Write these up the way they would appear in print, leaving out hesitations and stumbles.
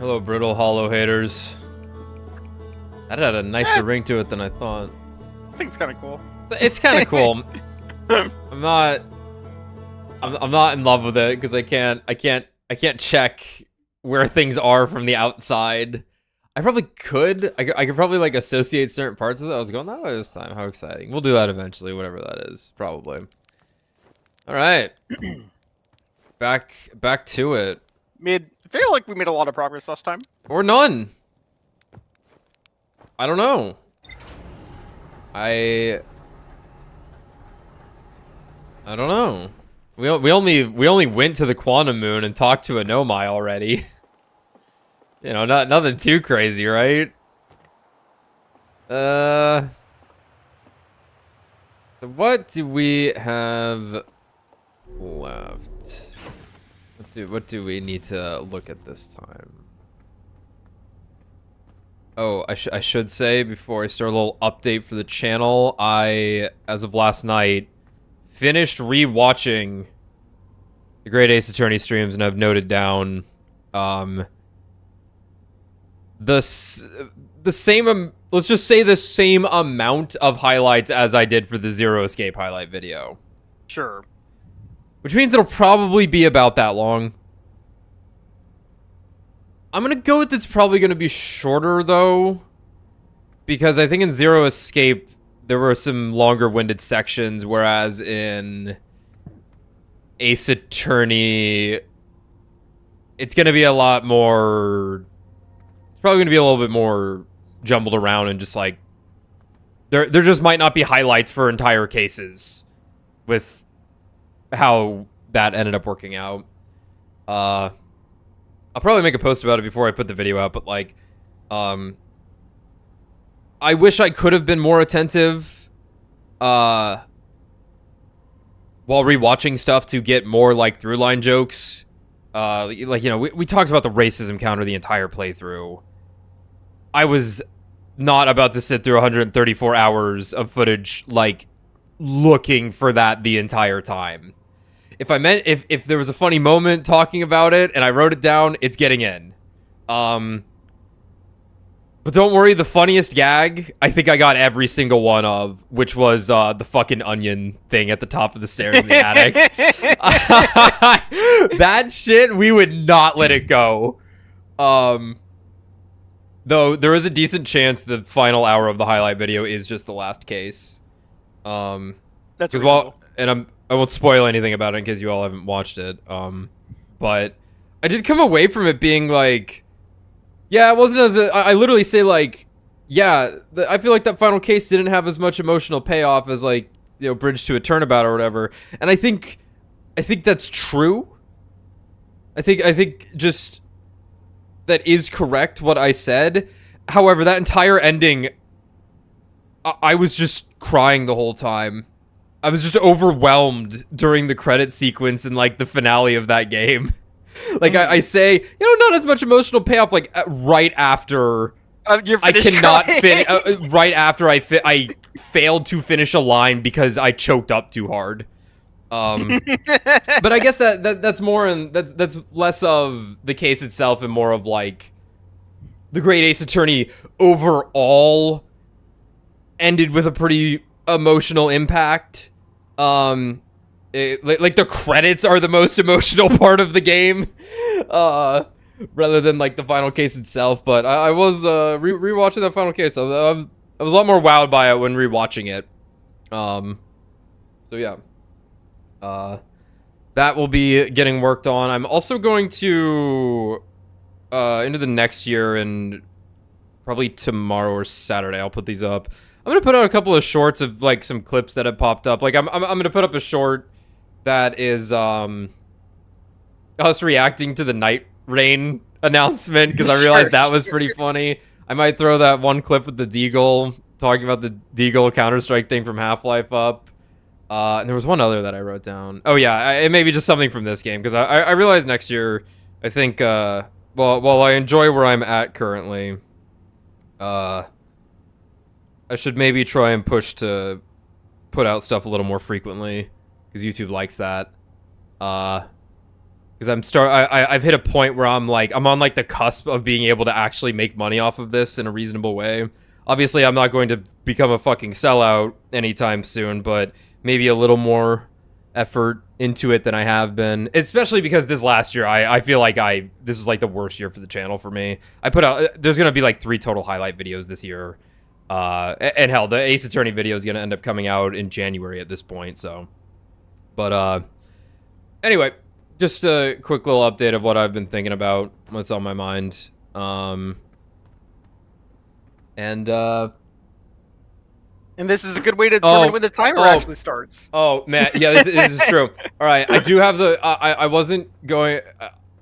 Hello, Brittle Hollow haters. That had a nicer ring to it than I thought. I think it's kind of cool. It's kind of cool. I'm not in love with it because I can't check where things are from the outside. I probably could. I could probably like associate certain parts of it. I was going that way this time. How exciting! We'll do that eventually, whatever that is. Probably. All right. Back to it. I feel like we made a lot of progress last time. Or none. I don't know. I don't know. We only went to the quantum moon and talked to a Nomai already. You know, nothing too crazy, right? So what do we have left? What do we need to look at this time? Oh, I should say before I start a little update for the channel, I, as of last night, finished re-watching the Great Ace Attorney streams, and I've noted down the same, let's just say the same amount of highlights as I did for the Zero Escape highlight video. Sure. Which means it'll probably be about that long. I'm gonna go with it's probably gonna be shorter, though. Because I think in Zero Escape, there were some longer-winded sections, whereas in Ace Attorney, it's gonna be a lot more... It's probably gonna be a little bit more jumbled around and just like... There just might not be highlights for entire cases with how that ended up working out. I'll probably make a post about it before I put the video out, but like, I wish I could have been more attentive, while rewatching stuff to get more like through-line jokes. Like, you know, we talked about the racism counter the entire playthrough. I was not about to sit through 134 hours of footage, like, looking for that the entire time. If there was a funny moment talking about it and I wrote it down, it's getting in. But don't worry, the funniest gag, I think I got every single one of, which was the fucking onion thing at the top of the stairs in the attic. That shit, we would not let it go. Though there is a decent chance the final hour of the highlight video is just the last case. That's well, and I won't spoil anything about it in case you all haven't watched it. But I did come away from it being like, yeah, it wasn't as I literally say like, yeah, I feel like that final case didn't have as much emotional payoff as like, you know, Bridge to a Turnabout or whatever. And I think that's true. I think just that is correct what I said. However, that entire ending, I was just crying the whole time. I was just overwhelmed during the credit sequence and like the finale of that game. Like I say, you know, not as much emotional payoff. Like right after I cannot finish. Right after I failed to finish a line because I choked up too hard. But I guess that's more and that's less of the case itself and more of like the Great Ace Attorney overall ended with a pretty emotional impact. Like the credits are the most emotional part of the game, rather than like the final case itself. But I was rewatching that final case. I was a lot more wowed by it when rewatching it. So yeah, that will be getting worked on. I'm also going to into the next year and probably tomorrow or Saturday. I'll put these up. I'm gonna put out a couple of shorts of like some clips that have popped up. Like I'm gonna put up a short that is us reacting to the Night Rain announcement because I realized that was pretty funny. I might throw that one clip with the Deagle talking about the Deagle Counter-Strike thing from Half-Life up. And there was one other that I wrote down. Oh yeah, it may be just something from this game because I realize next year I think while I enjoy where I'm at currently, I should maybe try and push to put out stuff a little more frequently because YouTube likes that. Because because I've hit a point where I'm on like the cusp of being able to actually make money off of this in a reasonable way. Obviously, I'm not going to become a fucking sellout anytime soon, but maybe a little more effort into it than I have been. Especially because this last year, I feel like this was like the worst year for the channel for me. I put out, there's gonna be like 3 total highlight videos this year. And hell, the Ace Attorney video is gonna end up coming out in January at this point, so. But, anyway, just a quick little update of what I've been thinking about, what's on my mind. And this is a good way to determine when the timer actually starts. Oh, man. Yeah, this is true. All right. I do have the... I wasn't going...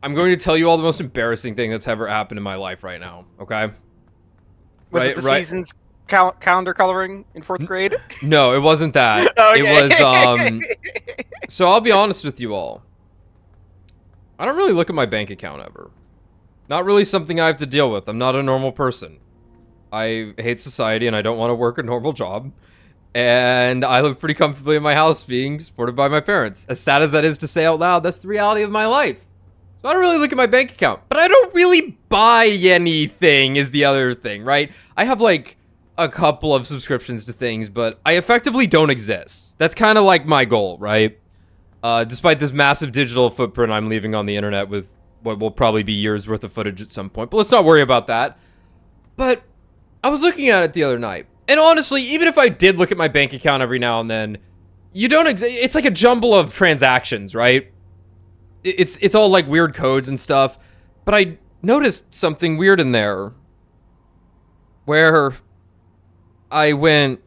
I'm going to tell you all the most embarrassing thing that's ever happened in my life right now. Okay? Was it the season's calendar coloring in 4th grade? No, it wasn't that. Okay. It was... So I'll be honest with you all. I don't really look at my bank account ever. Not really something I have to deal with. I'm not a normal person. I hate society and I don't want to work a normal job. And I live pretty comfortably in my house being supported by my parents. As sad as that is to say out loud, that's the reality of my life. So I don't really look at my bank account. But I don't really buy anything is the other thing, right? I have like a couple of subscriptions to things, but I effectively don't exist. That's kind of like my goal, right? Despite this massive digital footprint I'm leaving on the internet with what will probably be years worth of footage at some point. But let's not worry about that. But I was looking at it the other night, and honestly, even if I did look at my bank account every now and then, you don't it's like a jumble of transactions, right? It's all like weird codes and stuff, but I noticed something weird in there where I went,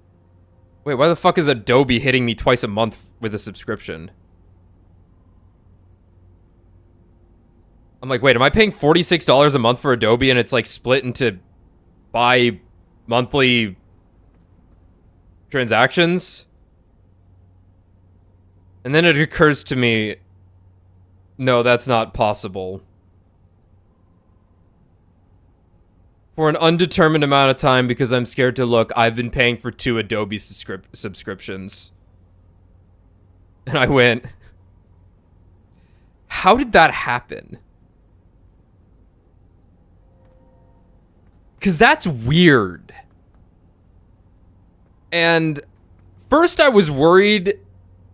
wait, why the fuck is Adobe hitting me twice a month with a subscription? I'm like, wait, am I paying $46 a month for Adobe and it's like split into bi-monthly transactions? And then it occurs to me, no, that's not possible. For an undetermined amount of time, because I'm scared to look, I've been paying for 2 Adobe subscriptions. And I went, how did that happen? Because that's weird. And first I was worried.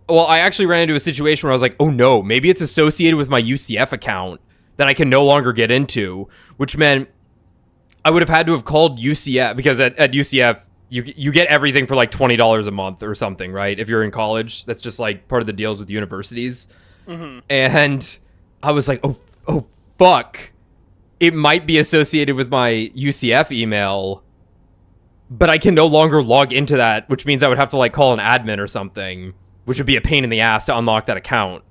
Well, I actually ran into a situation where I was like, oh no, maybe it's associated with my UCF account that I can no longer get into, which meant I would have had to have called UCF, because at UCF, you get everything for like $20 a month or something, right? If you're in college, that's just like part of the deals with universities. Mm-hmm. And I was like, oh, fuck. It might be associated with my UCF email, but I can no longer log into that, which means I would have to like call an admin or something, which would be a pain in the ass to unlock that account.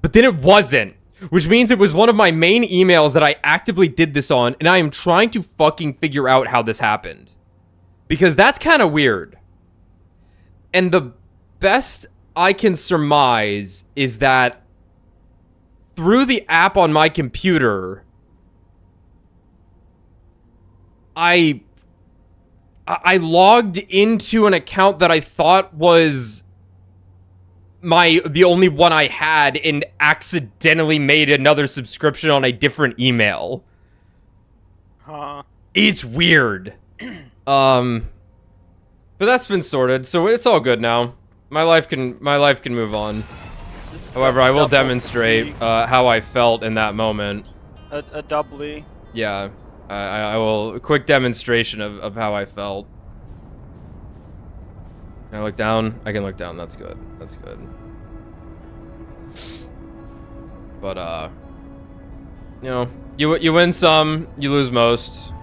But then it wasn't, which means it was one of my main emails that I actively did this on, and I am trying to fucking figure out how this happened. Because that's kind of weird. And the best I can surmise is that through the app on my computer, I logged into an account that I thought was the only one I had, and accidentally made another subscription on a different email. Huh. It's weird. But that's been sorted, so it's all good now. My life can move on. However, I will demonstrate how I felt in that moment. A doubly. Yeah. I will, a quick demonstration of how I felt. Can I look down? I can look down, that's good. That's good. But, you know, you win some, you lose most.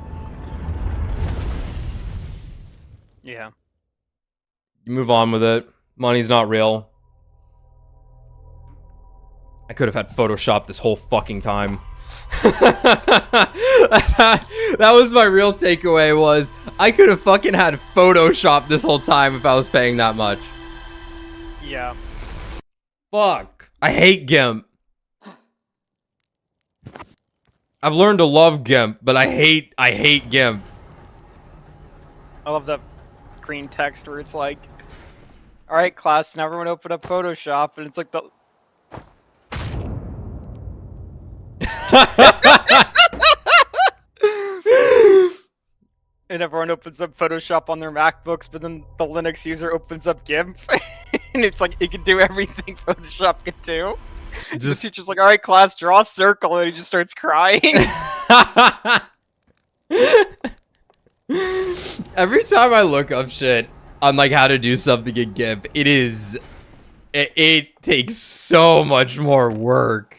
Yeah. You move on with it. Money's not real. I could have had Photoshop this whole fucking time. That was my real takeaway, was I could have fucking had Photoshop this whole time if I was paying that much. Yeah. Fuck. I hate GIMP. I've learned to love GIMP, but I hate GIMP. I love that green text where it's like, all right, class, now everyone open up Photoshop, and it's like the... And everyone opens up Photoshop on their MacBooks, but then the Linux user opens up GIMP, and it's like it can do everything Photoshop can do. The teacher's like, "All right, class, draw a circle," and he just starts crying. Every time I look up shit on like how to do something in GIMP, it takes so much more work.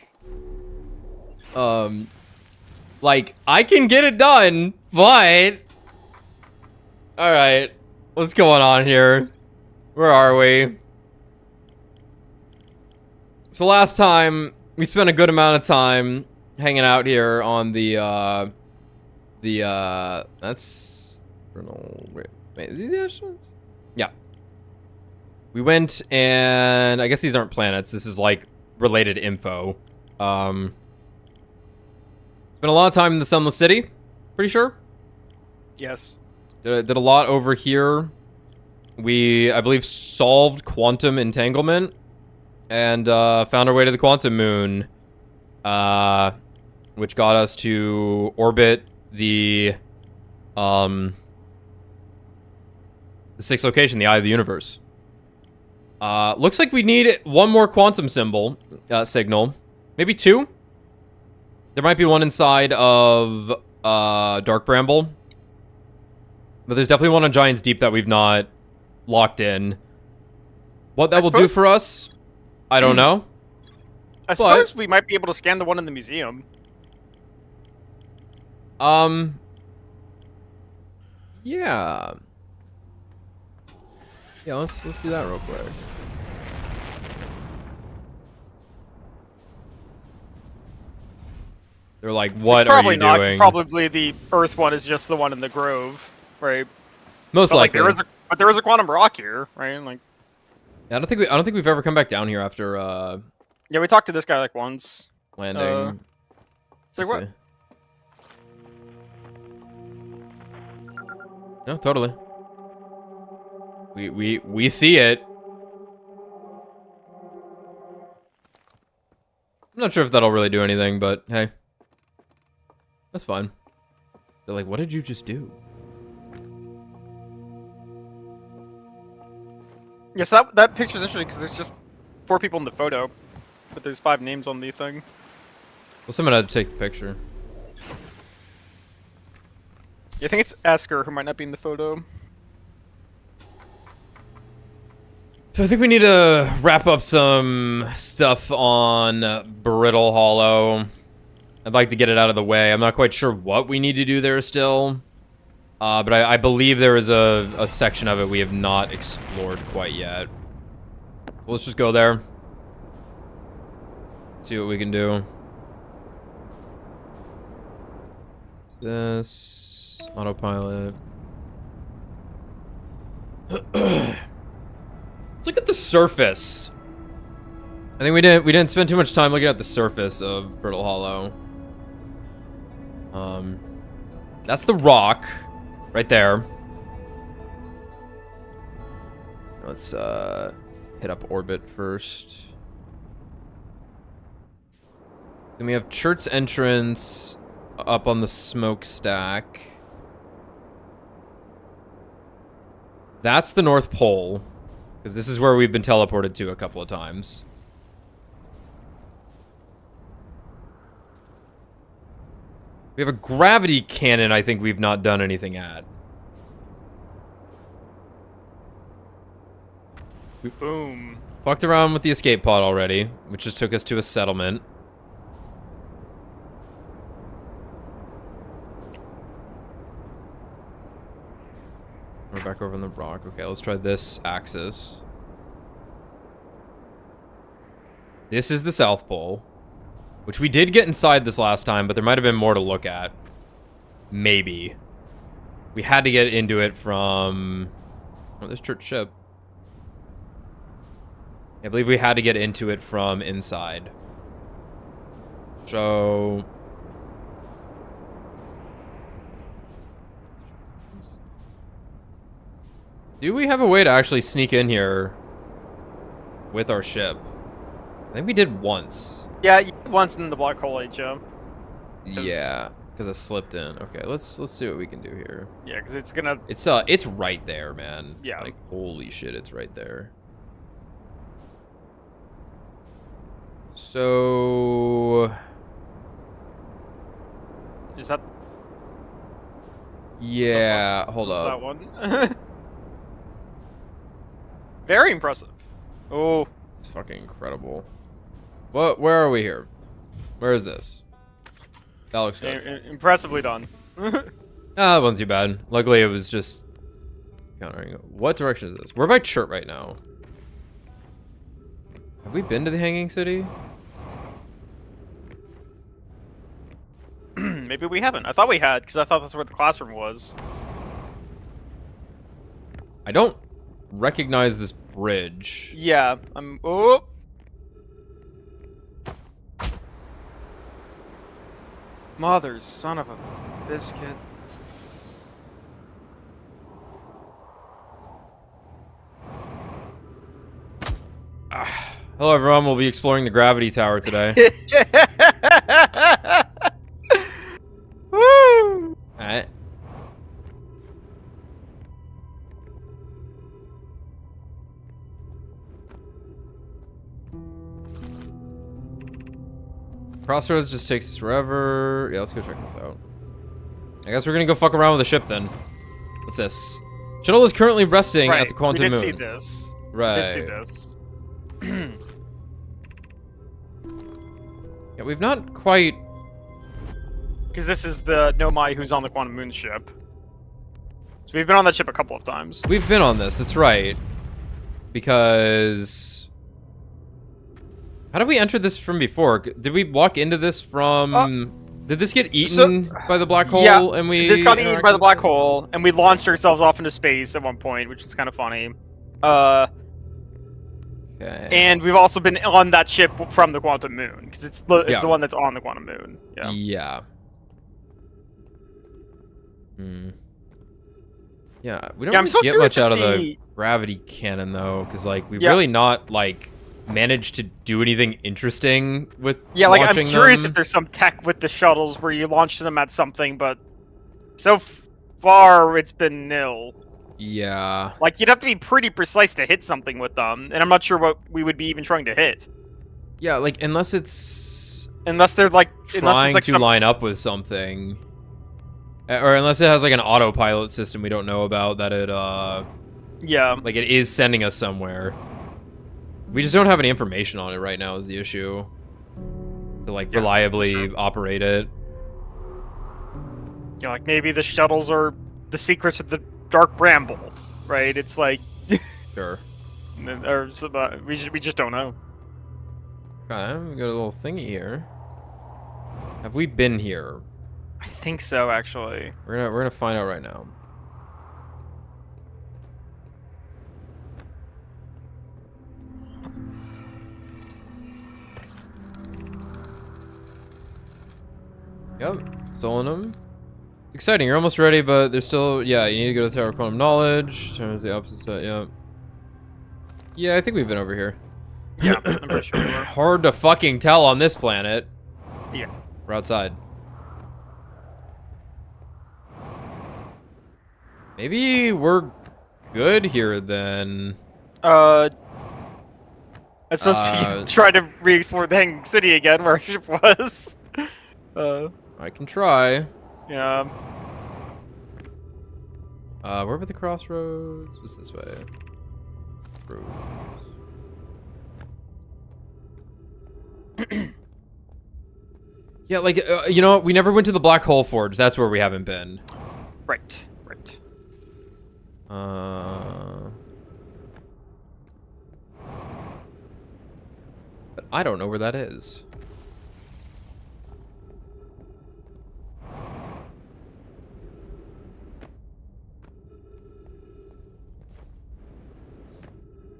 Like I can get it done, but all right, what's going on here? Where are we? So last time we spent a good amount of time hanging out here on that's wait, is these the oceans? Yeah. We went and I guess these aren't planets. This is like related info. Spent a lot of time in the Sunless City. Pretty sure. Yes. Did a lot over here. We, I believe, solved quantum entanglement and found our way to the quantum moon, which got us to orbit the sixth location, the Eye of the Universe. Looks like we need one more quantum signal, maybe two. There might be one inside of Dark Bramble. But there's definitely one on Giant's Deep that we've not locked in. What that will do for us, I don't know. I suppose we might be able to scan the one in the museum. Yeah. Yeah, let's do that real quick. They're like, what are you not, doing? Probably the Earth one is just the one in the Grove, right? Most likely. But there is a quantum rock here, right? Like, yeah, I don't think we've ever come back down here after yeah, we talked to this guy like once. Landing. So what? No, totally. We see it. I'm not sure if that'll really do anything, but hey. That's fine. They're like, what did you just do? Yes, that picture's interesting because there's just 4 people in the photo, but there's 5 names on the thing. Well, someone had to take the picture. Yeah, I think it's Asker who might not be in the photo. So I think we need to wrap up some stuff on Brittle Hollow. I'd like to get it out of the way. I'm not quite sure what we need to do there still. But I believe there is a section of it we have not explored quite yet. So let's just go there. See what we can do. This autopilot. Let's look at the surface. I think we didn't spend too much time looking at the surface of Brittle Hollow. That's the rock right there. Let's hit up orbit first. Then we have Church's entrance up on the smokestack. That's the North Pole, because this is where we've been teleported to a couple of times. We have a gravity cannon I think we've not done anything at. We Boom. fucked around with the escape pod already, which just took us to a settlement. We're back over on the rock. Okay, let's try this axis. This is the South Pole, which we did get inside this last time, but there might have been more to look at. Maybe. We had to get into it from... Oh, there's Church ship. I believe we had to get into it from inside. So... Do we have a way to actually sneak in here with our ship? I think we did once. Yeah, once in the black hole age, yeah. Yeah, because I slipped in. Okay, let's see what we can do here. Yeah, because it's gonna. It's right there, man. Yeah. Like holy shit, it's right there. So. Is that? Yeah, hold What's up. that one? Very impressive. Oh. It's fucking incredible. What? Where are we here? Where is this? That looks good. Impressively done. That wasn't too bad. Luckily, it was just countering. What direction is this? We're by Churt right now. Have we been to the Hanging City? Maybe we haven't. I thought we had, because I thought that's where the classroom was. I don't recognize this bridge. Yeah. Oh. Mother's son of a biscuit. Hello, everyone. We'll be exploring the gravity tower today. Woo! Alright. Crossroads just takes us forever. Yeah, let's go check this out. I guess we're gonna go fuck around with the ship then. What's this? Shuttle is currently resting at the quantum moon. We did see this. Right. We did see this. Yeah, we've not quite... Because this is the Nomai who's on the quantum moon ship. So we've been on that ship a couple of times. We've been on this, that's right. Because... How did we enter this from before? Did we walk into this from... did this get eaten by the black hole? Yeah, and we this got eaten by the black hole, and we launched ourselves off into space at one point, which is kind of funny. Okay. And we've also been on that ship from the quantum moon, because it's the one that's on the quantum moon. Yeah. Yeah. Hmm. Yeah, we don't really get much out of the gravity cannon, though, because, like, we've really not, like... managed to do anything interesting with like I'm launching curious them. if there's some tech with the shuttles where you launch them at something, but so far it's been nil. Yeah. Like you'd have to be pretty precise to hit something with them, and I'm not sure what we would be even trying to hit. Yeah, like unless they're like trying to line up with something, or unless it has like an autopilot system we don't know about that it like it is sending us somewhere. We just don't have any information on it right now is the issue. To like reliably operate it. Yeah, like maybe the shuttles are the secrets of the Dark Bramble, right? It's like Sure. Or we just don't know. Okay, we got a little thingy here. Have we been here? I think so, actually. We're gonna find out right now. Yep, stolen them. It's exciting. You're almost ready, but there's still... Yeah, you need to go to the Tower of Quantum Knowledge. Turns the opposite side, yep. Yeah, I think we've been over here. Yeah, I'm pretty sure we were. Hard to fucking tell on this planet. Yeah. We're outside. Maybe we're good here, then. I suppose we try to re-explore the Hanging City again, where our ship was. I can try. Yeah. Where were the crossroads? What's this way? Roads. Yeah, like, you know what? We never went to the Black Hole Forge. That's where we haven't been. Right, right. But I don't know where that is.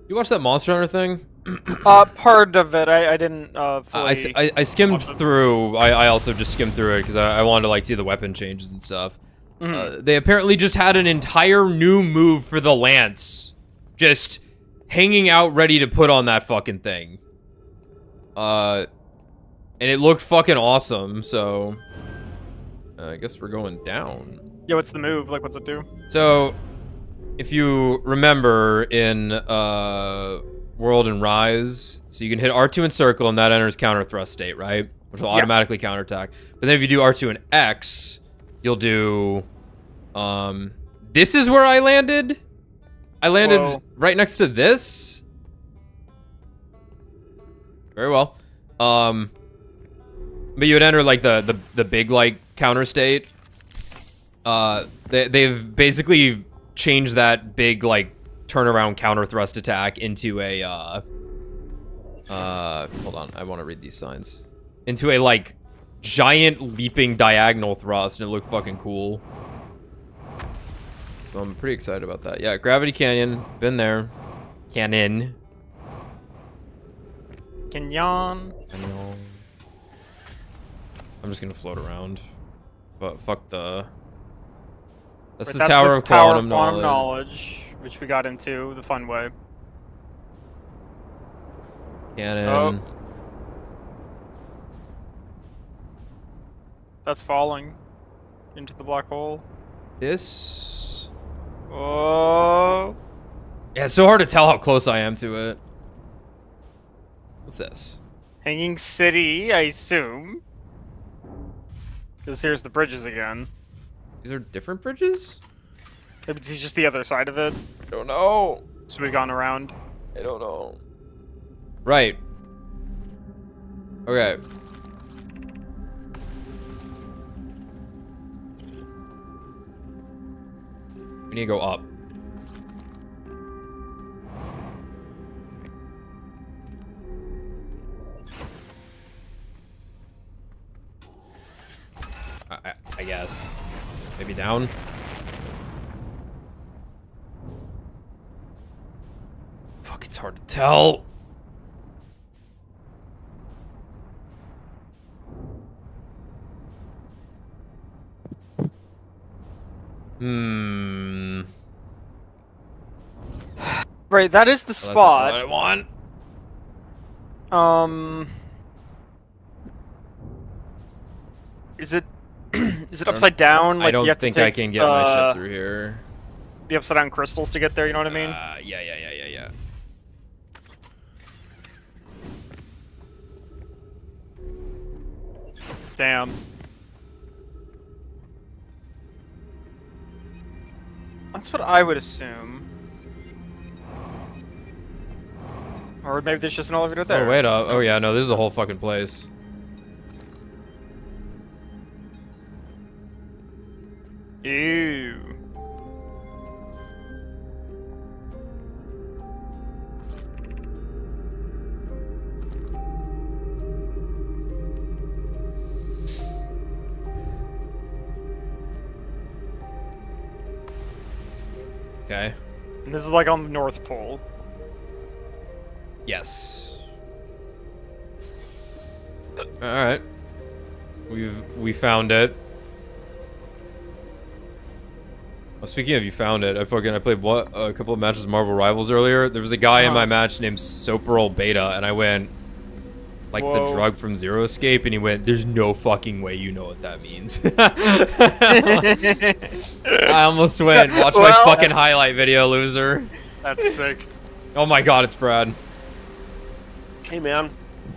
You watched that Monster Hunter thing? Part of it. I didn't fully I skimmed through. I also just skimmed through it because I wanted to like see the weapon changes and stuff. They apparently just had an entire new move for the Lance, just hanging out ready to put on that fucking thing. And it looked fucking awesome. So I guess we're going down. Yeah, what's the move? Like, what's it do? So, if you remember in World and Rise, so you can hit R2 and circle, and that enters counter thrust state, right? Which will automatically counterattack. But then if you do R2 and X, you'll do... this is where I landed? I landed right next to this? Very well. But you would enter, like, the big, like, counter state. They've basically changed that big, like, turnaround counter thrust attack into a, hold on, I want to read these signs. Into a, like, giant leaping diagonal thrust, and it looked fucking cool. So I'm pretty excited about that. Yeah, Gravity Canyon, been there. Canyon. Canyon. I'm just gonna float around. But fuck the... That's Right, the Tower of Quantum Knowledge, which we got into the fun way. Cannon. Oh. That's falling into the black hole. This... Oh. Yeah, it's so hard to tell how close I am to it. What's this? Hanging City, I assume. Because here's the bridges again. These are different bridges? Maybe it's just the other side of it. I don't know. So we've gone around. I don't know. Right. Okay. We need to go up. I guess. Maybe down? Fuck, it's hard to tell. Right, that is the spot. That's what I want. Is it is it upside down? Like I don't you have think to take, I can get my ship through here. The upside down crystals to get there, you know what I mean? Yeah. Damn. That's what I would assume. Or maybe there's just an elevator there. Oh, wait up. Oh, yeah, no, this is a whole fucking place. Ew. Okay. And this is like on the North Pole. Yes. Alright. We found it. Oh, speaking of you found it, I played a couple of matches of Marvel Rivals earlier. There was a guy in my match named Soperl Beta, and I went like the drug from Zero Escape, and he went, "There's no fucking way you know what that means." I almost went, "Watch my fucking highlight video, loser." That's sick. Oh my god, it's Brad. Hey man.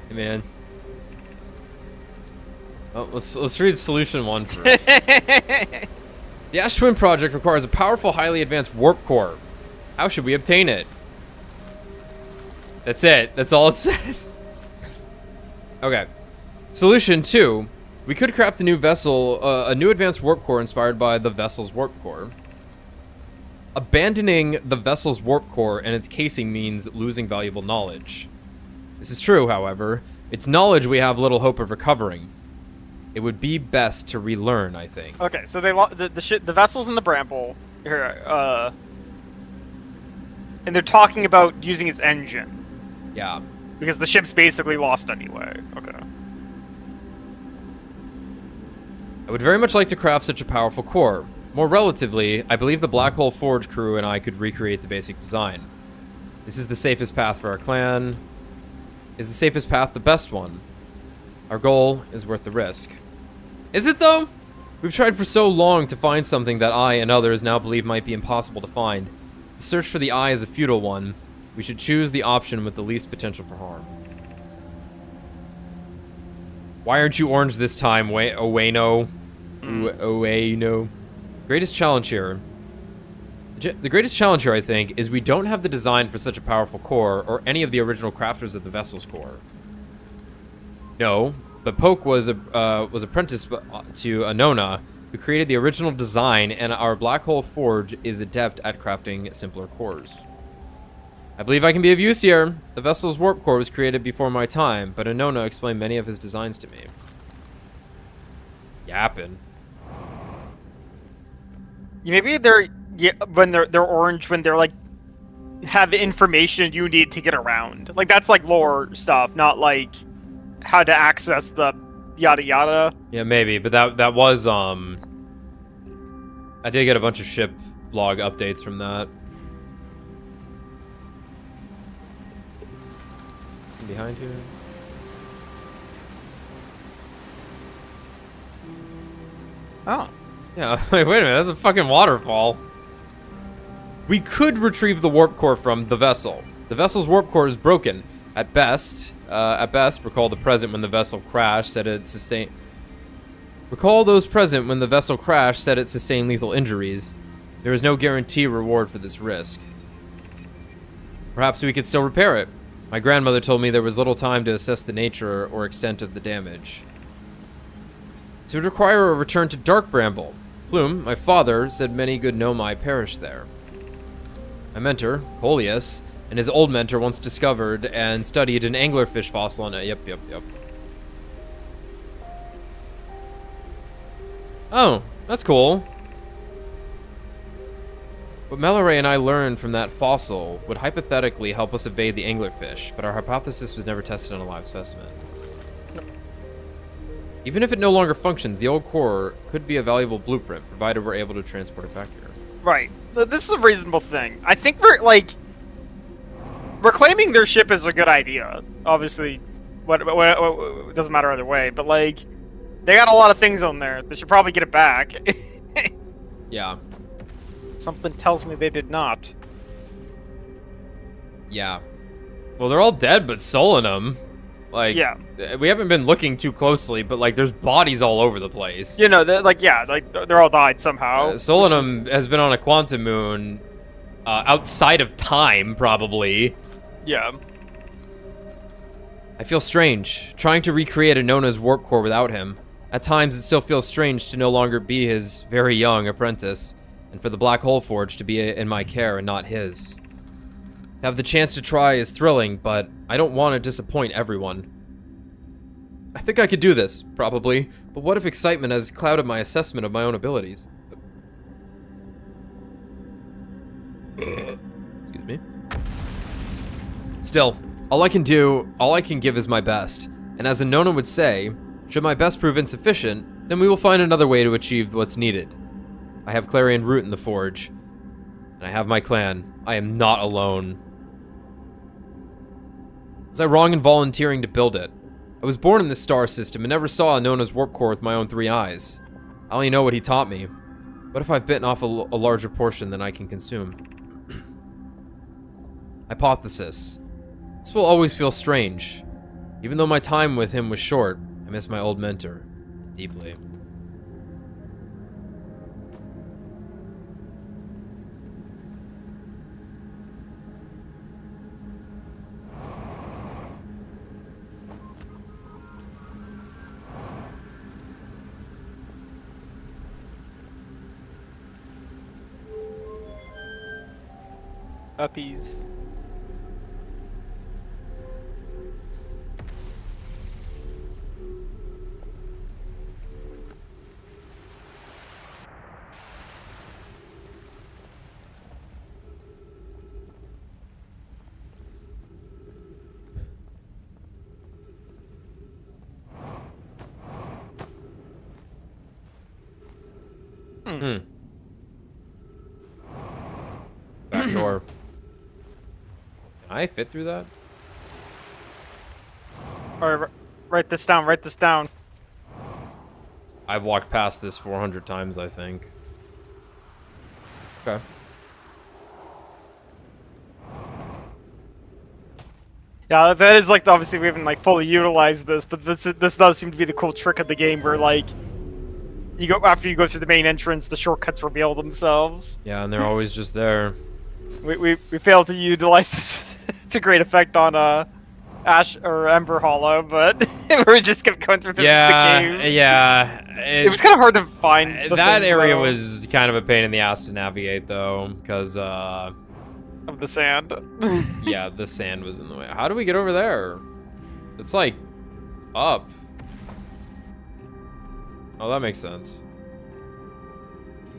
Hey man. Oh, let's read solution 1 first. The Ash Twin project requires a powerful, highly advanced warp core. How should we obtain it? That's it. That's all it says. Okay. Solution 2. We could craft a new vessel, a new advanced warp core inspired by the vessel's warp core. Abandoning the vessel's warp core and its casing means losing valuable knowledge. This is true, however. It's knowledge we have little hope of recovering. It would be best to relearn, I think. Okay, so the vessel's in the Bramble here, and they're talking about using its engine. Yeah. Because the ship's basically lost anyway. Okay. I would very much like to craft such a powerful core. More relatively, I believe the Black Hole Forge crew and I could recreate the basic design. This is the safest path for our clan. Is the safest path the best one? Our goal is worth the risk. Is it though? We've tried for so long to find something that I and others now believe might be impossible to find. The search for the eye is a futile one. We should choose the option with the least potential for harm. Why aren't you orange this time, Ueno? Ueno. Greatest challenge here. The greatest challenge here, I think, is we don't have the design for such a powerful core or any of the original crafters of the vessel's core. No, but Poke was apprenticed to Anona, who created the original design, and our Black Hole Forge is adept at crafting simpler cores. I believe I can be of use here. The vessel's warp core was created before my time, but Anona explained many of his designs to me. Yappin'. Maybe they're when they're orange when they're like have the information you need to get around. Like that's like lore stuff, not like how to access the yada yada. Yeah, maybe, but that was I did get a bunch of ship log updates from that. Behind here. Oh. Yeah, wait a minute, that's a fucking waterfall. We could retrieve the warp core from the vessel. The vessel's warp core is broken. At best, recall the present when the vessel crashed, said it sustained... Recall those present when the vessel crashed, said it sustained lethal injuries. There is no guarantee reward for this risk. Perhaps we could still repair it. My grandmother told me there was little time to assess the nature or extent of the damage. So it would require a return to Dark Bramble. Plume, my father, said many good Nomai perished there. My mentor, Coleus, and his old mentor once discovered and studied an anglerfish fossil on it. Yep. Oh, that's cool. What Mallory and I learned from that fossil would hypothetically help us evade the anglerfish, but our hypothesis was never tested on a live specimen. Even if it no longer functions, the old core could be a valuable blueprint, provided we're able to transport it back here. Right. This is a reasonable thing. I think we're, like... Reclaiming their ship is a good idea. Obviously, it doesn't matter either way, but, like... They got a lot of things on there. They should probably get it back. Yeah. Something tells me they did not. Yeah. Well, they're all dead, but Solanum... Like, yeah. We haven't been looking too closely, but, like, there's bodies all over the place. You know, they're all died somehow. Solanum has been on a quantum moon outside of time, probably. Yeah. I feel strange, trying to recreate Anona's warp core without him. At times, it still feels strange to no longer be his very young apprentice, and for the Black Hole Forge to be in my care and not his. To have the chance to try is thrilling, but I don't want to disappoint everyone. I think I could do this, probably, but what if excitement has clouded my assessment of my own abilities? Excuse me. Still, all I can give is my best, and as Anona would say, should my best prove insufficient, then we will find another way to achieve what's needed. I have Clarion Root in the Forge, and I have my clan. I am not alone. Was I wrong in volunteering to build it? I was born in this star system and never saw Anona's warp core with my own 3 eyes. I only know what he taught me. What if I've bitten off a larger portion than I can consume? Hypothesis. This will always feel strange. Even though my time with him was short, I miss my old mentor deeply. Uppies. Back door. Can I fit through that? Alright, write this down, write this down. I've walked past this 400 times, I think. Okay. Yeah, that is like obviously we haven't like fully utilized this, but this does seem to be the cool trick of the game where like you go after you go through the main entrance, the shortcuts reveal themselves. Yeah, and they're always just there. We failed to utilize this to great effect on Ash or Ember Hollow, but we just kept going through the game. Yeah. It was kind of hard to find. That area though, was kind of a pain in the ass to navigate, though, because of the sand. yeah, the sand was in the way. How do we get over there? It's like up. Oh, that makes sense.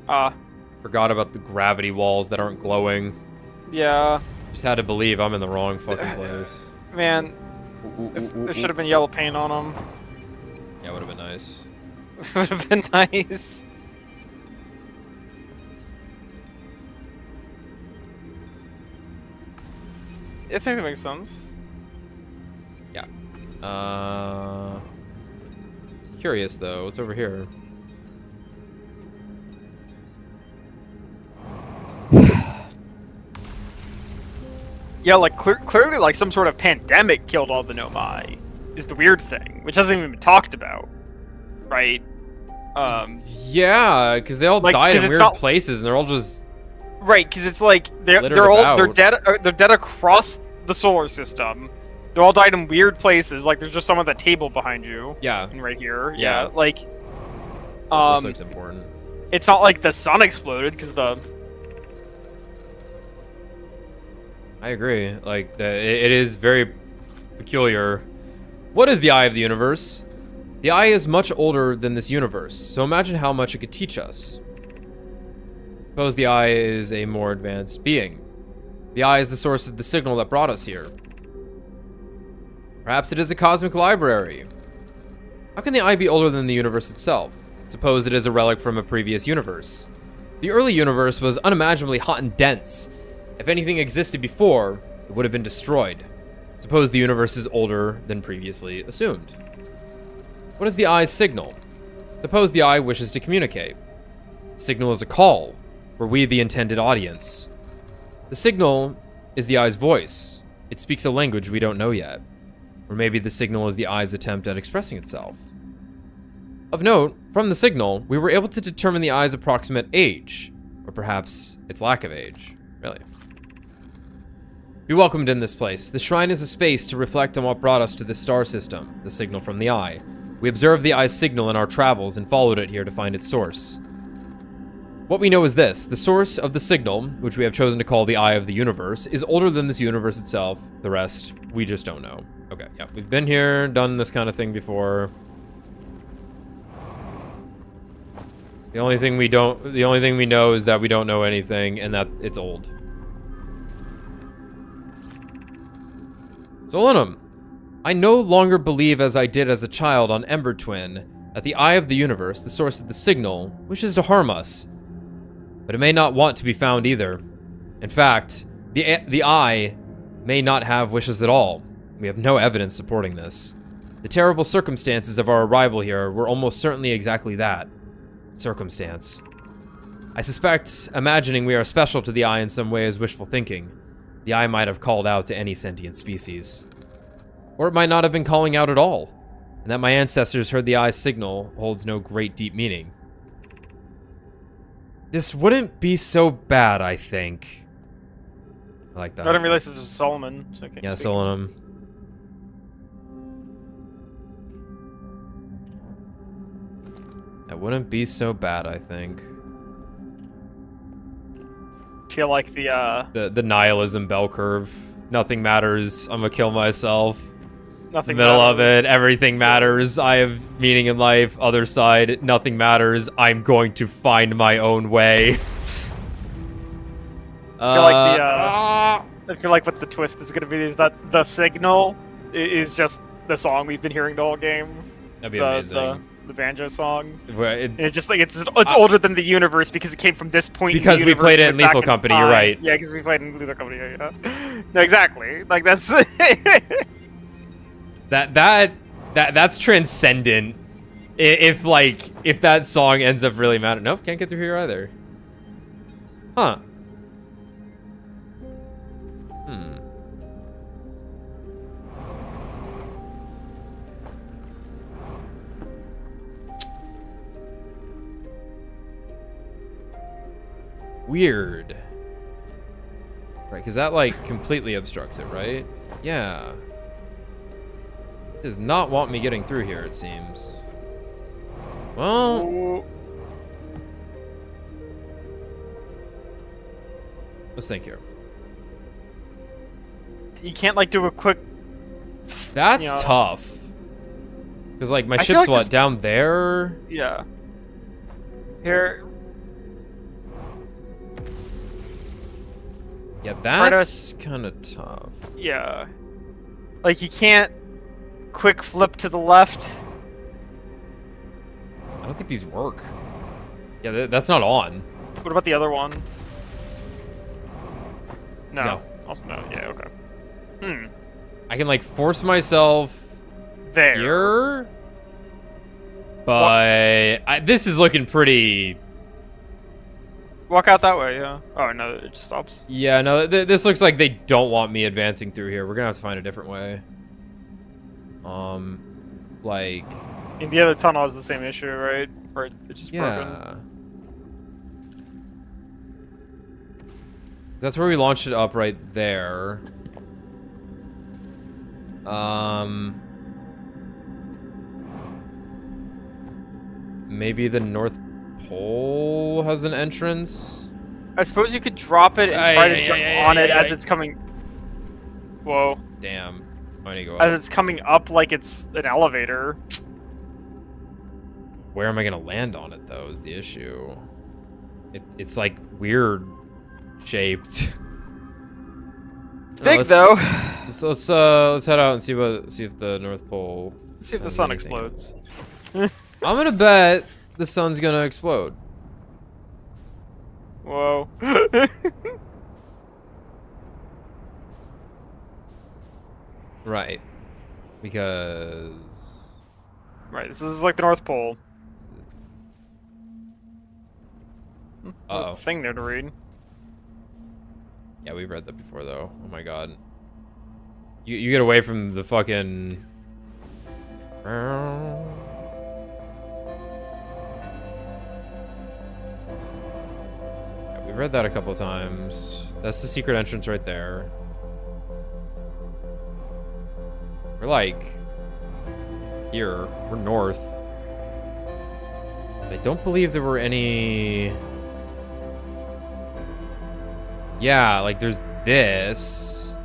Forgot about the gravity walls that aren't glowing. Yeah. Just had to believe I'm in the wrong fucking place. Man, there should have been yellow paint on them. Yeah, would have been nice. Would have been nice. I think that makes sense. Yeah. Curious though, what's over here? Yeah, like clearly, like some sort of pandemic killed all the Nomai. Is the weird thing, which hasn't even been talked about, right? Yeah, because they all like, died in weird places, and they're all just right. Because it's like they're dead. They're dead across the solar system. They all died in weird places. Like there's just some on the table behind you. Yeah. And right here. Yeah. Like. This looks important. It's not like the sun exploded because the. I agree. Like it is very peculiar. What is the eye of the universe? The eye is much older than this universe, so imagine how much it could teach us. Suppose the eye is a more advanced being. The eye is the source of the signal that brought us here. Perhaps it is a cosmic library. How can the eye be older than the universe itself? Suppose it is a relic from a previous universe. The early universe was unimaginably hot and dense. If anything existed before, it would have been destroyed. Suppose the universe is older than previously assumed. What is the eye's signal? Suppose the eye wishes to communicate. The signal is a call. Were we the intended audience? The signal is the eye's voice. It speaks a language we don't know yet. Or maybe the signal is the eye's attempt at expressing itself. Of note, from the signal, we were able to determine the eye's approximate age, or perhaps its lack of age. Really. Be welcomed in this place. The shrine is a space to reflect on what brought us to this star system, the signal from the eye. We observed the eye's signal in our travels and followed it here to find its source. What we know is this: the source of the signal, which we have chosen to call the eye of the universe, is older than this universe itself. The rest, we just don't know. Okay, yeah, we've been here, done this kind of thing before. The only thing we know is that we don't know anything and that it's old. Solanum, I no longer believe as I did as a child on Ember Twin that the eye of the universe, the source of the signal, wishes to harm us. But it may not want to be found either. In fact, the eye may not have wishes at all. We have no evidence supporting this. The terrible circumstances of our arrival here were almost certainly exactly that. Circumstance. I suspect imagining we are special to the eye in some way is wishful thinking. The eye might have called out to any sentient species. Or it might not have been calling out at all, and that my ancestors heard the eye's signal holds no great deep meaning. This wouldn't be so bad, I think. I like that. I didn't realize it was Solomon. So yeah, Solomon. That wouldn't be so bad, I think. Feel like the nihilism bell curve. Nothing matters. I'm gonna kill myself. Nothing Middle matters. of it, everything matters. I have meaning in life. Other side, nothing matters. I'm going to find my own way. I feel like what the twist is gonna be is that the signal is just the song we've been hearing the whole game. That'd be amazing. The banjo song. And it's just like it's older than the universe because it came from this point. Because in the we played it in back Lethal Company. You're right. Yeah, because we played in Lethal Company. Yeah. No, exactly. Like that's that's transcendent. if that song ends up really mattering. Nope, can't get through here either. Huh. Hmm. Weird. Right, because that, like, completely obstructs it, right? Yeah. It does not want me getting through here, it seems. Well... Ooh. Let's think here. You can't, like, do a quick... That's you know, tough. Because, like, my I feel ship's like what, this- down there? Yeah. Here... Yeah, Try to- that's kind of tough. Yeah. Like, you can't quick flip to the left. I don't think these work. Yeah, that's not on. What about the other one? No. No. Also no. Yeah, okay. Hmm. I can, like, force myself There. here. But this is looking pretty... Walk out that way, yeah. Oh, no, it just stops. Yeah, no, this looks like they don't want me advancing through here. We're gonna have to find a different way. Like... And the other tunnel has the same issue, right? Or it's just broken. Yeah. That's where we launched it up right there. Maybe the North Pole has an entrance? I suppose you could drop it and try to jump on it as it's coming... Whoa. Damn. I need to go up. As it's coming up like it's an elevator. Where am I gonna land on it, though, is the issue. It's like weird shaped. It's big though. Let's head out and see if the North Pole. Let's see if the has sun anything. explodes. I'm gonna bet the sun's gonna explode. Whoa. Right. Because... Right, this is like the North Pole. There's Uh-oh. a thing there to read. Yeah, we've read that before, though. Oh my god. You get away from the fucking... Yeah, we've read that a couple times. That's the secret entrance right there. We're like... here. We're north. I don't believe there were any... Yeah, like there's this.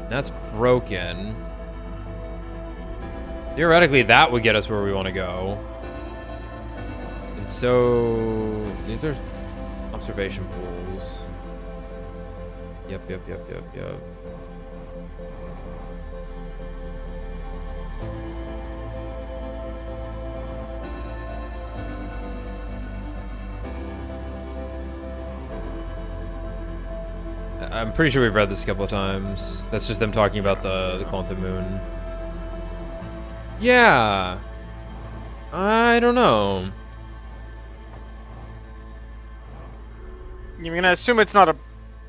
That's broken. Theoretically, that would get us where we want to go. And so... these are observation pools. Yep. I'm pretty sure we've read this a couple of times. That's just them talking about the quantum moon. Yeah. I don't know. You're gonna assume it's not a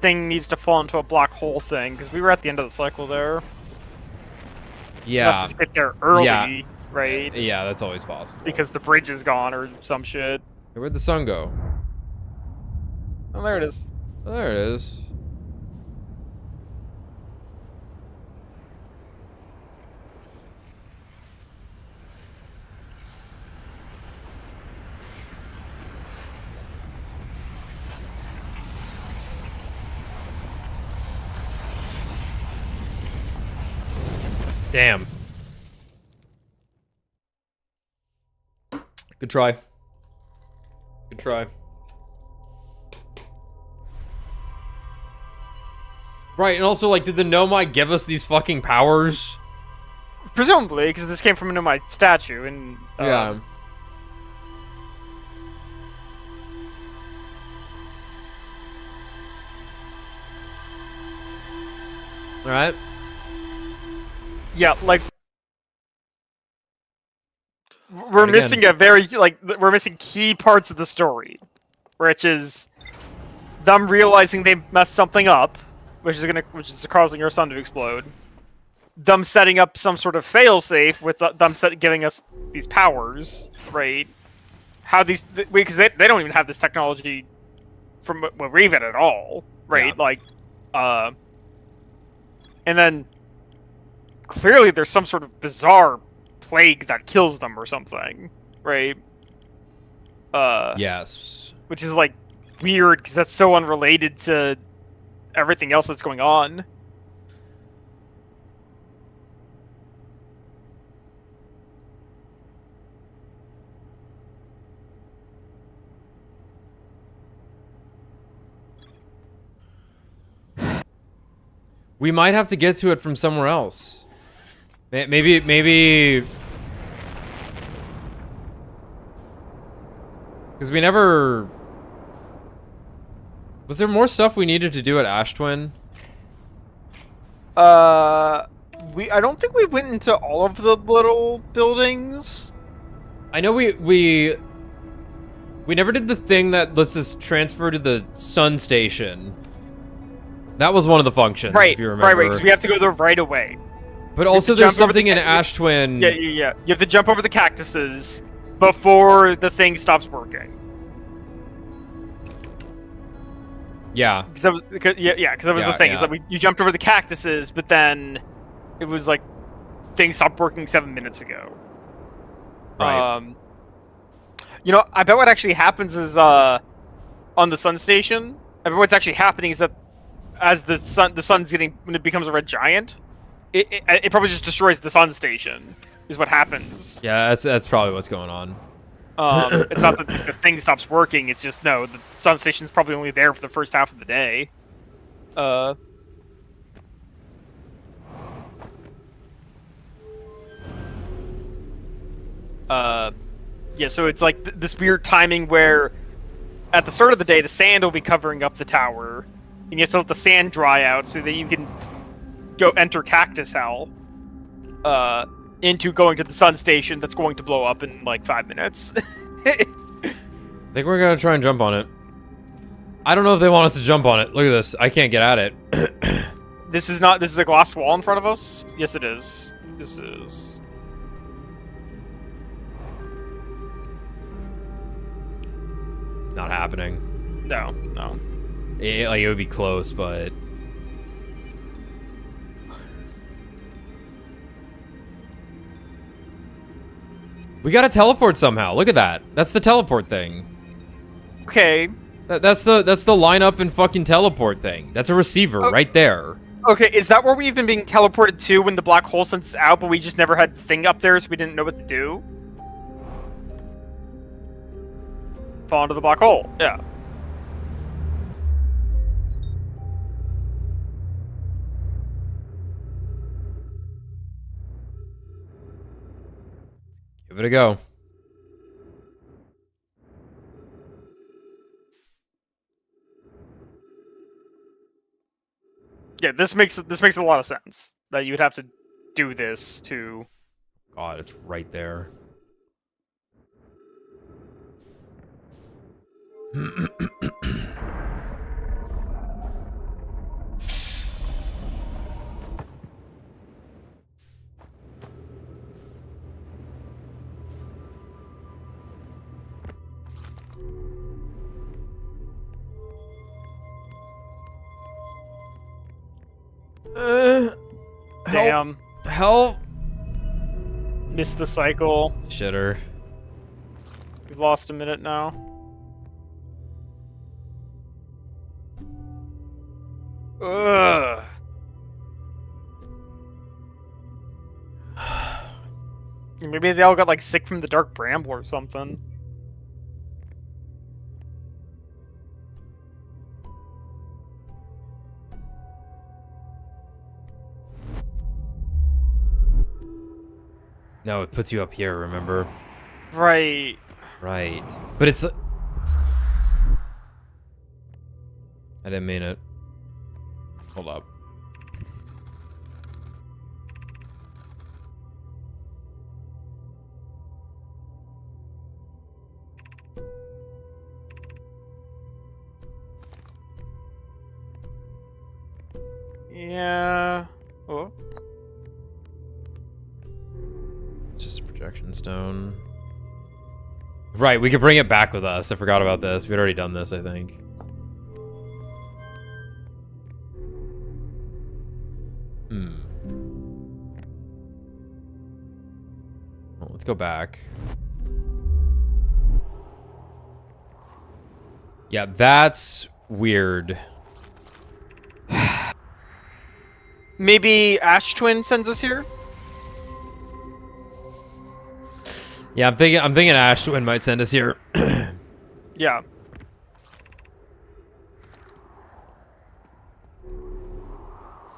thing needs to fall into a black hole thing, because we were at the end of the cycle there. Yeah. Let's get there early, Yeah. right? Yeah, that's always possible. Because the bridge is gone or some shit. Where'd the sun go? Oh, there it is. Oh, there it is. Damn. Good try. Good try. Right, and also, like, did the Nomai give us these fucking powers? Presumably, because this came from a Nomai statue, and... Yeah. Alright. Yeah, like... we're And again- missing a very we're missing key parts of the story, which is them realizing they messed something up, which is causing your sun to explode. Them setting up some sort of failsafe with them giving us these powers, right? How these because they don't even have this technology from Raven at all, right? Yeah. Like, and then clearly there's some sort of bizarre plague that kills them or something, right? Yes. Which is like weird because that's so unrelated to everything else that's going on. We might have to get to it from somewhere else. Maybe... Because we never... Was there more stuff we needed to do at Ash Twin? I don't think we went into all of the little buildings. I know we never did the thing that lets us transfer to the sun station. That was one of the functions, Right, if you remember. right, because we have to go there right away. But also there's jump over something the in ca- Ash Twin... Yeah. You have to jump over the cactuses before the thing stops working. Yeah. Because that was the thing. Is Yeah. that you jumped over the cactuses, but then it was like things stopped working 7 minutes ago. Right. You know, I bet what actually happens is on the sun station. I bet what's actually happening is that as the sun's getting when it becomes a red giant, it probably just destroys the sun station. Is what happens. Yeah, that's probably what's going on. It's not that the thing stops working. It's just no, the sun station's probably only there for the first half of the day. Yeah, so it's like this weird timing where at the start of the day, the sand will be covering up the tower, and you have to let the sand dry out so that you can go enter Cactus Hell into going to the sun station that's going to blow up in like 5 minutes. I think we're gonna try and jump on it. I don't know if they want us to jump on it. Look at this. I can't get at it. This is a glass wall in front of us? Yes, it is. This is... Not happening. No. Like, it would be close, but... We gotta teleport somehow. Look at that. That's the teleport thing. Okay. That's the line up and fucking teleport thing. That's a receiver right there. Okay, is that where we've been being teleported to when the black hole sends us out, but we just never had the thing up there, so we didn't know what to do? Fall into the black hole. Yeah. Give it a go. Yeah, this makes a lot of sense that you would have to do this to. God, it's right there. Damn. Help! Missed the cycle. Shitter. We've lost a minute now. Ugh. Maybe they all got like sick from the dark bramble or something. No, it puts you up here, remember? Right. Right. But it's... I didn't mean it. Hold up. Yeah. Oh. It's just a projection stone. Right, we could bring it back with us. I forgot about this. We'd already done this, I think. Well, let's go back. Yeah, that's weird. Maybe Ash Twin sends us here? Yeah, I'm thinking Ashwin might send us here. Yeah.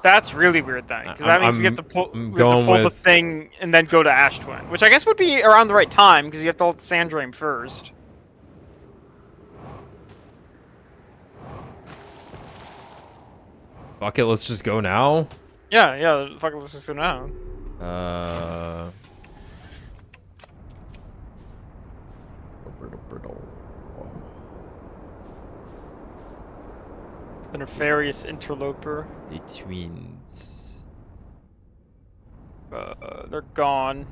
That's really weird then, because that means we have to pull, the thing and then go to Ash Twin, which I guess would be around the right time because you have to hold Sandraim first. Fuck it, let's just go now. Yeah, fuck it, let's just go now. Brittle. The nefarious interloper. The twins. They're gone.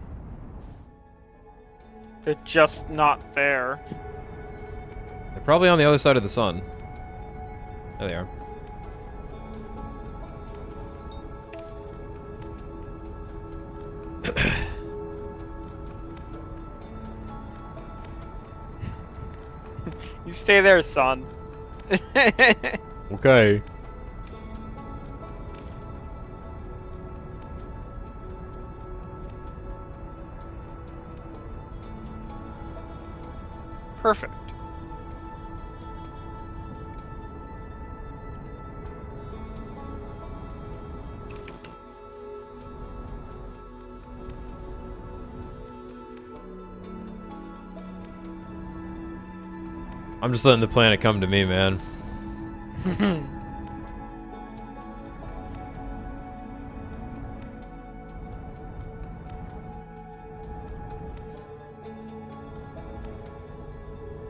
They're just not there. They're probably on the other side of the sun. There they are. You stay there, son. Okay. Perfect. I'm just letting the planet come to me, man.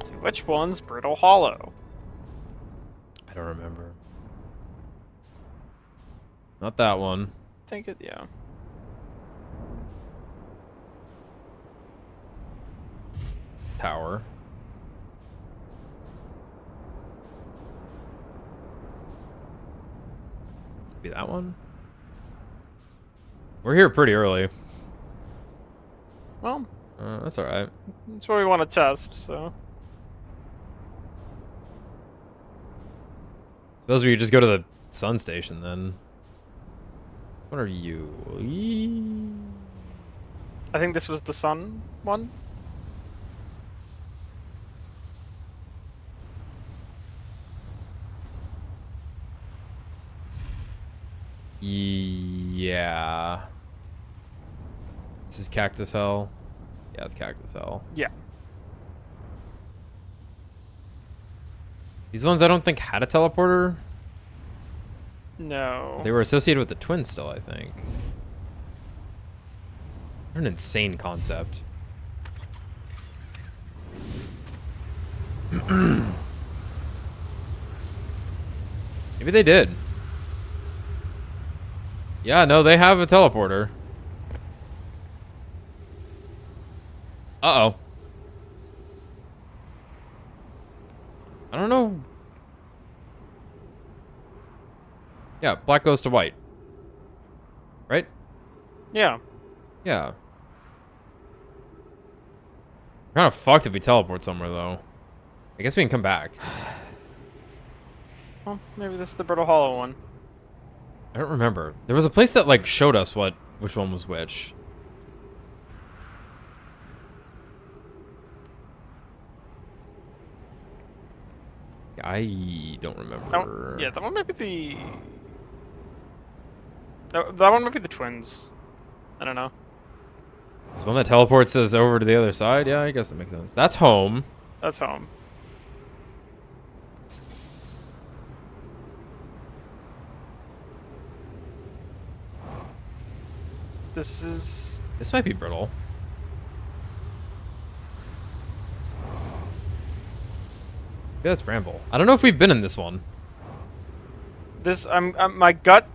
So which one's Brittle Hollow? I don't remember. Not that one. I think it, yeah. Tower. Be that one? We're here pretty early. Well, that's alright. that's what we want to test, so. Suppose we could just go to the sun station then. What are you? I think this was the sun one. Yeah. This is Cactus Hell. Yeah, it's Cactus Hell. Yeah. These ones I don't think had a teleporter. No. They were associated with the twins still, I think. What an insane concept. Maybe they did. Yeah, no, they have a teleporter. Uh-oh. I don't know. Yeah, black goes to white. Right? Yeah. Yeah. We're kind of fucked if we teleport somewhere, though. I guess we can come back. Well, maybe this is the Brittle Hollow one. I don't remember. There was a place that, like, showed us which one was which. I don't remember. Yeah, that one might be the... That one might be the twins. I don't know. There's one that teleports us over to the other side? Yeah, I guess that makes sense. That's home. That's home. This might be Brittle. Yeah, that's Bramble. I don't know if we've been in this one. This my gut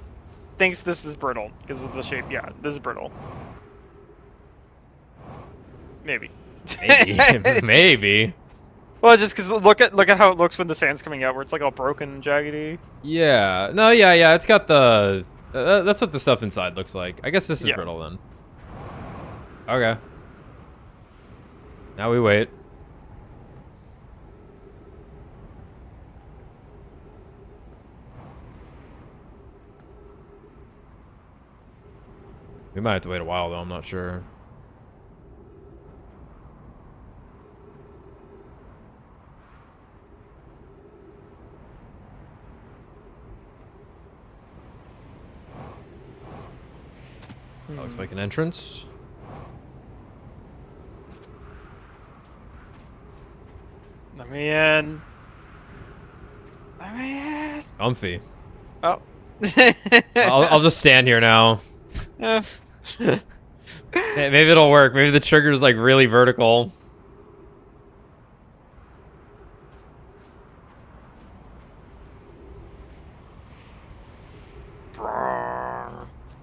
thinks this is brittle because of the shape. Yeah, this is brittle. Maybe. Maybe. Maybe. Well, just because look at how it looks when the sand's coming out, where it's like all broken and jaggedy. Yeah. No, yeah. It's got the... that's what the stuff inside looks like. I guess this is brittle then. Okay. Now we wait. We might have to wait a while, though. I'm not sure. That looks like an entrance. Let me in. Let me in. Comfy. Oh. I'll just stand here now. Yeah. Maybe it'll work. Maybe the trigger's like really vertical.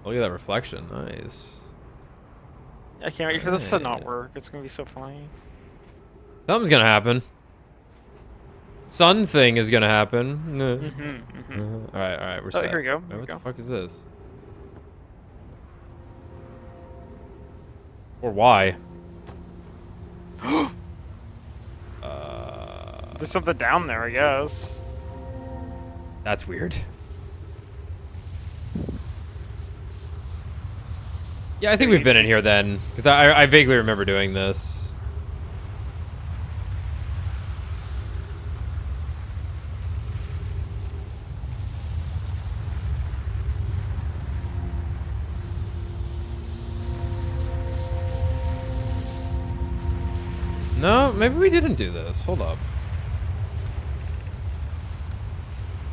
Look at that reflection. Nice. I can't wait for this to not work. It's gonna be so funny. Something's gonna happen. Sun thing is gonna happen. All right, we're set. Here we go. What the fuck is this? Or why? There's something down there, I guess. That's weird. Yeah, I think we've been in here then, because I vaguely remember doing this. No, maybe we didn't do this. Hold up.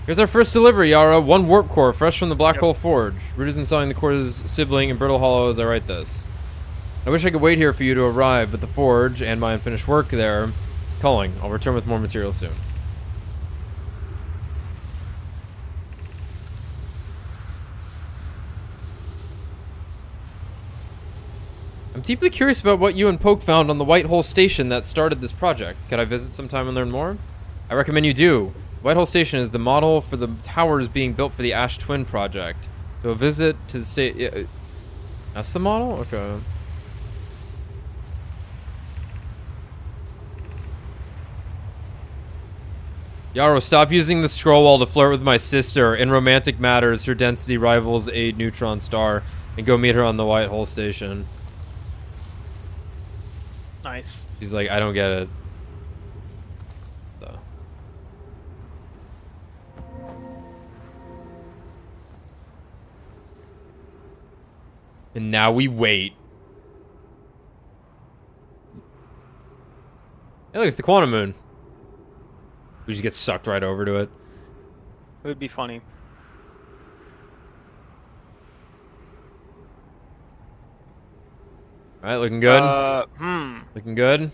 Here's our first delivery, Yara. 1 warp core, fresh from the Black Hole Forge. Root is installing the core's sibling in Brittle Hollow as I write this. I wish I could wait here for you to arrive, but the Forge and my unfinished work there calling. I'll return with more material soon. I'm deeply curious about what you and Poke found on the White Hole Station that started this project. Could I visit sometime and learn more? I recommend you do. White Hole Station is the model for the towers being built for the Ash Twin project. So a visit to the state... that's the model? Okay. Yarrow, stop using the scroll wall to flirt with my sister. In romantic matters, her density rivals a neutron star. And go meet her on the White Hole Station. Nice. She's like, I don't get it. So. And now we wait. Hey, look, it's the Quantum Moon. We just get sucked right over to it. It would be funny. All right, looking good. Looking good.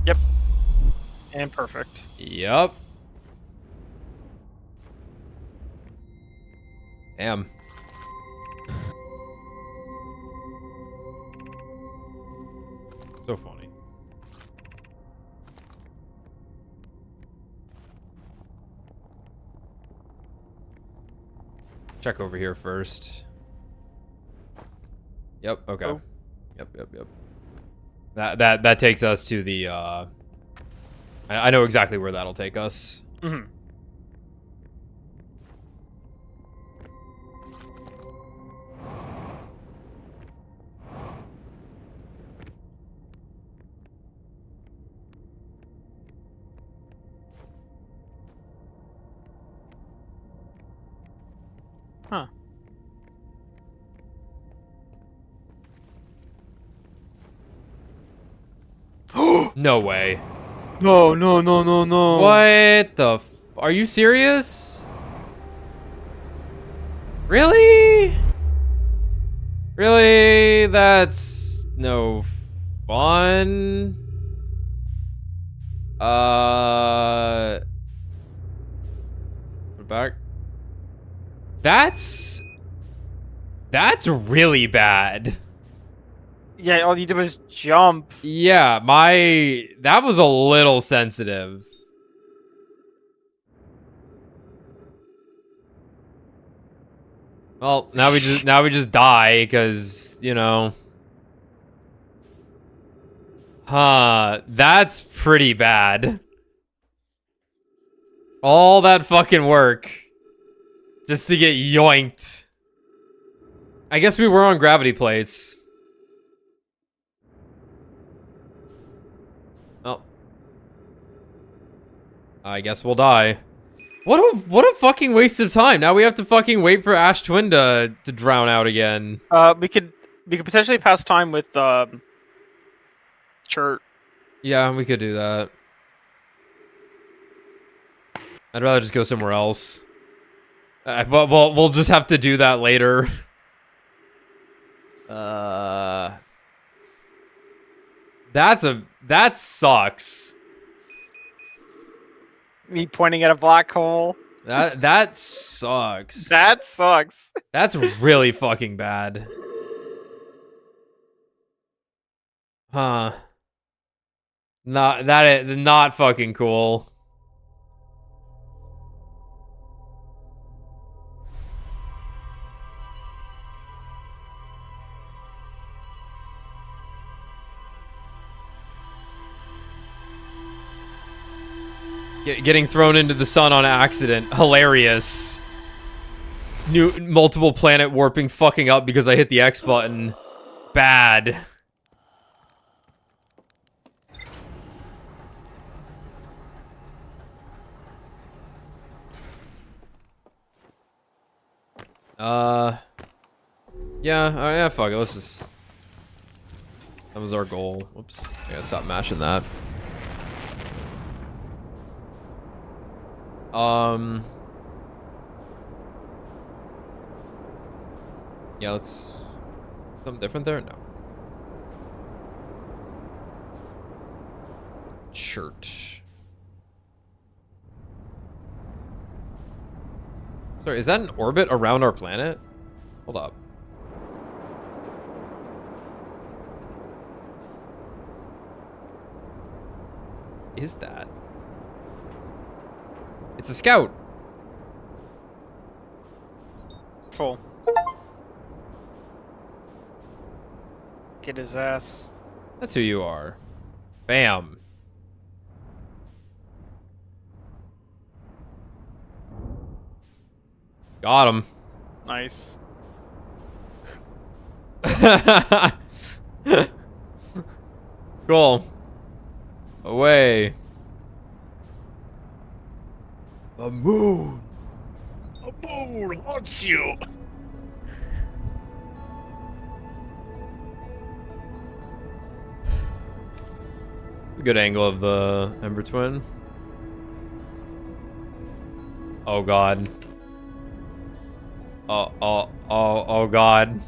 Yep. And perfect. Yep. Damn. So funny. Check over here first. Yep, okay. Oh. Yep. That takes us to the I know exactly where that'll take us. Mm-hmm. Huh. No way. No. What the are you serious? Really? Really? That's no fun. back. That's really bad. Yeah, all you did was jump. Yeah, that was a little sensitive. Well, now we just die because, you know. Huh, that's pretty bad. All that fucking work just to get yoinked. I guess we were on gravity plates. Oh. I guess we'll die. What a fucking waste of time. Now we have to fucking wait for Ash Twin to drown out again. We could potentially pass time with Chert. Yeah, we could do that. I'd rather just go somewhere else. But we'll just have to do that later. That sucks. Me pointing at a black hole. That sucks. That sucks. That's really fucking bad. Huh. Not fucking cool. Getting thrown into the sun on accident. Hilarious. New multiple planet warping fucking up because I hit the X button. Bad. Yeah, fuck it, let's just... That was our goal. Whoops, I gotta stop mashing that. Yeah, let's... Something different there? No. Church. Sorry, is that an orbit around our planet? Hold up. Is that? It's a scout. Cool. Get his ass. That's who you are. Bam. Got him. Nice. Cool. Away. The moon. The moon haunts you. It's a good angle of the Ember Twin. Oh god. Oh god.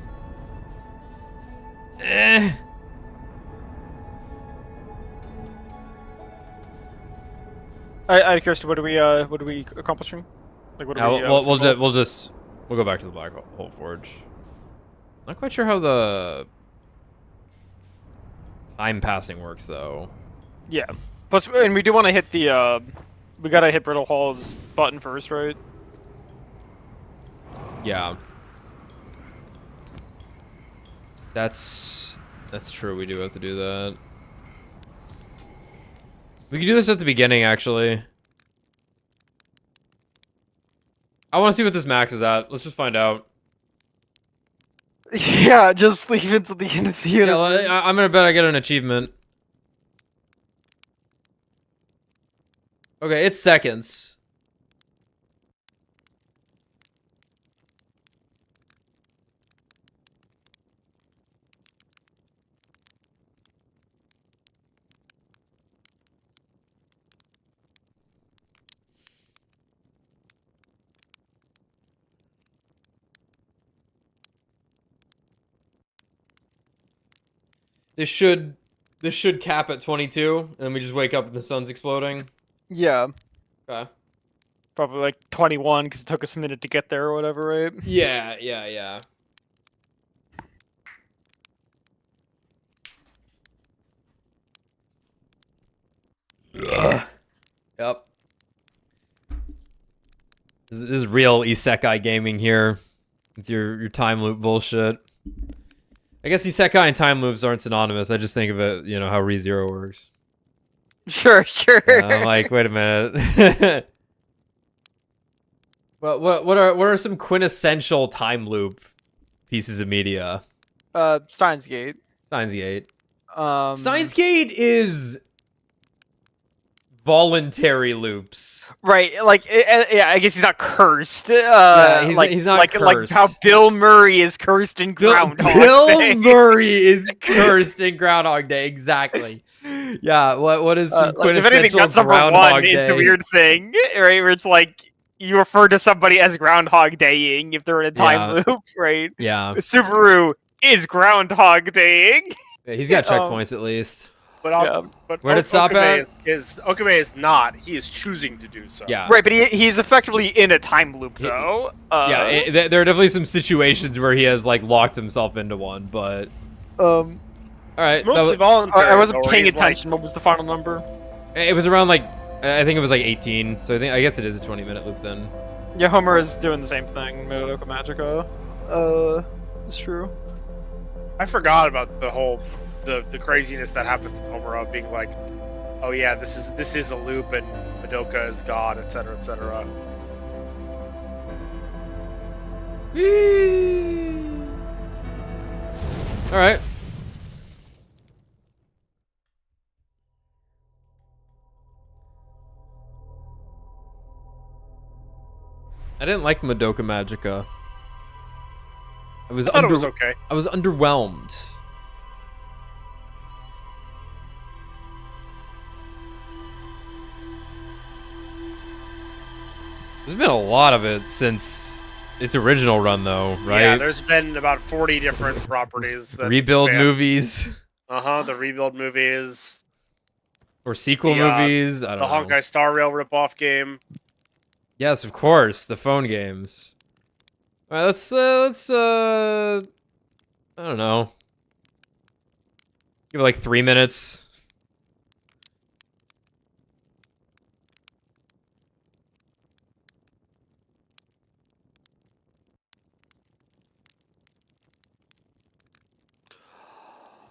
Out of curiosity, what are we accomplishing? Like, what Yeah, are we? we'll go back to the Black Hole Forge. Not quite sure how the time passing works though. Yeah. Plus, and we do want to hit the. We gotta hit Brittle Hall's button first, right? Yeah. That's true. We do have to do that. We could do this at the beginning, actually. I want to see what this max is at. Let's just find out. Yeah, just leave it to the end of the Yeah, universe. I'm gonna bet I get an achievement. Okay, it's seconds. This should cap at 22, and then we just wake up and the sun's exploding. Yeah. Okay. Probably like 21 because it took us a minute to get there or whatever, right? Yeah, yeah, yeah. Yep. This is real isekai gaming here with your time loop bullshit. I guess isekai and time loops aren't synonymous. I just think of it, you know, how ReZero works. Sure, sure. Yeah, I'm like, wait a minute. What are some quintessential time loop pieces of media? Steins Gate. Steins Gate. Um, Steins Gate is voluntary loops. Right, like, yeah, I guess he's not cursed. Yeah, he's like, not like, cursed. Like how Bill Murray is cursed in Groundhog Bill Day. Murray is cursed in Groundhog Day. Exactly. Yeah. What is some Like, if quintessential anything, that's number Groundhog one Day? is the weird thing, right? Where it's like you refer to somebody as Groundhog Daying if they're in a time loop, right? Yeah. Subaru is Groundhog Daying. Yeah, he's got checkpoints at least. But but Where did it stop at? Okame is not. He is choosing to do so. Yeah. Right, but he's effectively in a time loop though. Yeah. There are definitely some situations where he has like locked himself into one, but. All right. It's mostly voluntary. I wasn't though, where paying he's attention. What was the final number? It was around like I think it was like 18. So I guess it is a 20-minute loop then. Yeah, Homer is doing the same thing. Madoka Magica. It's true. I forgot about the whole the craziness that happens with Homer of being like, oh yeah, this is a loop and Madoka is God, etc., etc. All right. I didn't like Madoka Magica. I thought it was okay. I was underwhelmed. There's been a lot of it since its original run, though, right? Yeah, there's been about 40 different properties. That Rebuild span. movies. The rebuild movies. Or sequel movies. I don't know. The Honkai Star Rail ripoff game. Yes, of course, the phone games. All right, let's I don't know. Give it like 3 minutes.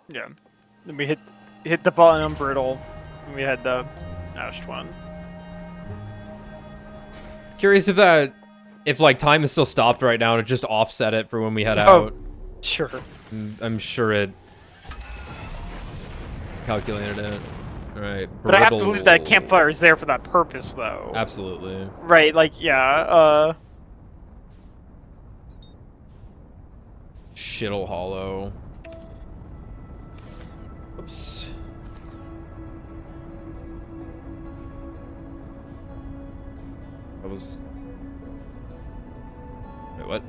Yeah. Then we hit the button on Brittle, and we had the Ashed one. Curious if like time is still stopped right now to just offset it for when we head Oh. out. Sure. I'm sure it calculated it. All right. But I have to Brittle. believe that campfire is there for that purpose, though. Absolutely. Right, like, yeah, Shittle Hollow. Oops. That was. Wait, what?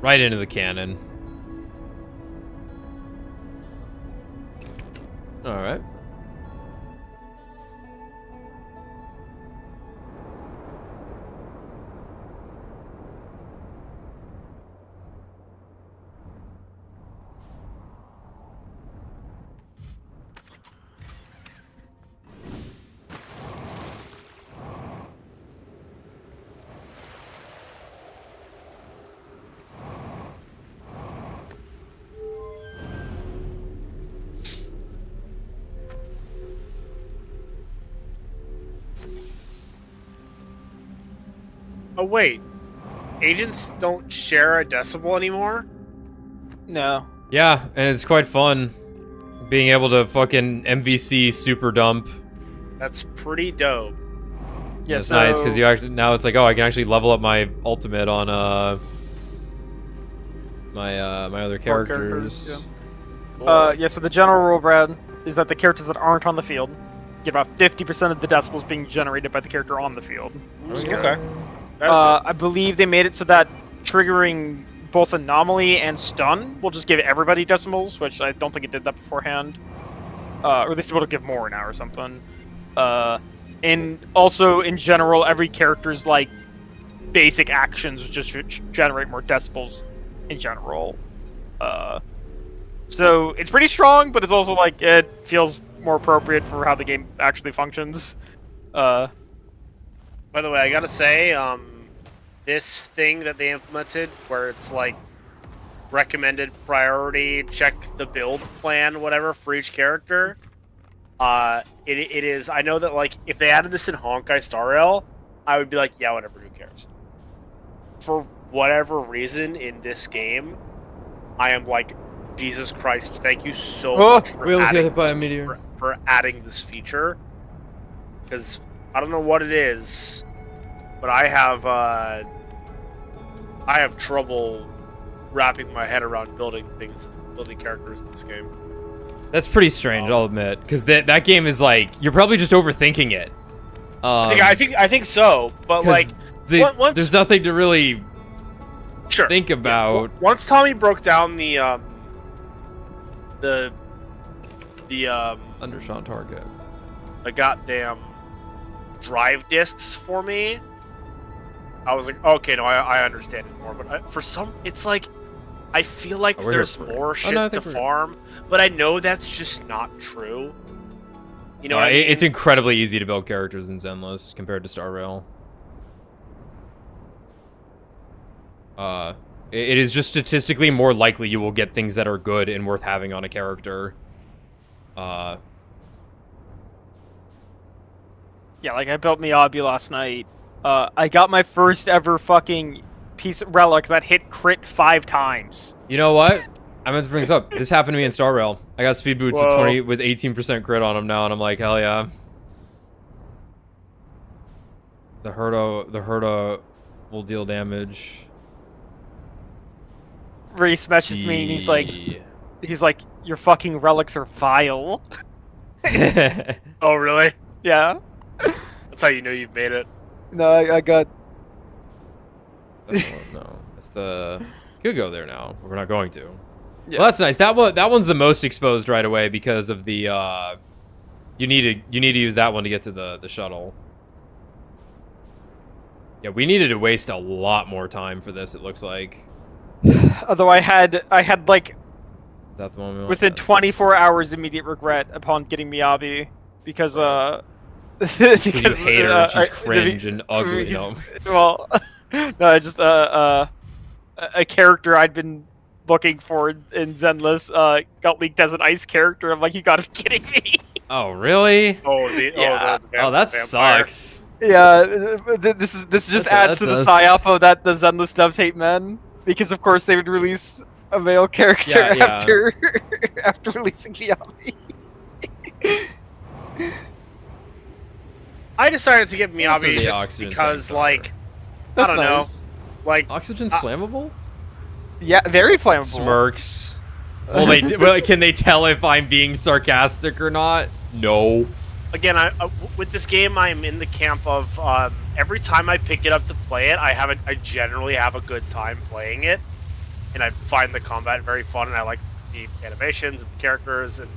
Right into the cannon. Alright. Oh wait, agents don't share a decibel anymore? no. Yeah, and it's quite fun being able to fucking MVC super dump. That's pretty dope. Yeah, It's so, nice because you actually now it's like, oh, I can actually level up my ultimate on my other characters. yeah. Cool. Yeah, so the general rule, Brad, is that the characters that aren't on the field get about 50% of the decibels being generated by the character on the field. Okay. That's I believe they made it so that triggering both Anomaly and Stun will just give everybody decimals, which I don't think it did that beforehand. Or at least it will give more now or something. And also, in general, every character's, like, basic actions just generate more decibels in general. So it's pretty strong, but it's also, like, it feels more appropriate for how the game actually functions. By the way, I gotta say, this thing that they implemented, where it's like recommended priority, check the build plan, whatever, for each character, it is. I know that, like, if they added this in Honkai Star Rail, I would be like, yeah, whatever, who cares? For whatever reason in this game, I am like, Jesus Christ, thank you so much for Wheels get adding hit by this, a meteor. for adding this feature. Because I don't know what it is, but I have trouble wrapping my head around building characters in this game. That's pretty strange, I'll admit, because that game is like, you're probably just overthinking it. I think so, but like, there's nothing to really sure think about. Yeah. Once Tommy broke down the undershot target, the goddamn drive discs for me, I was like, okay, no, I understand it more. But it's like, I feel like there's more shit to farm, but I know that's just not true. You know, what I mean? It's incredibly easy to build characters in Zenless compared to Star Rail. It is just statistically more likely you will get things that are good and worth having on a character. Yeah, like I built Miyabi last night. I got my first ever fucking piece of relic that hit crit 5 times. You know what? I meant to bring this up. This happened to me in Star Rail. I got speed boots with 18% crit on them now, and I'm like, hell yeah. The Herda will deal damage. Reese messages me and he's like, your fucking relics are vile. Oh really? Yeah. That's how you know you've made it. No, I got. No, it's the. Could go there now. We're not going to. Yeah. Well, that's nice. That one's the most exposed right away because of the. You need to use that one to get to the shuttle. Yeah, we needed to waste a lot more time for this. It looks like. Although I had like. Is that the one within 24 hours, immediate regret upon getting Miyabi because because you hate her, she's cringe and ugly. No. Well, no, just a character I'd been looking for in Zenless got leaked as an ice character. I'm like, you gotta be kidding me. Oh really? Yeah. Oh, that sucks. Yeah, this just adds to the psyop of that the Zenless devs hate men, because of course they would release a male character after releasing Miyabi. I decided to get Miyabi just because, like, I don't know, like oxygen's flammable. Yeah, very flammable. Smirks. Can they tell if I'm being sarcastic or not? No. Again, with this game, I'm in the camp of every time I pick it up to play it, I generally have a good time playing it, and I find the combat very fun, and I like the animations and the characters, and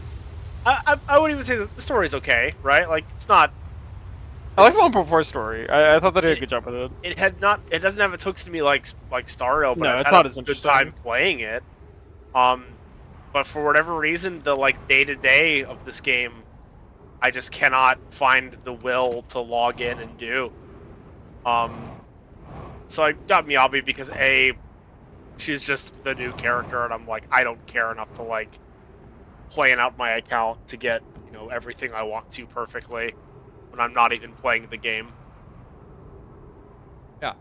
I would even say that the story's okay, right? Like, it's not. I like One Propose story. I thought they did a good job with it. It doesn't have its hooks to me like Star Rail, but no, I've it's had not a as good interesting. time playing it. But for whatever reason, the like day-to-day of this game, I just cannot find the will to log in and do. So I got Miyabi because she's just the new character, and I'm like, I don't care enough to like plan out my account to get everything I want to perfectly when I'm not even playing the game. Yeah.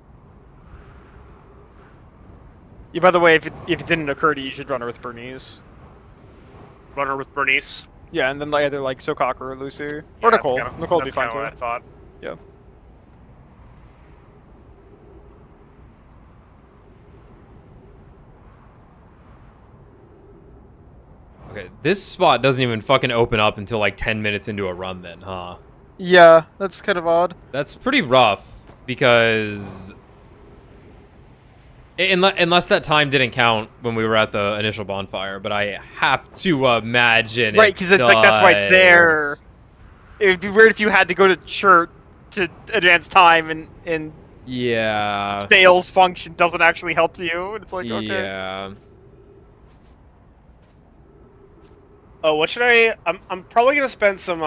Yeah. By the way, if it didn't occur to you, you should run her with Bernice. Run her with Bernice. Yeah, and then either like Sokaka or Lucy or Yeah, Nicole. That's Nicole would be fine kinda too. what I thought. Yeah. Okay, this spot doesn't even fucking open up until like 10 minutes into a run then, huh? Yeah, that's kind of odd. That's pretty rough because Unless that time didn't count when we were at the initial bonfire, but I have to imagine Right, because it's like that's why it's there. does. It would be weird if you had to go to church to advance time and Yeah. Stale's function doesn't actually help you. It's like, okay. Yeah. Oh, what should I? I'm probably gonna spend some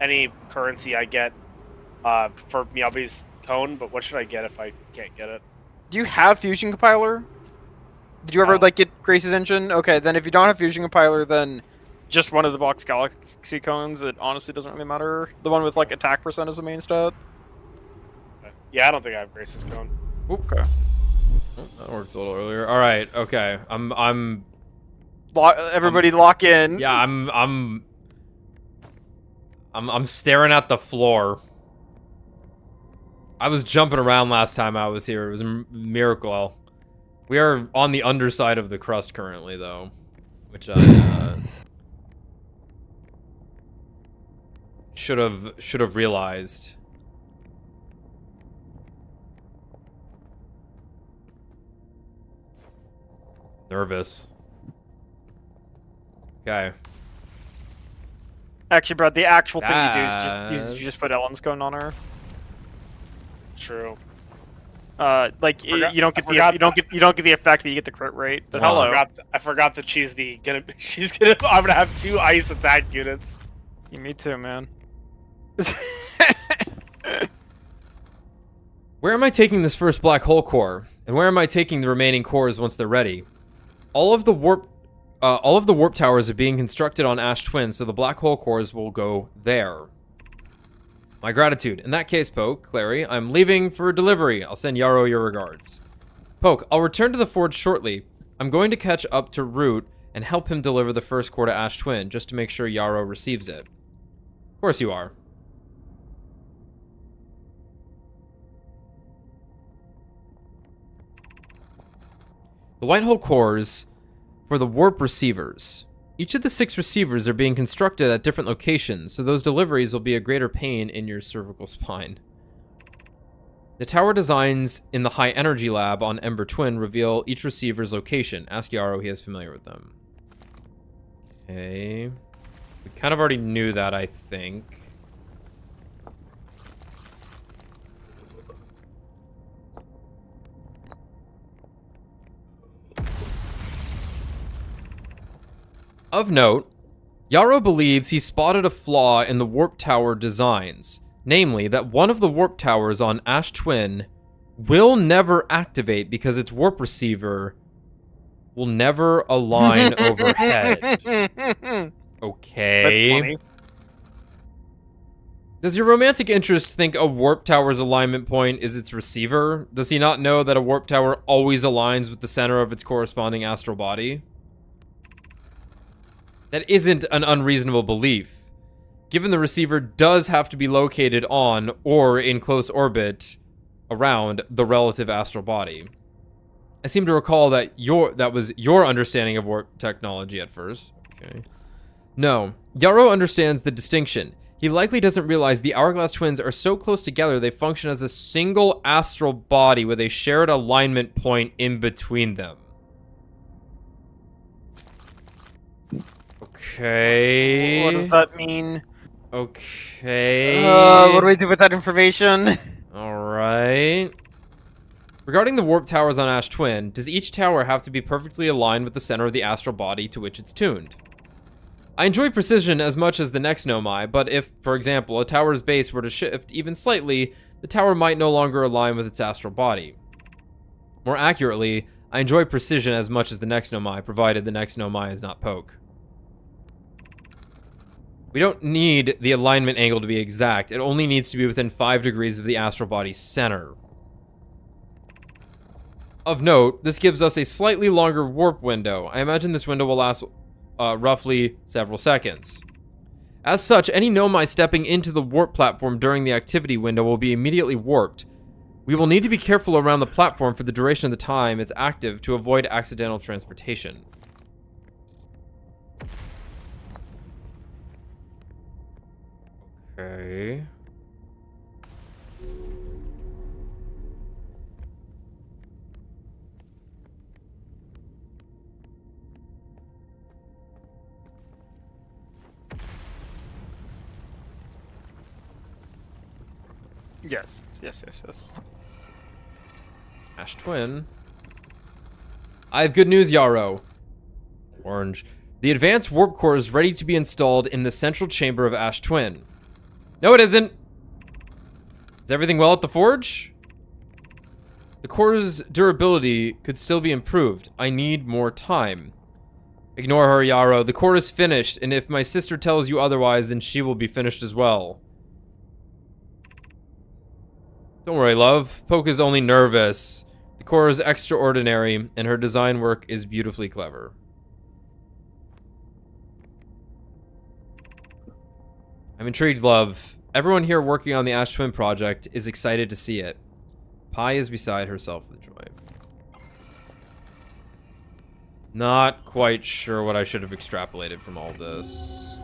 any currency I get for Miyabi's cone. But what should I get if I can't get it? Do you have Fusion Compiler? Did you ever No. like get Grace's engine? Okay, then if you don't have Fusion Compiler, then just one of the box Galaxy cones. It honestly doesn't really matter. The one with like attack percent as the main stat. Yeah, I don't think I have Grace's cone. Okay. Oh, that worked a little earlier. All right. Okay. Everybody lock in. Yeah. I'm staring at the floor. I was jumping around last time I was here. It was a miracle. We are on the underside of the crust currently, though, which I should have realized. Nervous. Okay. Actually, bro, the actual thing you do is you just put Ellen's cone on her. True. Like you don't get the effect, but you get the crit rate. But Wow. hello. I forgot that she's gonna. I'm gonna have 2 ice attack units. Yeah, me too, man. Where am I taking this first black hole core? And where am I taking the remaining cores once they're ready? All of the warp towers are being constructed on Ash Twin, so the black hole cores will go there. My gratitude. In that case, Poke, Clary, I'm leaving for delivery. I'll send Yarrow your regards. Poke, I'll return to the forge shortly. I'm going to catch up to Root and help him deliver the first core to Ash Twin, just to make sure Yarrow receives it. Of course you are. The white hole cores for the warp receivers. Each of the 6 receivers are being constructed at different locations, so those deliveries will be a greater pain in your cervical spine. The tower designs in the high energy lab on Ember Twin reveal each receiver's location. Ask Yarrow, he is familiar with them. Okay. We kind of already knew that, I think. Of note, Yarrow believes he spotted a flaw in the warp tower designs, namely that one of the warp towers on Ash Twin will never activate because its warp receiver will never align overhead. Okay. That's funny. Does your romantic interest think a warp tower's alignment point is its receiver? Does he not know that a warp tower always aligns with the center of its corresponding astral body? That isn't an unreasonable belief, given the receiver does have to be located on or in close orbit around the relative astral body. I seem to recall that was your understanding of warp technology at first. Okay. No, Yarrow understands the distinction. He likely doesn't realize the Hourglass twins are so close together they function as a single astral body with a shared alignment point in between them. Okay. What does that mean? Okay. What do we do with that information? Alright. Regarding the warp towers on Ash Twin, does each tower have to be perfectly aligned with the center of the astral body to which it's tuned? I enjoy precision as much as the next Nomai, but if, for example, a tower's base were to shift even slightly, the tower might no longer align with its astral body. More accurately, I enjoy precision as much as the next Nomai, provided the next Nomai is not Poke. We don't need the alignment angle to be exact. It only needs to be within 5 degrees of the astral body's center. Of note, this gives us a slightly longer warp window. I imagine this window will last roughly several seconds. As such, any Nomai stepping into the warp platform during the activity window will be immediately warped. We will need to be careful around the platform for the duration of the time it's active to avoid accidental transportation. Okay. Yes. Yes. Yes. Yes. Ash Twin. I have good news, Yarrow. Orange. The advanced warp core is ready to be installed in the central chamber of Ash Twin. No, it isn't. Is everything well at the forge? The core's durability could still be improved. I need more time. Ignore her, Yarrow. The core is finished, and if my sister tells you otherwise, then she will be finished as well. Don't worry, love. Poke is only nervous. The core is extraordinary, and her design work is beautifully clever. I'm intrigued, love. Everyone here working on the Ash Twin project is excited to see it. Pi is beside herself with joy. Not quite sure what I should have extrapolated from all this.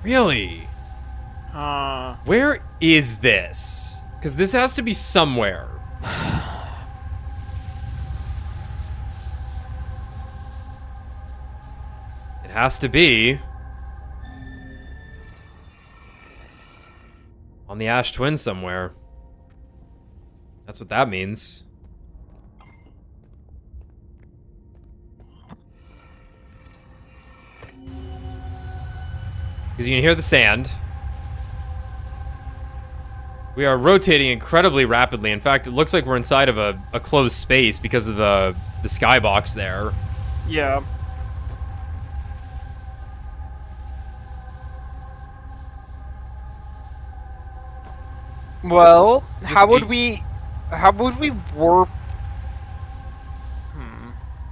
Really? Where is this? Because this has to be somewhere. It has to be on the Ash Twin somewhere. That's what that means. Because you can hear the sand. We are rotating incredibly rapidly. In fact, it looks like we're inside of a closed space because of the skybox there. Yeah. Well, how would we warp?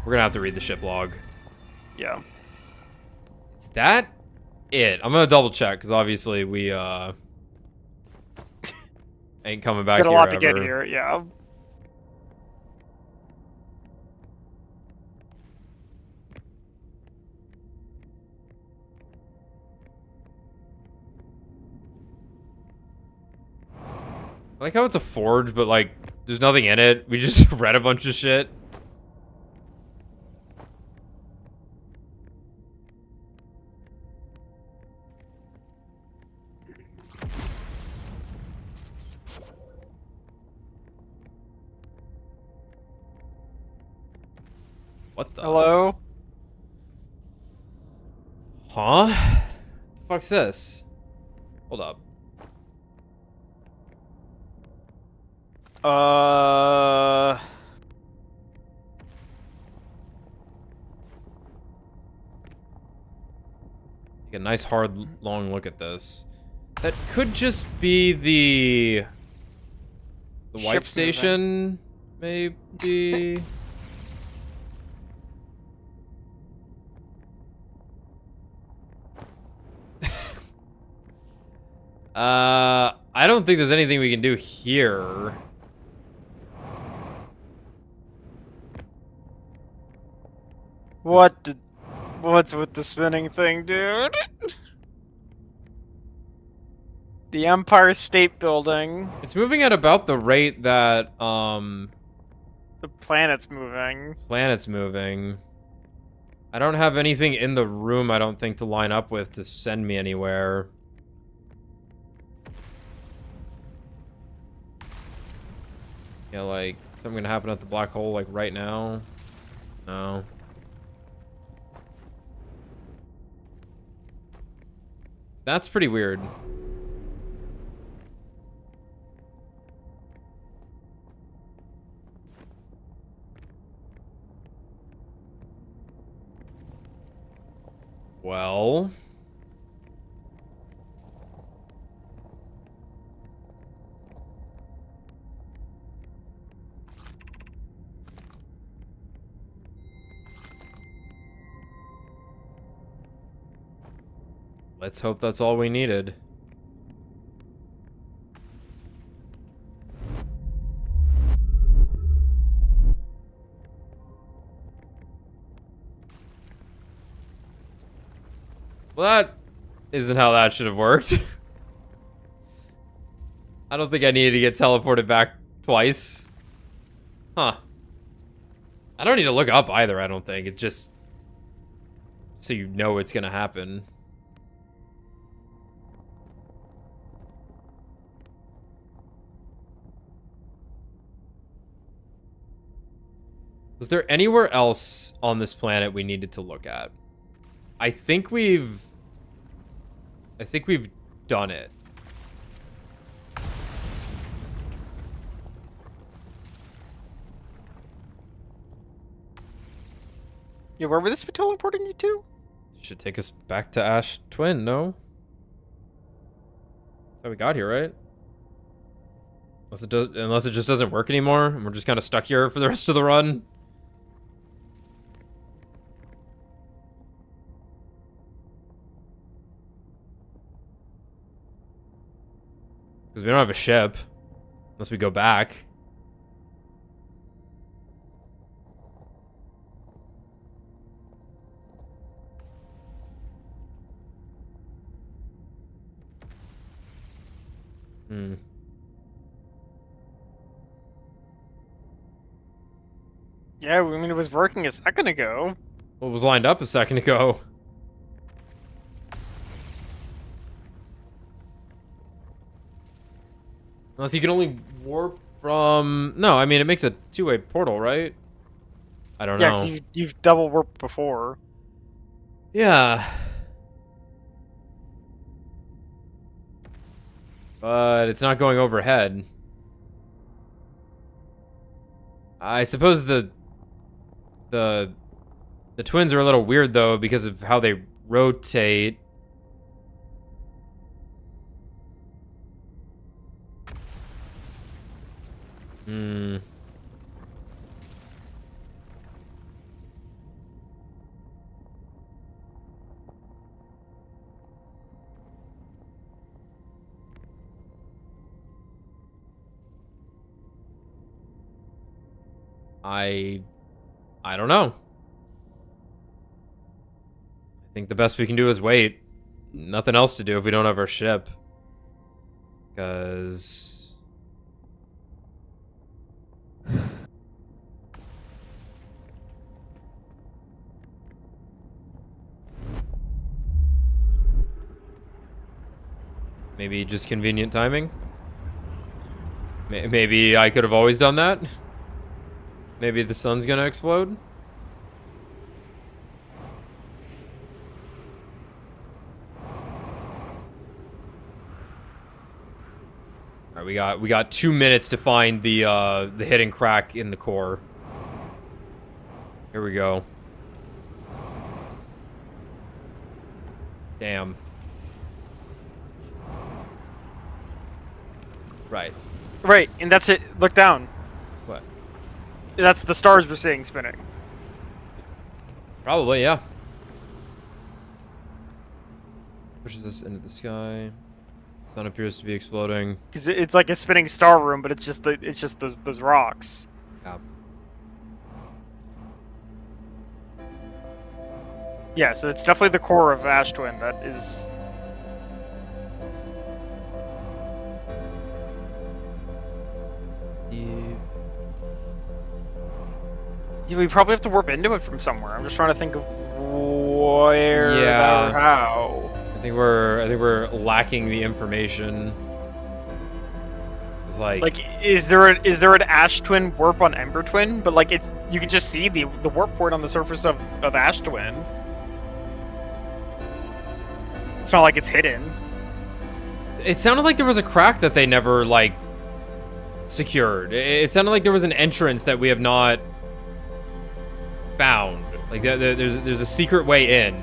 We're gonna have to read the ship log. Yeah. Is that it? I'm gonna double check because obviously we ain't coming back Got a here lot to ever. get here. Yeah. I like how it's a forge, but like there's nothing in it. We just read a bunch of shit. What the? Hello. Huh? The fuck's this? Hold up. Take a nice hard long look at this. That could just be the wipe Ship's station, maybe. I don't think there's anything we can do here. What's with the spinning thing, dude? The Empire State Building. It's moving at about the rate that The planet's moving. planet's moving. I don't have anything in the room, I don't think, to line up with to send me anywhere. Yeah, like, something gonna happen at the black hole, like, right now? No. That's pretty weird. Well... let's hope that's all we needed. Well, that isn't how that should have worked. I don't think I needed to get teleported back twice. Huh. I don't need to look up either, I don't think. It's just so you know it's gonna happen. Was there anywhere else on this planet we needed to look at? I think we've done it. Yeah, where were this teleporting you to? Should take us back to Ash Twin, no? That's how we got here, right? Unless it just doesn't work anymore, and we're just kind of stuck here for the rest of the run. Because we don't have a ship. Unless we go back. Yeah, I mean, it was working a second ago. Well, it was lined up a second ago. Unless you can only warp from... No, I mean, it makes a two-way portal, right? I don't know. Yeah, you've double warped before. Yeah. But it's not going overhead. I suppose the twins are a little weird, though, because of how they rotate. Hmm. I don't know. I think the best we can do is wait. Nothing else to do if we don't have our ship. Because... maybe just convenient timing? Maybe I could have always done that? Maybe the sun's gonna explode? Alright, we got 2 minutes to find the hidden crack in the core. Here we go. Damn. Right. Right, and that's it. Look down. What? That's the stars we're seeing spinning. Probably, yeah. Pushes us into the sky. Sun appears to be exploding. Because it's like a spinning star room, but it's just those rocks. Yeah. Yeah, so it's definitely the core of Ash Twin that is. Yeah, we probably have to warp into it from somewhere. I'm just trying to think of where or how. I think we're lacking the information. It's like is there an Ash Twin warp on Ember Twin? But like you can just see the warp port on the surface of Ash Twin. It's not like it's hidden. It sounded like there was a crack that they never like secured. It sounded like there was an entrance that we have not found. Like there's a secret way in.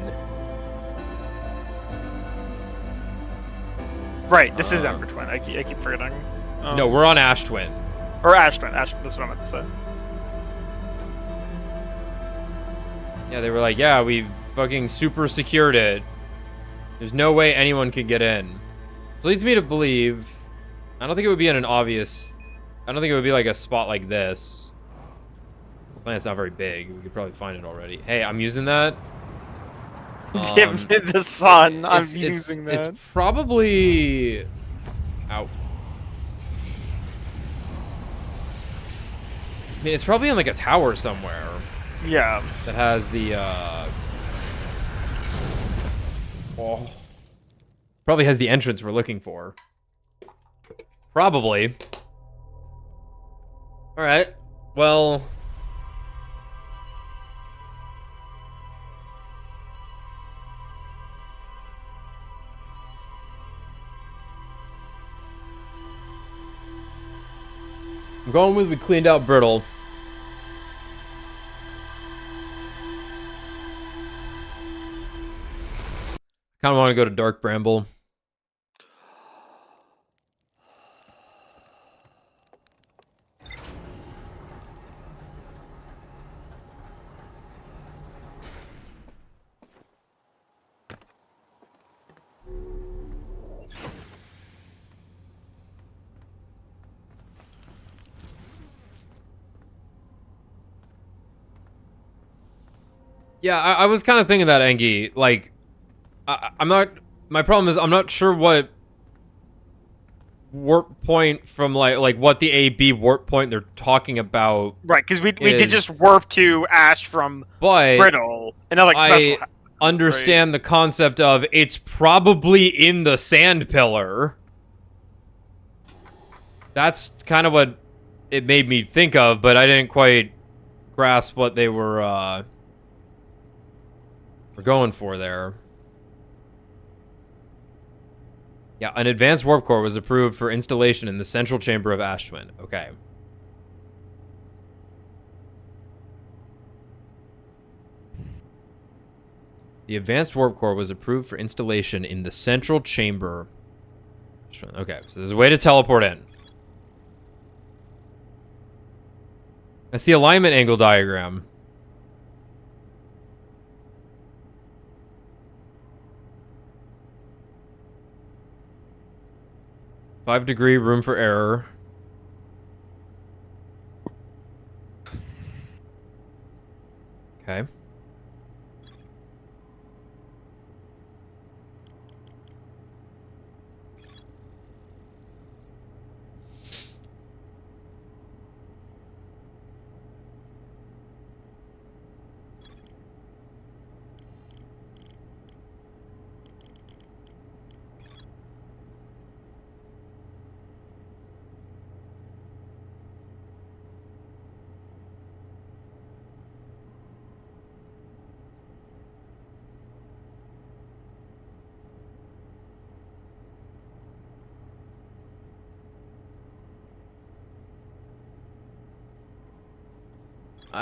Right, this is Ember Twin. I keep forgetting. No, we're on Ash Twin. Or Ash Twin. That's what I meant to say. Yeah, they were like, yeah, we've fucking super secured it. There's no way anyone could get in. Which leads me to believe... I don't think it would be in an obvious... I don't think it would be like a spot like this. This planet's not very big. We could probably find it already. Hey, I'm using that. The sun. I'm using that. It's probably... Ow. I mean, it's probably in like a tower somewhere. Yeah. That has the, probably has the entrance we're looking for. Probably. Alright. Well... I'm going with we cleaned out Brittle. Kind of want to go to Dark Bramble. Yeah, I was kind of thinking that, Engie. Like, I'm not... My problem is I'm not sure what warp point from, like what the A-B warp point they're talking about. Right, because we did just warp to Ash from Brittle. And like I understand the concept of it's probably in the sand pillar. That's kind of what it made me think of, but I didn't quite grasp what they were going for there. Yeah, an advanced warp core was approved for installation in the central chamber of Ash Twin. Okay. The advanced warp core was approved for installation in the central chamber. Okay, so there's a way to teleport in. That's the alignment angle diagram. Five-degree room for error. Okay.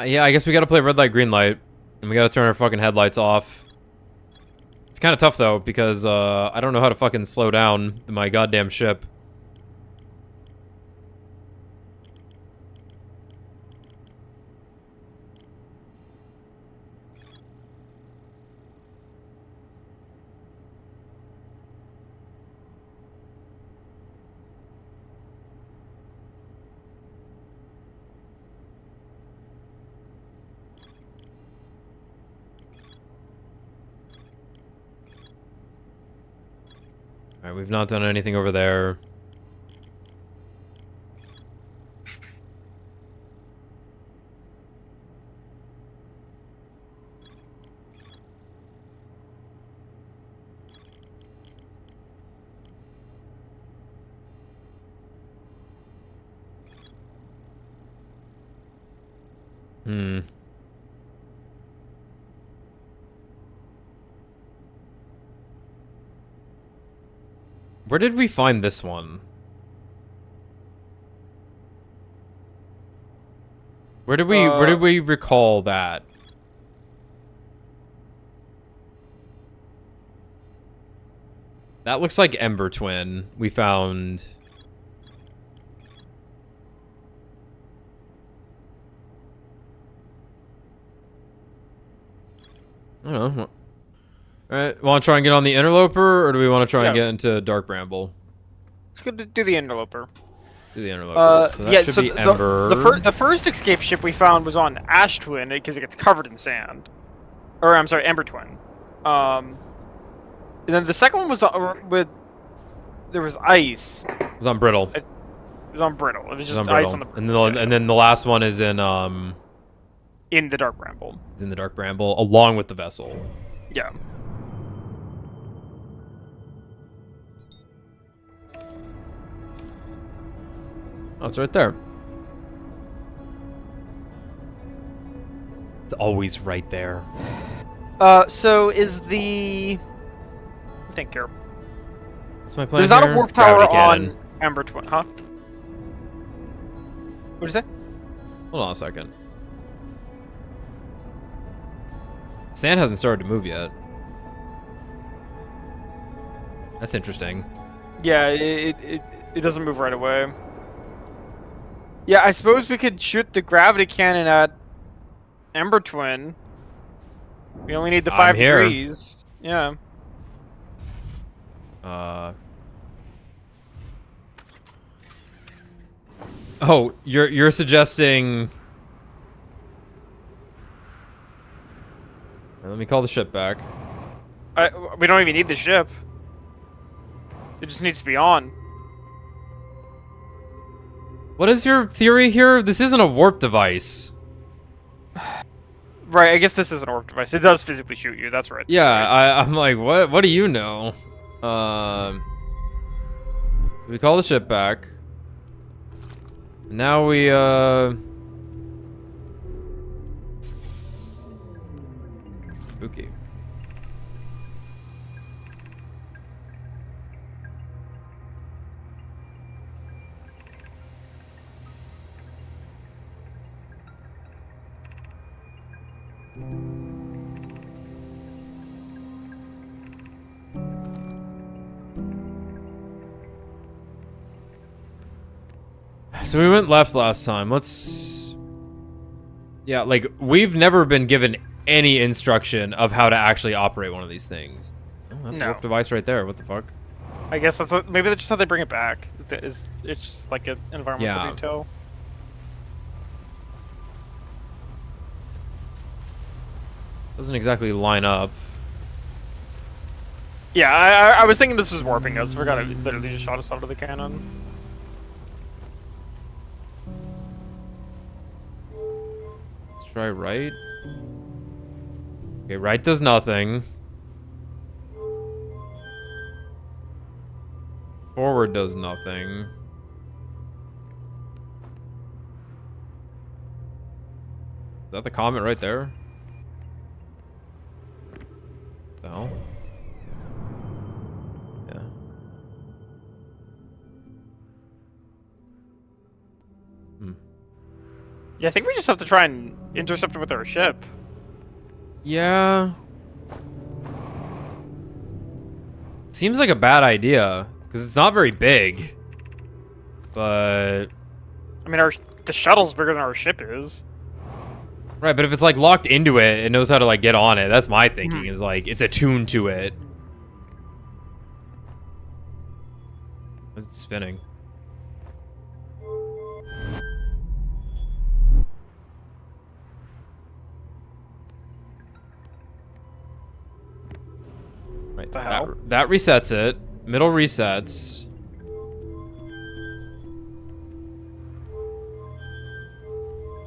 Yeah, I guess we gotta play red light, green light. And we gotta turn our fucking headlights off. It's kind of tough, though, because I don't know how to fucking slow down my goddamn ship. Alright, we've not done anything over there. Where did we find this one? Where did we recall that? That looks like Ember Twin. We found... I don't know. Alright, want to try and get on the Interloper, or do we want to try and get into Dark Bramble? Let's go to do the Interloper. Do the Interloper. So that should be Ember. The first escape ship we found was on Ash Twin, because it gets covered in sand. Or, I'm sorry, Ember Twin. And then the second one was with... There was ice. It was on Brittle. It was on Brittle. It was just ice on the... And then the last one is in the Dark Bramble. It's in the Dark Bramble, along with the vessel. Yeah. Oh, it's right there. It's always right there. So is the... I think here. What's my plan There's not here? a warp tower Gravity cannon. on Ember Twin, huh? What'd you say? Hold on a second. Sand hasn't started to move yet. That's interesting. Yeah, it doesn't move right away. Yeah, I suppose we could shoot the gravity cannon at Ember Twin. We only need the I'm 5 here. degrees. Yeah. Oh, you're suggesting. Let me call the ship back. We don't even need the ship. It just needs to be on. What is your theory here? This isn't a warp device. Right, I guess this is an orb device. It does physically shoot you, that's right. Yeah, Right. I'm like, what do you know? We call the ship back. Now we spooky. So we went left last time. Let's... Yeah, like, we've never been given any instruction of how to actually operate one of these things. Oh, that's a No. warp device right there. What the fuck? I guess maybe that's just how they bring it back. It's just like an environmental Yeah. detail. Doesn't exactly line up. Yeah, I was thinking this was warping us. We're gonna literally just shot us out of the cannon. Let's try right. Okay, right does nothing. Forward does nothing. Is that the comet right there? The hell? Yeah. Yeah, I think we just have to try and intercept it with our ship. Yeah. Seems like a bad idea, because it's not very big. But... I mean, the shuttle's bigger than our ship is. Right, but if it's like locked into it, it knows how to like get on it. That's my thinking, is like, it's attuned to it. It's spinning. Right, The hell? that resets it. Middle resets.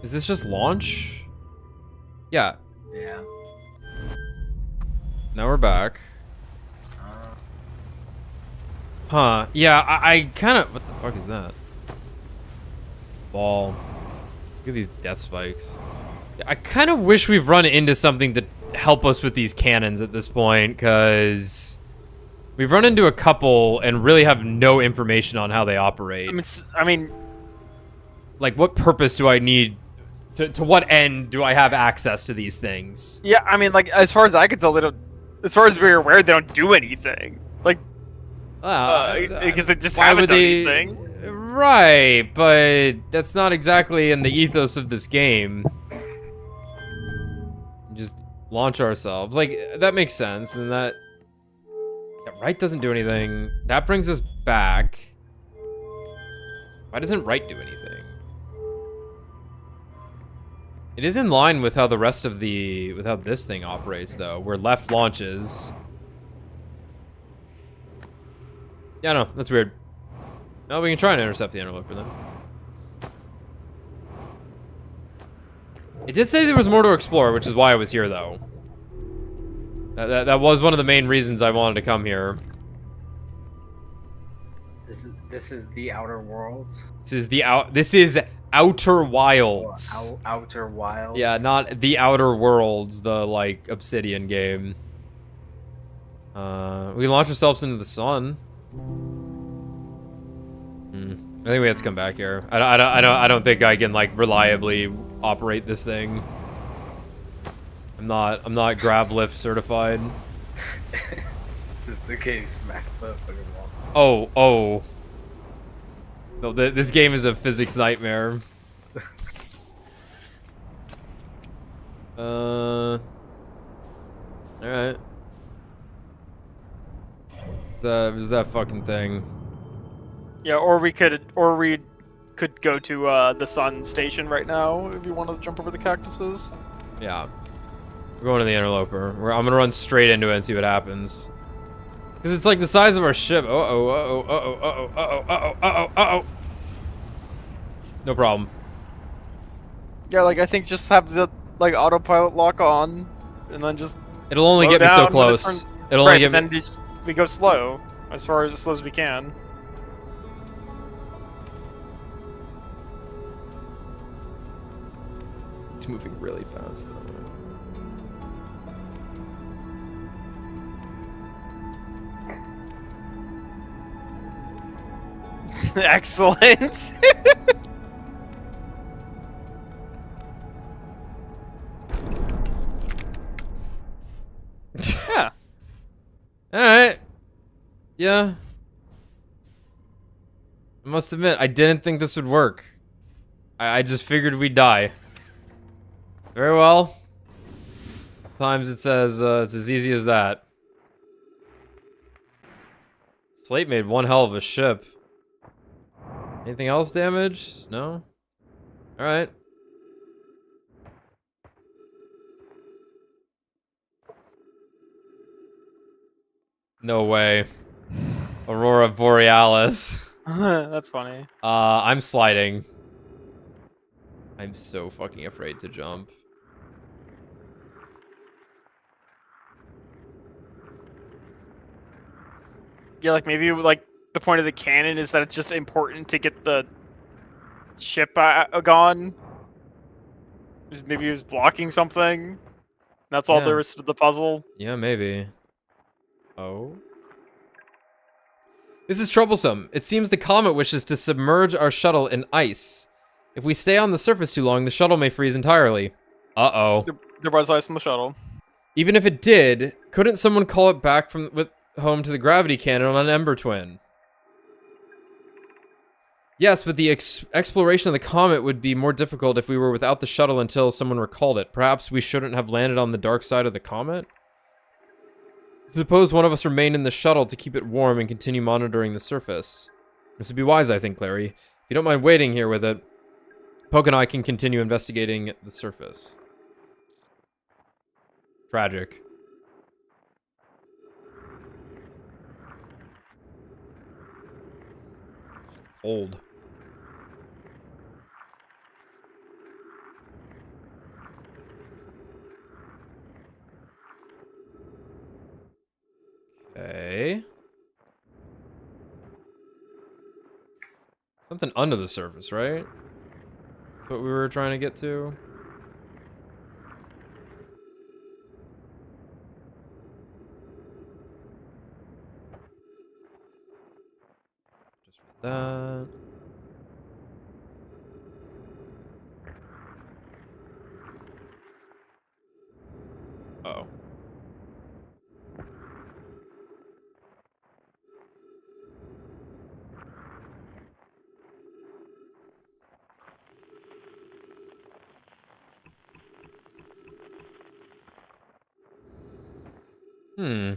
Is this just launch? Yeah. Yeah. Now we're back. Huh. Yeah, I kind of... What the fuck is that? Ball. Look at these death spikes. I kind of wish we've run into something to help us with these cannons at this point, because we've run into a couple and really have no information on how they operate. I mean, Like, what purpose do I need? To what end do I have access to these things? yeah, I mean, like, as far as I can tell, as far as we're aware, they don't do anything. Like, because they just why haven't would done they- anything. Right, but that's not exactly in the ethos of this game. Just launch ourselves. Like, that makes sense, and that... Yeah, right doesn't do anything. That brings us back. Why doesn't right do anything? It is in line with how the rest of the... with how this thing operates, though, where left launches. Yeah, no, that's weird. No, we can try and intercept the interloper then. It did say there was more to explore, which is why I was here, though. That was one of the main reasons I wanted to come here. This is the Outer Worlds. This is Outer Wilds. Outer Wilds. Yeah, not the Outer Worlds, the like Obsidian game. We launch ourselves into the sun. I think we have to come back here. I don't think I can like reliably operate this thing. I'm not grab lift certified. Just the case smacked the fucking Oh, wall. oh. No, this game is a physics nightmare. Alright. There's that fucking thing. Yeah, or we could go to the sun station right now if you want to jump over the cactuses. Yeah. We're going to the interloper. I'm gonna run straight into it and see what happens. Because it's like the size of our ship. Uh-oh, uh-oh, uh-oh, uh-oh, uh-oh, uh-oh, uh-oh, uh-oh. No problem. Yeah, like I think just have the like autopilot lock on, and then just It'll only slow get me so down when it close. turns- It'll right, only get but me... then just we go slow, as slow as we can. It's moving really fast, though. Excellent. Yeah. Alright. Yeah. I must admit, I didn't think this would work. I just figured we'd die. Very well. Sometimes it says it's as easy as that. Slate made one hell of a ship. Anything else damaged? No? Alright. No way. Aurora Borealis. That's funny. I'm sliding. I'm so fucking afraid to jump. Yeah, like maybe like the point of the cannon is that it's just important to get the ship gone. Maybe he was blocking something. That's all Yeah. there is to the puzzle. Yeah, maybe. Oh? This is troublesome. It seems the comet wishes to submerge our shuttle in ice. If we stay on the surface too long, the shuttle may freeze entirely. Uh-oh. There was ice in the shuttle. Even if it did, couldn't someone call it back home to the gravity cannon on an Ember Twin? Yes, but the exploration of the comet would be more difficult if we were without the shuttle until someone recalled it. Perhaps we shouldn't have landed on the dark side of the comet? Suppose one of us remain in the shuttle to keep it warm and continue monitoring the surface. This would be wise, I think, Larry. If you don't mind waiting here with it, Poke and I can continue investigating the surface. Tragic. Old. Okay. Something under the surface, right? That's what we were trying to get to. Just read that. Uh-oh. Hmm.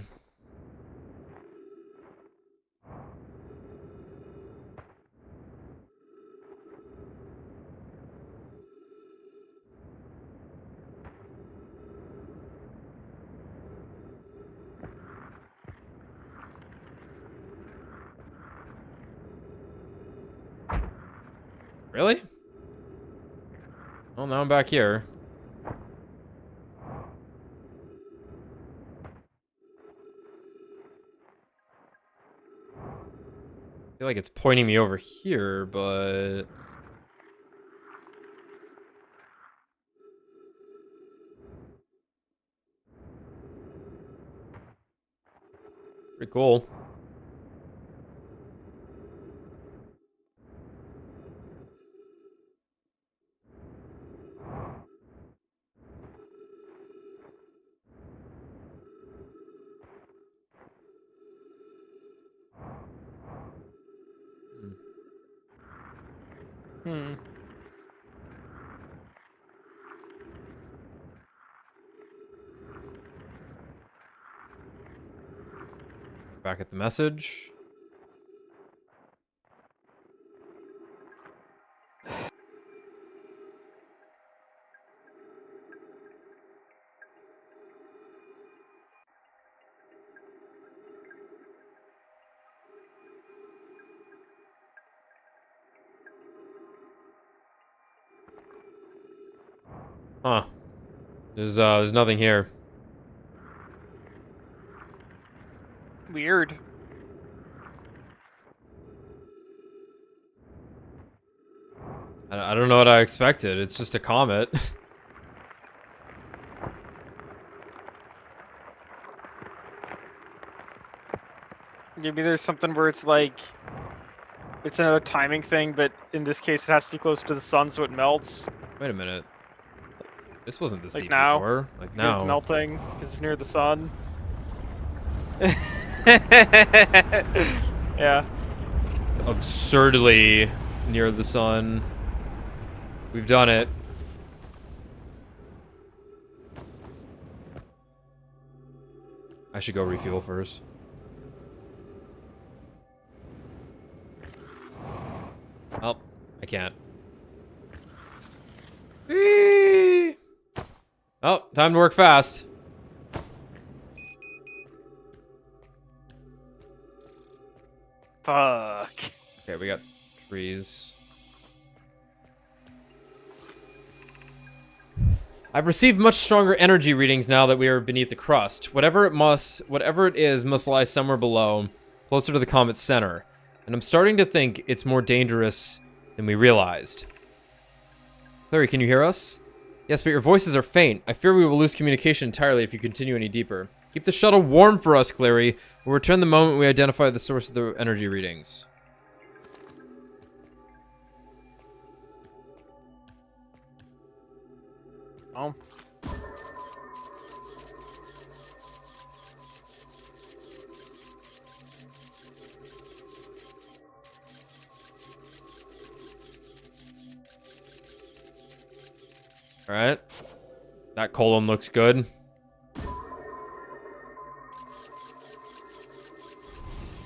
Really? Well, now I'm back here. I feel like it's pointing me over here, but... Pretty cool. Hmm. Back at the message. Huh. There's nothing here. Weird. I don't know what I expected. It's just a comet. Maybe there's something where it's like it's another timing thing, but in this case it has to be close to the sun so it melts. Wait a minute. This wasn't this Like deep now? before. Like Because it's now. melting, because it's near the sun. Yeah. Absurdly near the sun. We've done it. I should go refuel first. Oh, I can't. Whee! Oh, time to work fast. Fuck. Okay, we got trees. I've received much stronger energy readings now that we are beneath the crust. Whatever it is, must lie somewhere below, closer to the comet's center. And I'm starting to think it's more dangerous than we realized. Clary, can you hear us? Yes, but your voices are faint. I fear we will lose communication entirely if you continue any deeper. Keep the shuttle warm for us, Clary. We'll return the moment we identify the source of the energy readings. Oh. Alright. That colon looks good.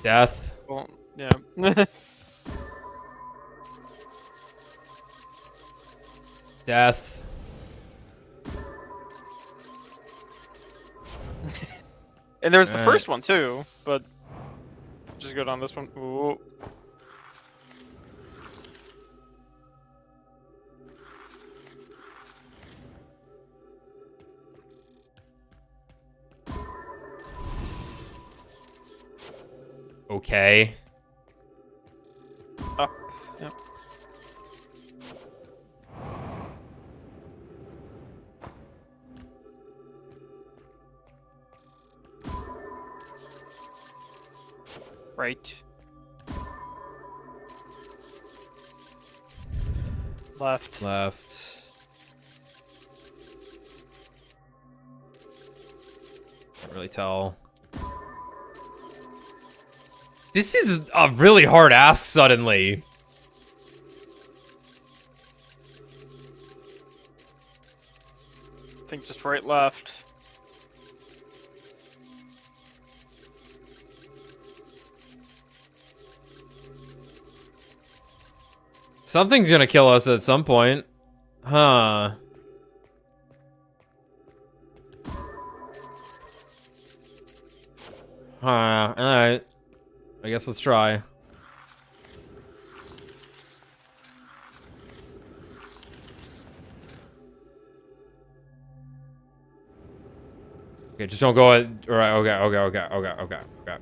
Death. Well, yeah. Death. And there's the Alright. first one too, but just go down this one. Ooh. Okay. Up. Yep. Right. Left. Left. Can't really tell. This is a really hard ask suddenly. I think just right, left. Something's gonna kill us at some point. Huh. Alright. I guess let's try. Okay, just don't go. Alright, okay.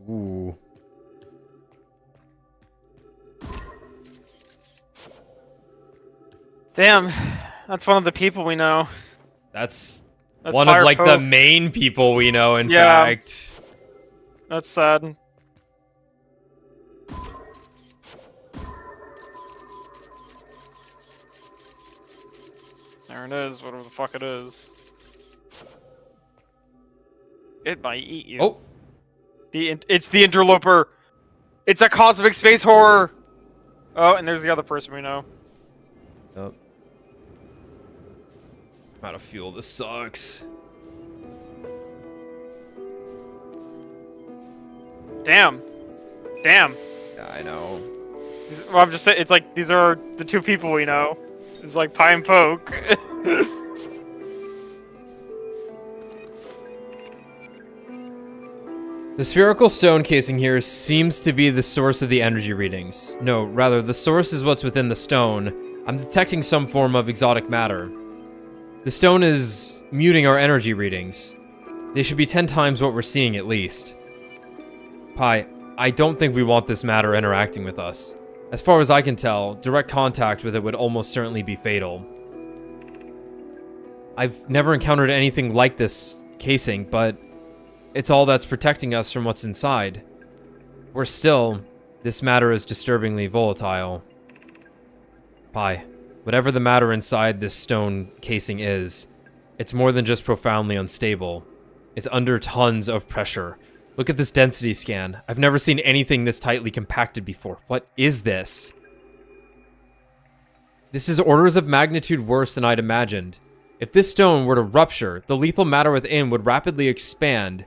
Ooh. Damn, that's one of the people we know. That's That's one of Fire like the Pope. main people we know, in Yeah. fact. That's sad. There it is, whatever the fuck it is. It might eat you. Oh, It's the interloper! It's a cosmic space horror! Oh, and there's the other person we know. yep. Out of fuel. This sucks. Damn. Damn. Yeah, I know. Well, I'm just saying, it's like, these are the two people we know. It's like Pie and Poke. The spherical stone casing here seems to be the source of the energy readings. No, rather, the source is what's within the stone. I'm detecting some form of exotic matter. The stone is muting our energy readings. They should be 10 times what we're seeing at least. Pi, I don't think we want this matter interacting with us. As far as I can tell, direct contact with it would almost certainly be fatal. I've never encountered anything like this casing, but it's all that's protecting us from what's inside. Worse still, this matter is disturbingly volatile. Pi, whatever the matter inside this stone casing is, it's more than just profoundly unstable. It's under tons of pressure. Look at this density scan. I've never seen anything this tightly compacted before. What is this? This is orders of magnitude worse than I'd imagined. If this stone were to rupture, the lethal matter within would rapidly expand,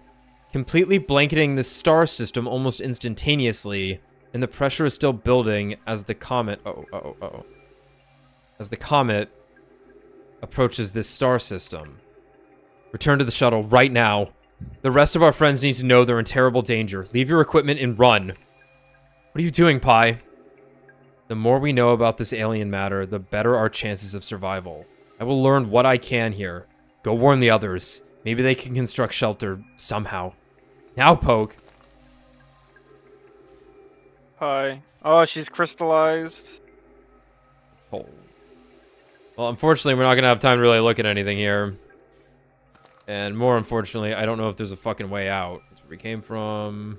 completely blanketing the star system almost instantaneously, and the pressure is still building as the comet... As the comet approaches this star system. Return to the shuttle right now. The rest of our friends need to know they're in terrible danger. Leave your equipment and run. What are you doing, Pi? The more we know about this alien matter, the better our chances of survival. I will learn what I can here. Go warn the others. Maybe they can construct shelter somehow. Now, Poke. Hi. Oh, she's crystallized. Oh. Well, unfortunately, we're not going to have time to really look at anything here. And more unfortunately, I don't know if there's a fucking way out. That's where we came from.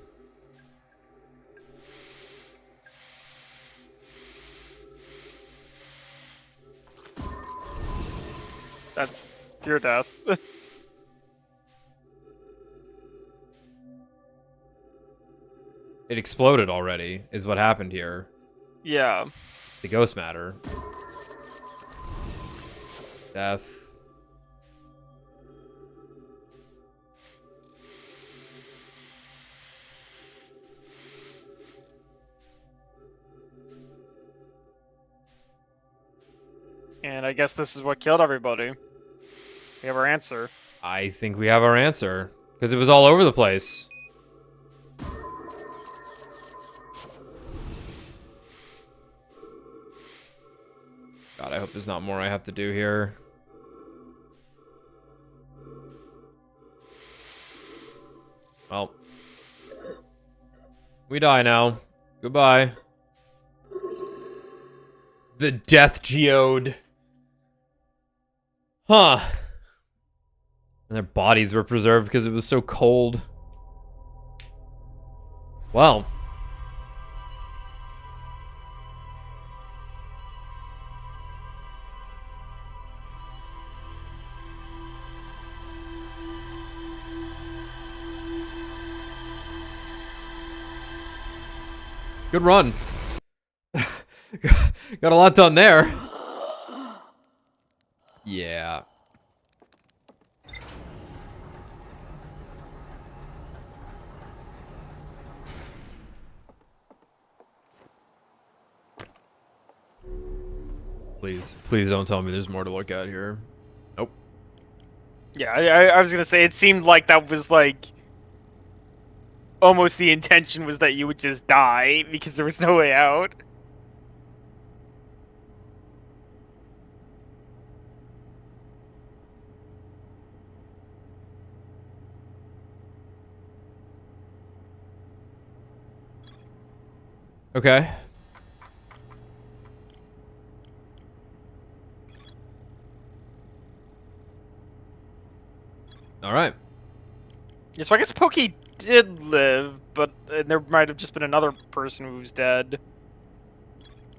That's pure death. It exploded already, is what happened here. Yeah. The ghost matter. Death. And I guess this is what killed everybody. We have our answer. I think we have our answer. Because it was all over the place. God, I hope there's not more I have to do here. Well. We die now. Goodbye. The Death Geode. Huh. And their bodies were preserved because it was so cold. Well. Good run. Got a lot done there. Yeah. Please don't tell me there's more to look at here. Nope. Yeah, I was gonna say, it seemed like that was like... almost the intention was that you would just die, because there was no way out. Okay. All right. Yeah, so I guess Pokey did live, but there might have just been another person who's dead.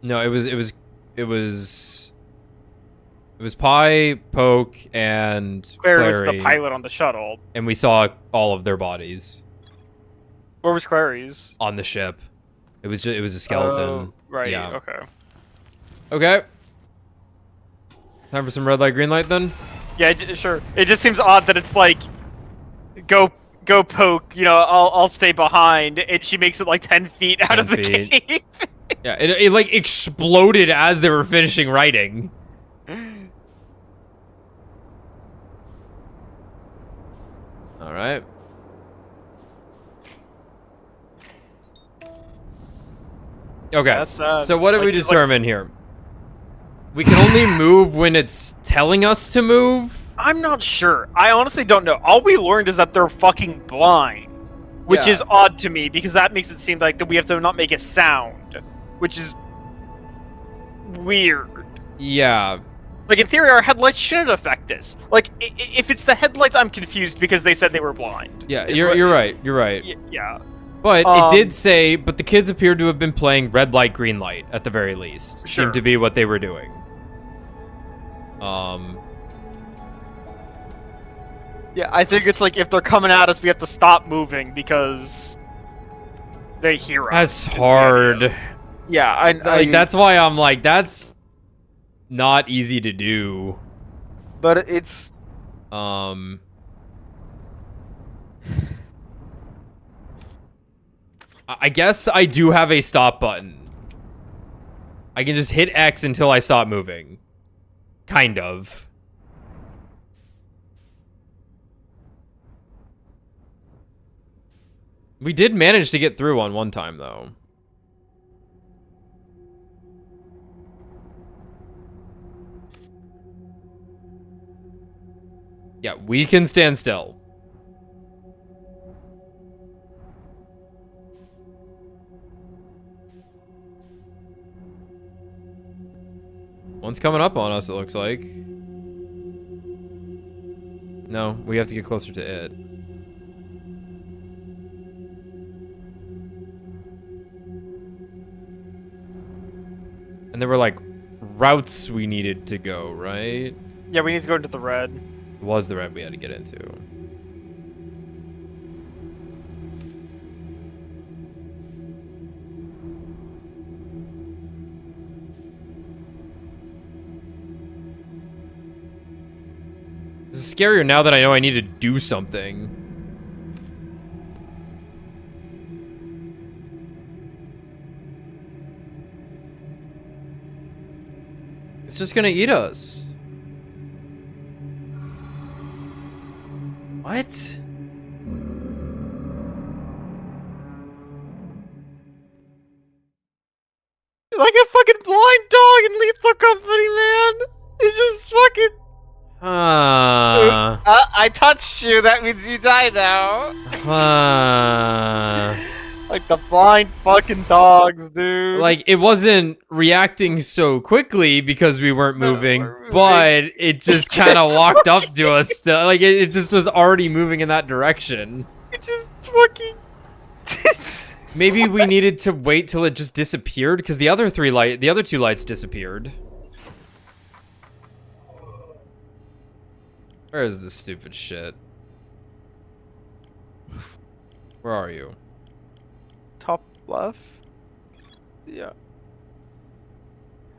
No, it was It was Pi, Poke, and Clary was Clary, the pilot on the shuttle. and we saw all of their bodies Where was Clary's? on the ship. It was a skeleton. Oh, right. Yeah. Okay. Okay. Time for some red light, green light then. Yeah, sure. It just seems odd that it's like, go Poke. You know, I'll stay behind, and she makes it like 10 feet out 10 of the feet. cave. Yeah, it like exploded as they were finishing writing. All right. Okay. That's, so what did we like- determine here? We can only move when it's telling us to move. I'm not sure. I honestly don't know. All we learned is that they're fucking blind, which Yeah. is odd to me because that makes it seem like that we have to not make a sound, which is weird. Yeah. Like in theory, our headlights shouldn't affect this. Like if it's the headlights, I'm confused because they said they were blind. Yeah, Is you're what- right. You're right. Yeah. But it did say, but the kids appeared to have been playing red light, green light at the very least. Sure. Seemed to be what they were doing. Yeah, I think it's like if they're coming at us, we have to stop moving because they hear us. That's is the hard. idea. Yeah, I That's why I'm like, that's not easy to do. But it's I guess I do have a stop button. I can just hit X until I stop moving. Kind of. We did manage to get through on one time, though. Yeah, we can stand still. One's coming up on us, it looks like. No, we have to get closer to it. And there were, like, routes we needed to go, right? yeah, we need to go into the red. It was the red we had to get into. This is scarier now that I know I need to do something. It's just gonna eat us. What? Like a fucking blind dog in Lethal Company, man. It's just fucking. I touched you. That means you die now. Like the blind fucking dogs, dude. Like, it wasn't reacting so quickly because we weren't moving, we're moving. but it just kind of walked up to us still. Like, it just was already moving in that direction. It's just fucking. Maybe we needed to wait till it just disappeared because the other two lights disappeared. Where is this stupid shit? Where are you? Top left. Yeah.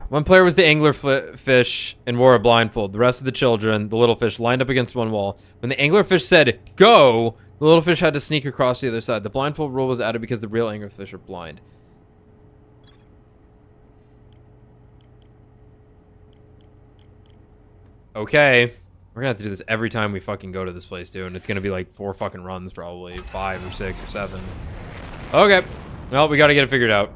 One player was the angler fish and wore a blindfold. The rest of the children, the little fish, lined up against one wall. When the angler fish said, "Go!" the little fish had to sneak across the other side. The blindfold rule was added because the real angler fish are blind. Okay. We're gonna have to do this every time we fucking go to this place, dude. And it's gonna be like 4 fucking runs, probably. 5 or 6 or 7. Okay. Well, we gotta get it figured out.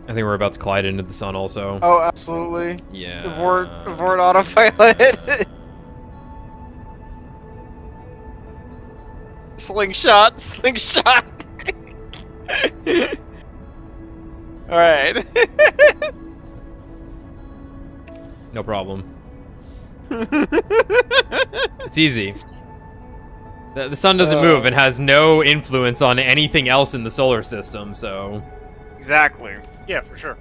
I think we're about to collide into the sun also. Oh, absolutely. Yeah. Abort autopilot. Slingshot. All right. No problem. It's easy. The sun doesn't move and has no influence on anything else in the solar system, so... Exactly. Yeah, for sure.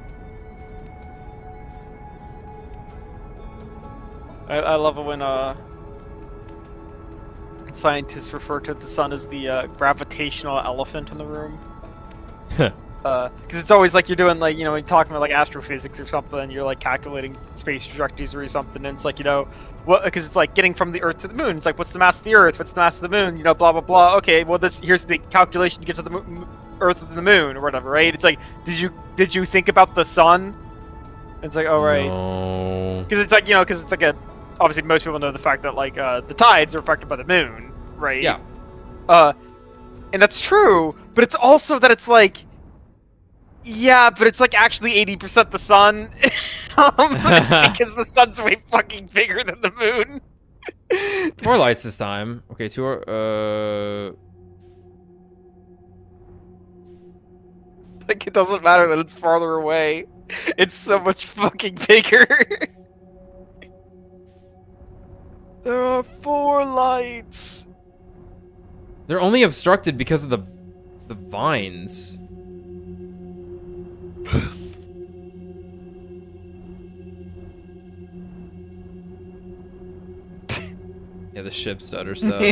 I love it when scientists refer to the sun as the gravitational elephant in the room. Because it's always like you're doing like, you know, you're talking about like astrophysics or something, and you're like calculating space trajectories or something, and it's like, you know, what? Because it's like getting from the Earth to the Moon. It's like, what's the mass of the Earth? What's the mass of the Moon? You know, blah blah blah. Okay, well here's the calculation to get to the Earth and the Moon or whatever, right? It's like, did you think about the sun? It's like, oh right, No. because it's like, you know, because it's like a obviously most people know the fact that like the tides are affected by the moon, right? Yeah. And that's true, but it's also that it's like, yeah, but it's like actually 80% the sun, because the sun's way fucking bigger than the moon. More lights this time. Okay, Like it doesn't matter that it's farther away. It's so much fucking bigger. There are 4 lights. They're only obstructed because of the vines. Yeah, the ship stutter stuff.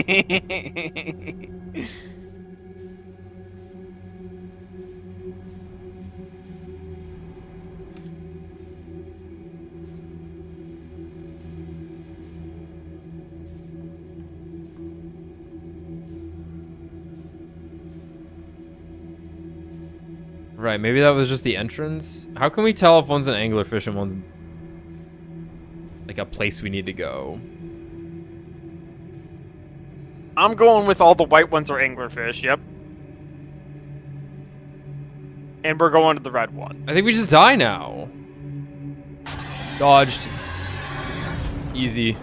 Right, maybe that was just the entrance. How can we tell if one's an anglerfish and one's like a place we need to go? I'm going with all the white ones are anglerfish, yep. And we're going to the red one. I think we just die now. Dodged. Easy.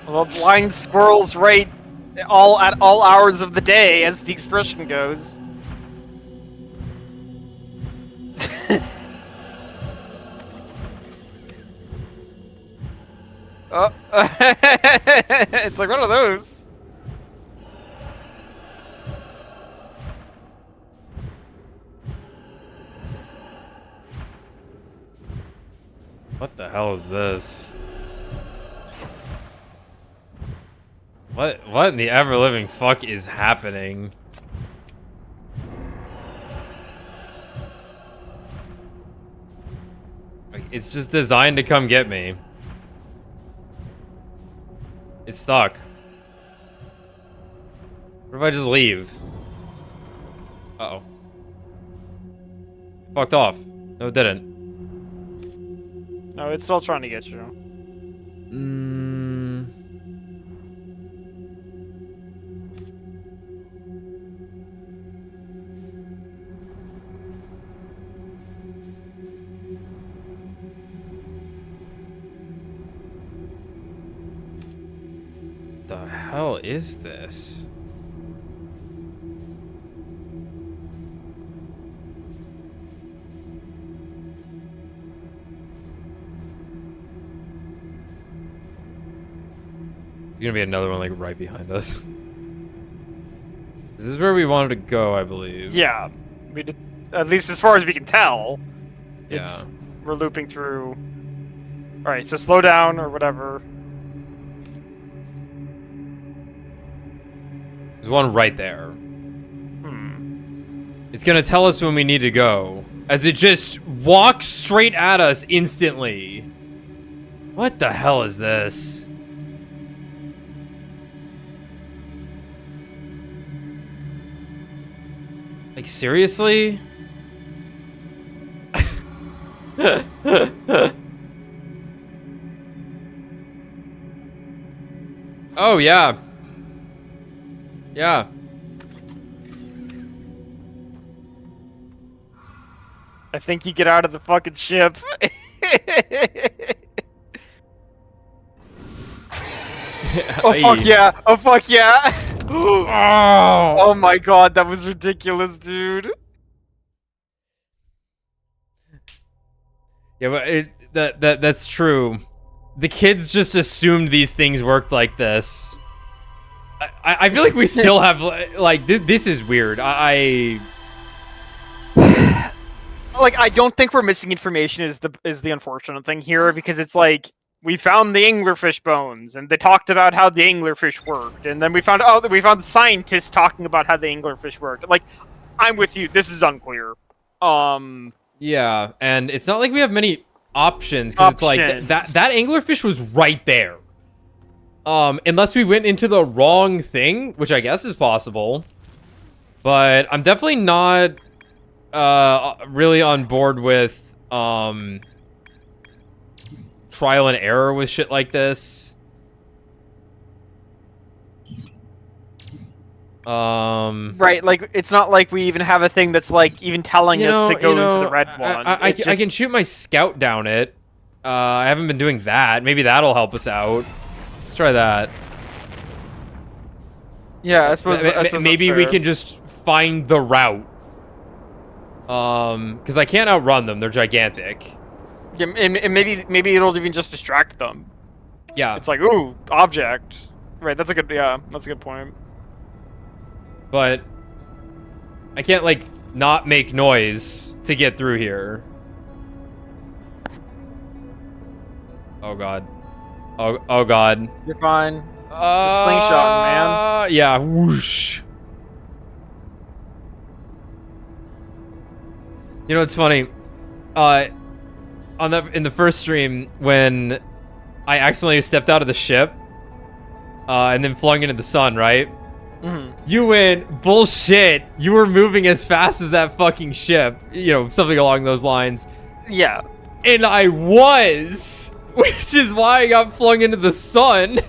Well, blind squirrels right at all hours of the day, as the expression goes. Oh, it's like one of those. What the hell is this? What in the ever-living fuck is happening? Like, it's just designed to come get me. It's stuck. What if I just leave? Uh-oh. Fucked off. No, it didn't. No, it's still trying to get you. The hell is this? There's gonna be another one like right behind us. This is where we wanted to go, I believe. Yeah, we did, at least as far as we can tell. Yeah. We're looping through. All right, so slow down or whatever. There's one right there. It's gonna tell us when we need to go, as it just walks straight at us instantly. What the hell is this? Like, seriously? Oh, yeah. Yeah. I think you get out of the fucking ship. Oh fuck yeah! Oh fuck yeah! Oh. Oh my god, that was ridiculous, dude. Yeah, but that's true. The kids just assumed these things worked like this. I feel like we still have like this is weird. Like, I don't think we're missing information is the unfortunate thing here, because it's like we found the anglerfish bones and they talked about how the anglerfish worked, and then we found the scientists talking about how the anglerfish worked. Like, I'm with you. This is unclear. Yeah, and it's not like we have many options because it's like that anglerfish was right there. Unless we went into the wrong thing, which I guess is possible. But I'm definitely not really on board with trial and error with shit like this. Right, like it's not like we even have a thing that's like even telling us to go into the red one. I can shoot my scout down it. I haven't been doing that. Maybe that'll help us out. Let's try that. Yeah, I suppose maybe we can just find the route. Because I can't outrun them. They're gigantic. Yeah, and maybe it'll even just distract them. Yeah. It's like, ooh, object. Right, that's a good point. But I can't like not make noise to get through here. Oh god. Oh god. You're fine. Just slingshot, man. Yeah, whoosh. You know, it's funny. In the first stream when I accidentally stepped out of the ship and then flung into the sun, right? Mm-hmm. You went, bullshit, you were moving as fast as that fucking ship. You know, something along those lines. Yeah. And I was, which is why I got flung into the sun.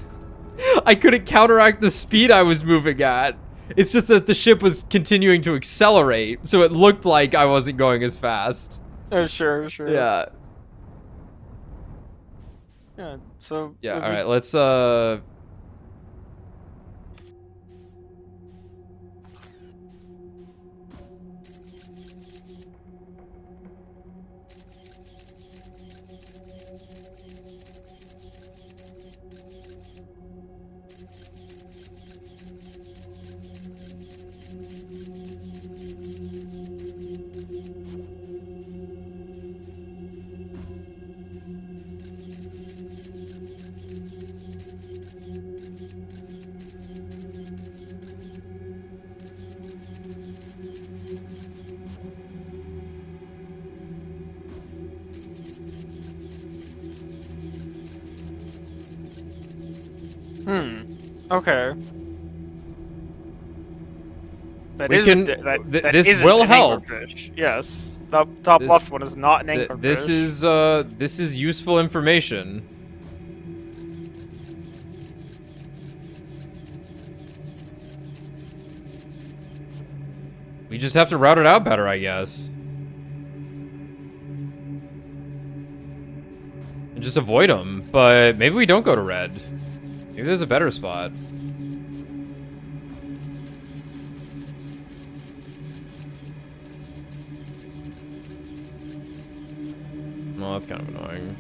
I couldn't counteract the speed I was moving at. It's just that the ship was continuing to accelerate, so it looked like I wasn't going as fast. Oh, sure. Yeah. Yeah, so... Yeah, alright, let's, Okay. This will help. Anglerfish. Yes. The top left one is not an anglerfish. This is useful information. We just have to route it out better, I guess. And just avoid them. But maybe we don't go to red. Maybe there's a better spot. Well, that's kind of annoying.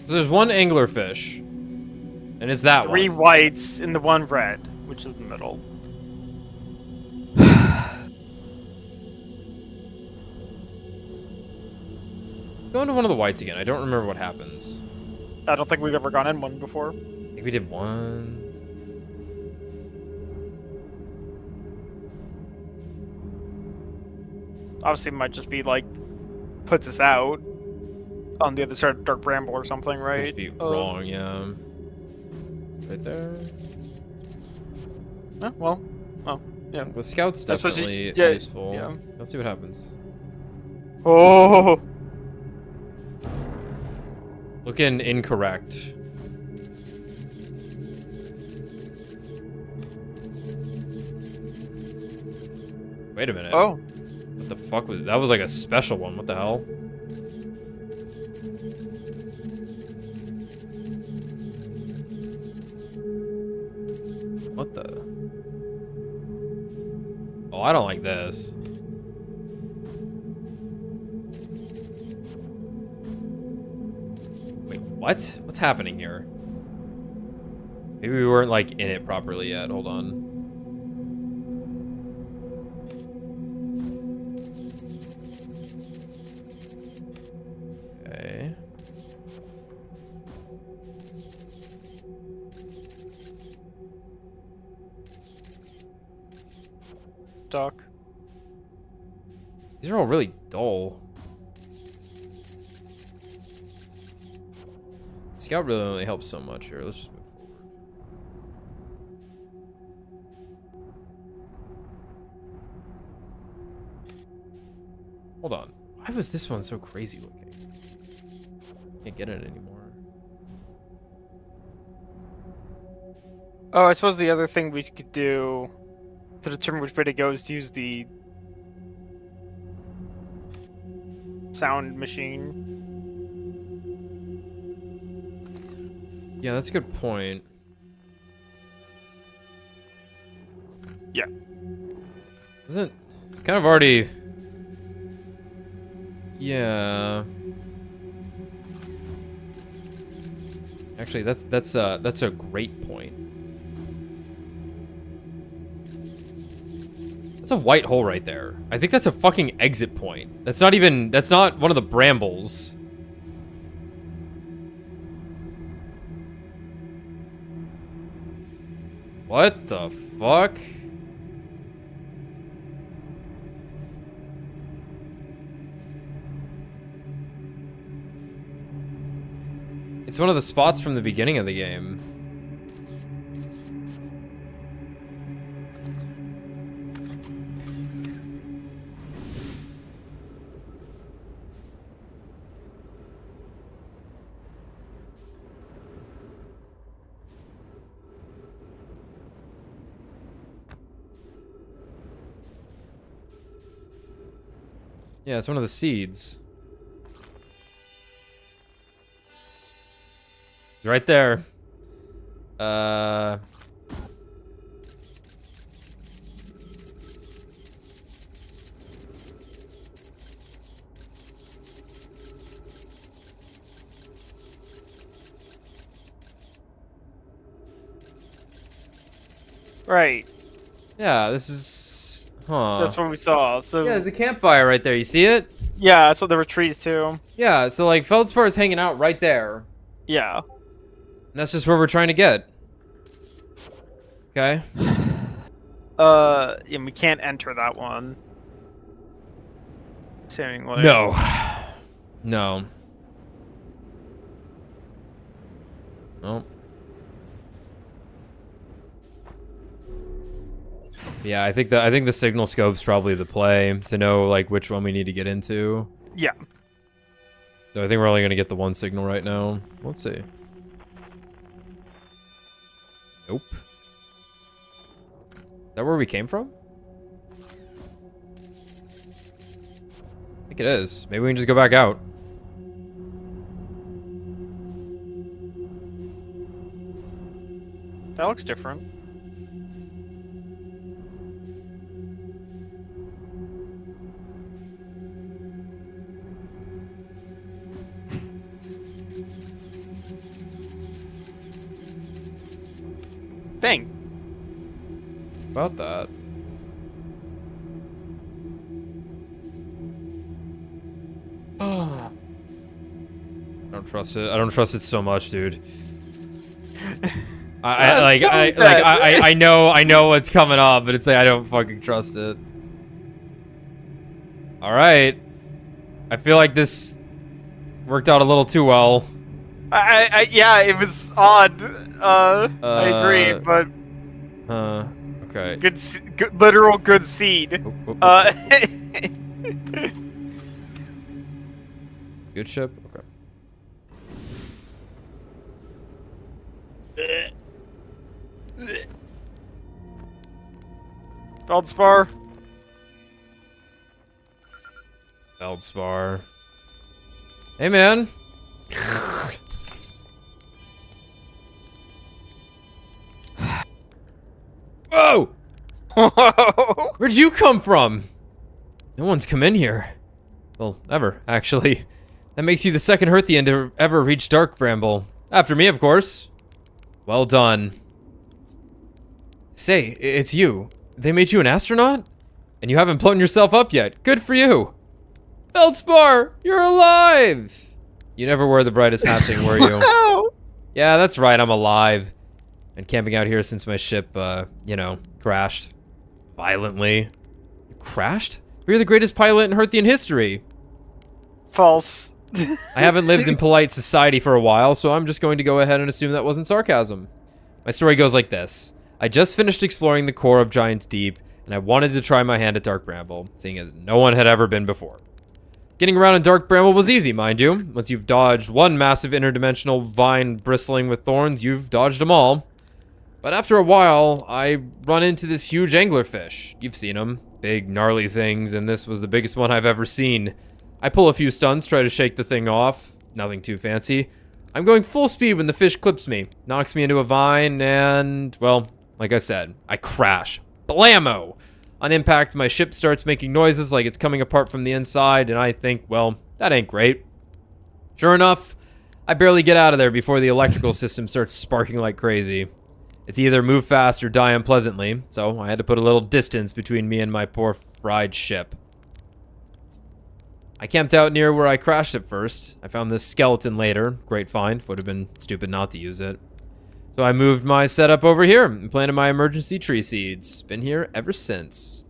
So there's one anglerfish, and it's that Three one. whites and the one red, which is the middle. Go into one of the whites again. I don't remember what happens. I don't think we've ever gone in one before. I think we did one. Obviously, it might just be like puts us out on the other side of Dark Bramble or something, right? Just be wrong, yeah. right there. Oh, well. Oh, yeah. The scout's That's what definitely you- yeah, useful. yeah. Let's see what happens. Oh! Looking incorrect. Wait a minute. Oh. What the fuck was that? Was like a special one. What the hell? What the? Oh, I don't like this. Wait, what? What's happening here? Maybe we weren't like in it properly yet. Hold on. Okay. Doc. These are all really dull. Scout really only helps so much here. Let's just move forward. Hold on. Why was this one so crazy looking? Can't get it anymore. Oh, I suppose the other thing we could do to determine which way to go is to use the sound machine. Yeah, that's a good point. Yeah. Isn't kind of already? Yeah. Actually, that's a great point. That's a white hole right there. I think that's a fucking exit point. That's not one of the brambles. What the fuck? It's one of the spots from the beginning of the game. Yeah, it's one of the seeds. It's right there. Right. Yeah, this is... Huh. That's what we saw. So Yeah, there's a campfire right there. You see it? yeah, so there were trees too. Yeah, so like Feldspar is hanging out right there. Yeah. And that's just where we're trying to get. Okay. And we can't enter that one. Seemingly. No. No. Oh. Yeah, I think the signal scope's probably the play to know like which one we need to get into. Yeah. So I think we're only gonna get the one signal right now. Let's see. Nope. Is that where we came from? I think it is. Maybe we can just go back out. That looks different. Bang. About that. I don't trust it. I don't trust it so much, dude. I know what's coming up, but it's like I don't fucking trust it. All right. I feel like this worked out a little too well. Yeah, it was odd. I agree, but Okay. good literal good seed. Oh. Good ship? Okay. Feldspar. Feldspar. Hey, man. Whoa! Where'd you come from? No one's come in here. Well, ever, actually. That makes you the second Hearthian to ever reach Dark Bramble. After me, of course. Well done. Say, it's you. They made you an astronaut? And you haven't blown yourself up yet. Good for you. Feldspar, you're alive! You never were the brightest hatchling, were you? Yeah, that's right, I'm alive. Been camping out here since my ship, you know, crashed. Violently. You crashed? You're the greatest pilot in Hearthian history. False. I haven't lived in polite society for a while, so I'm just going to go ahead and assume that wasn't sarcasm. My story goes like this. I just finished exploring the core of Giant's Deep, and I wanted to try my hand at Dark Bramble, seeing as no one had ever been before. Getting around in Dark Bramble was easy, mind you. Once you've dodged one massive interdimensional vine bristling with thorns, you've dodged them all. But after a while, I run into this huge anglerfish. You've seen them. Big, gnarly things, and this was the biggest one I've ever seen. I pull a few stunts, try to shake the thing off. Nothing too fancy. I'm going full speed when the fish clips me, knocks me into a vine, and, well, like I said, I crash. Blammo! On impact, my ship starts making noises like it's coming apart from the inside, and I think, well, that ain't great. Sure enough, I barely get out of there before the electrical system starts sparking like crazy. It's either move fast or die unpleasantly, so I had to put a little distance between me and my poor fried ship. I camped out near where I crashed at first. I found this skeleton later. Great find. Would have been stupid not to use it. So I moved my setup over here and planted my emergency tree seeds. Been here ever since.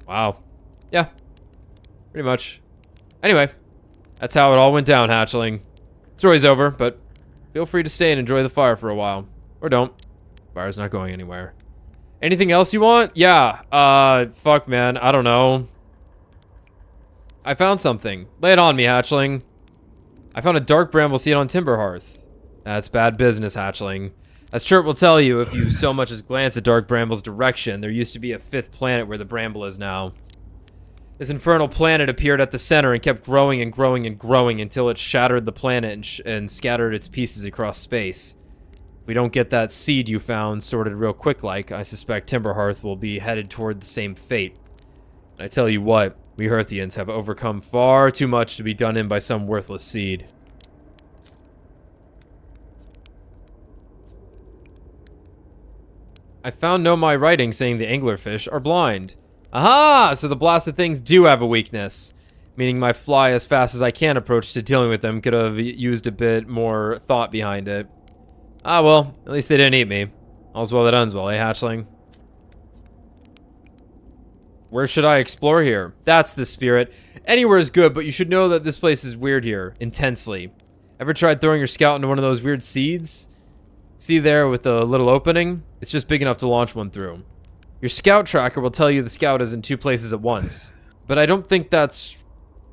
Wow. Yeah. Pretty much. Anyway, that's how it all went down, hatchling. Story's over, but feel free to stay and enjoy the fire for a while. Or don't. Fire's not going anywhere. Anything else you want? Yeah. Fuck, man. I don't know. I found something. Lay it on me, hatchling. I found a dark bramble seed on Timberhearth. That's bad business, hatchling. As Chert will tell you, if you so much as glance at Dark Bramble's direction, there used to be a 5th planet where the bramble is now. This infernal planet appeared at the center and kept growing and growing and growing until it shattered the planet and scattered its pieces across space. If we don't get that seed you found sorted real quick like, I suspect Timberhearth will be headed toward the same fate. And I tell you what, we Hearthians have overcome far too much to be done in by some worthless seed. I found my writing saying the anglerfish are blind. Aha! So the blasted things do have a weakness. Meaning my fly as fast as I can approach to dealing with them could have used a bit more thought behind it. Ah well, at least they didn't eat me. All's well that ends well, eh, hatchling? Where should I explore here? That's the spirit. Anywhere is good, but you should know that this place is weird here. Intensely. Ever tried throwing your scout into one of those weird seeds? See there with the little opening? It's just big enough to launch one through. Your scout tracker will tell you the scout is in 2 places at once. But I don't think that's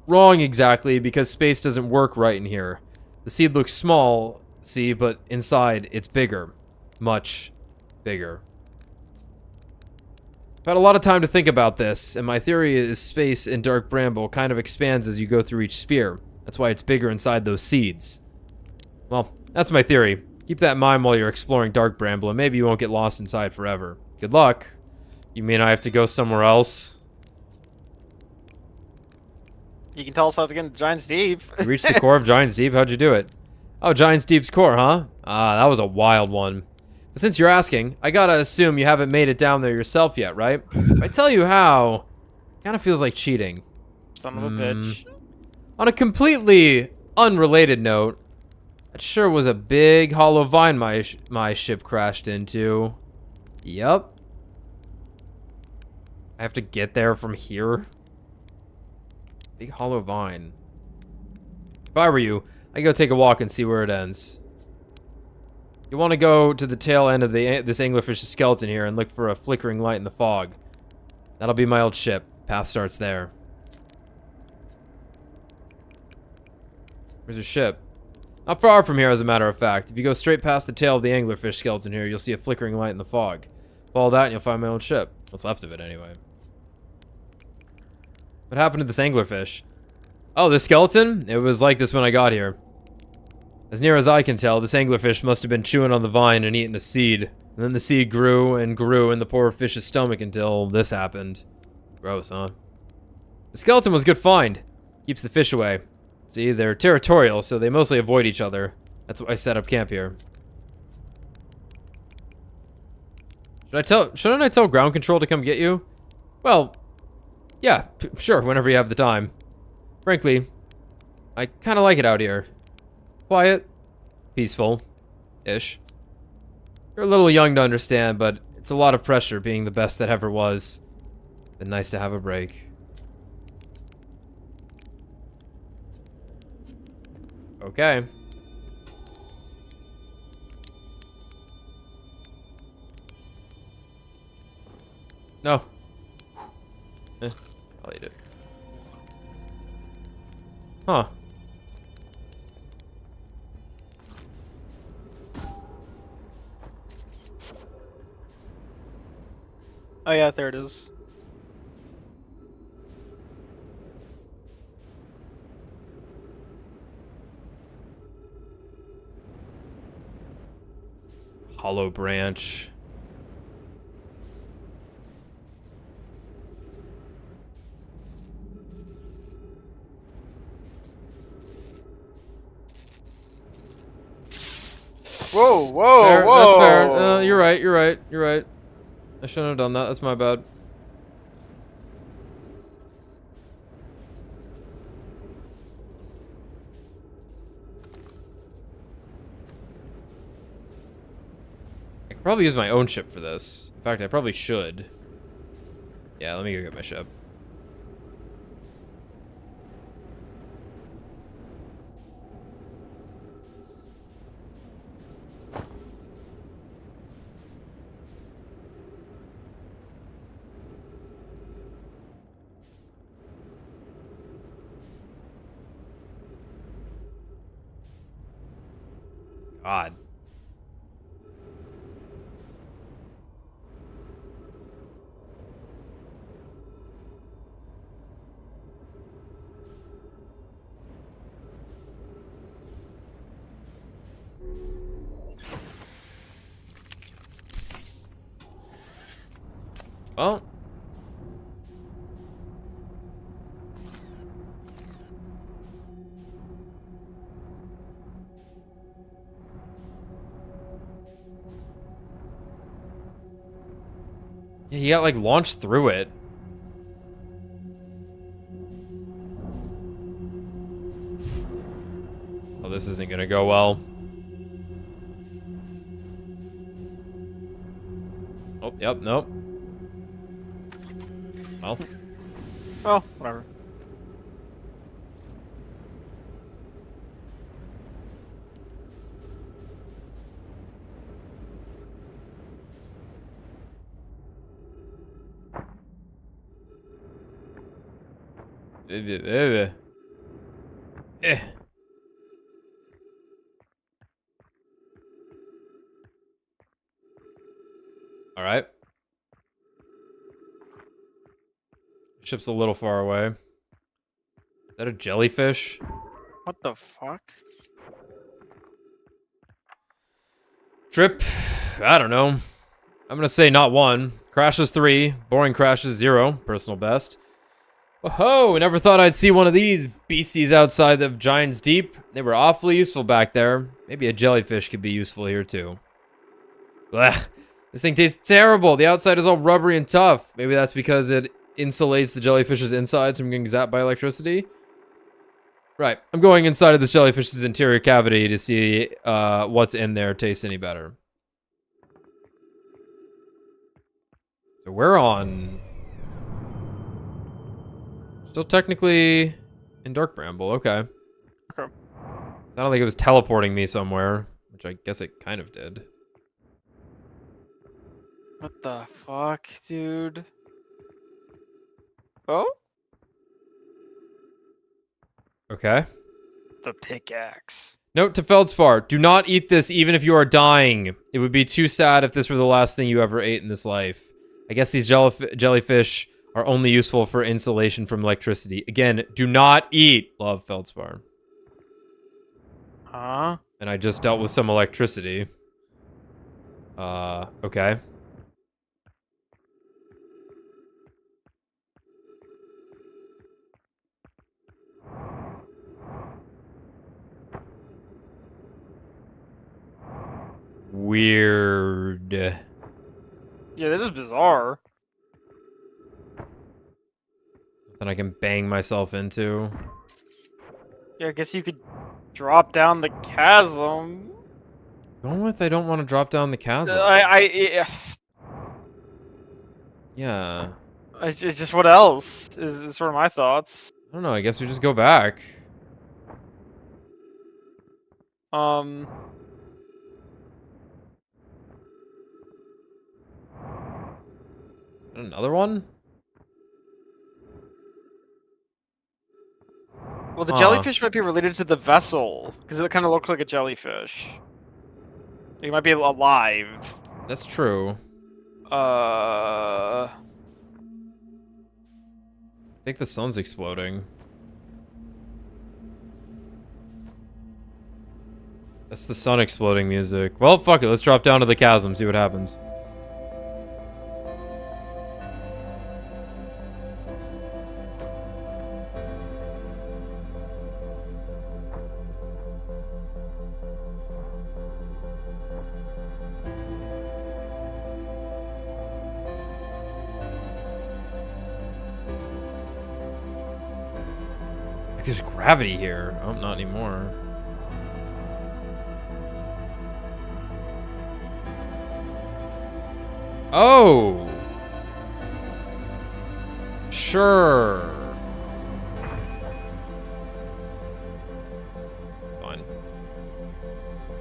wrong exactly because space doesn't work right in here. The seed looks small, see, but inside it's bigger. Much bigger. I've had a lot of time to think about this, and my theory is space in Dark Bramble kind of expands as you go through each sphere. That's why it's bigger inside those seeds. Well, that's my theory. Keep that in mind while you're exploring Dark Bramble, and maybe you won't get lost inside forever. Good luck. You mean I have to go somewhere else? You can tell us how to get into Giant's Deep. You reached the core of Giant's Deep? How'd you do it? Oh, Giant's Deep's core, huh? Ah, that was a wild one. But since you're asking, I gotta assume you haven't made it down there yourself yet, right? If I tell you how, it kind of feels like cheating. Son of a bitch. On a completely unrelated note, that sure was a big hollow vine my ship crashed into. Yup. I have to get there from here. Big hollow vine. If I were you, I go take a walk and see where it ends. You want to go to the tail end of this anglerfish's skeleton here and look for a flickering light in the fog. That'll be my old ship. Path starts there. Where's your ship? Not far from here, as a matter of fact. If you go straight past the tail of the anglerfish skeleton here, you'll see a flickering light in the fog. Follow that and you'll find my old ship. What's left of it, anyway. What happened to this anglerfish? Oh, the skeleton? It was like this when I got here. As near as I can tell, this anglerfish must have been chewing on the vine and eating a seed. And then the seed grew and grew in the poor fish's stomach until this happened. Gross, huh? The skeleton was a good find. Keeps the fish away. See, they're territorial, so they mostly avoid each other. That's why I set up camp here. Shouldn't I tell ground control to come get you? Well, yeah, sure, whenever you have the time. Frankly, I kind of like it out here. Quiet, peaceful-ish. You're a little young to understand, but it's a lot of pressure being the best that ever was. Been nice to have a break. Okay. No. I'll eat it. Huh. Oh yeah, there it is. Hollow branch. Whoa, whoa, Fair, whoa! that's fair. You're right, you're right, you're right. I shouldn't have done that, that's my bad. I could probably use my own ship for this. In fact, I probably should. Yeah, let me go get my ship. God. Well. Yeah, he got like launched through it. Oh, this isn't gonna go well. Oh, yep, nope. Well. Oh, whatever. Eh. All right. Ship's a little far away. Is that a jellyfish? What the fuck? Trip? I don't know. I'm gonna say not 1. Crashes 3. Boring crashes 0. Personal best. Whoa, never thought I'd see one of these beasties outside of Giant's Deep. They were awfully useful back there. Maybe a jellyfish could be useful here too. Blech. This thing tastes terrible. The outside is all rubbery and tough. Maybe that's because it insulates the jellyfish's insides from getting zapped by electricity. Right, I'm going inside of this jellyfish's interior cavity to see what's in there tastes any better. So we're on... Still technically in Dark Bramble, okay. Okay. Sounded like it was teleporting me somewhere, which I guess it kind of did. What the fuck, dude? Oh? Okay. The pickaxe. Note to Feldspar, do not eat this even if you are dying. It would be too sad if this were the last thing you ever ate in this life. I guess these jellyfish are only useful for insulation from electricity. Again, do not eat. Love, Feldspar. Huh? And I just dealt with some electricity. Okay. Weird. Yeah, this is bizarre. That I can bang myself into. Yeah, I guess you could drop down the chasm. Going with I don't want to drop down the chasm. Yeah. It's just what else is sort of my thoughts. I don't know. I guess we just go back. Another one? Well, the jellyfish might be related to the vessel because it kind of looks like a jellyfish. It might be alive. That's true. Uh. I think the sun's exploding. That's the sun exploding music. Well, fuck it. Let's drop down to the chasm, see what happens. Like, there's gravity here. Oh, not anymore. Oh! Sure. Fine.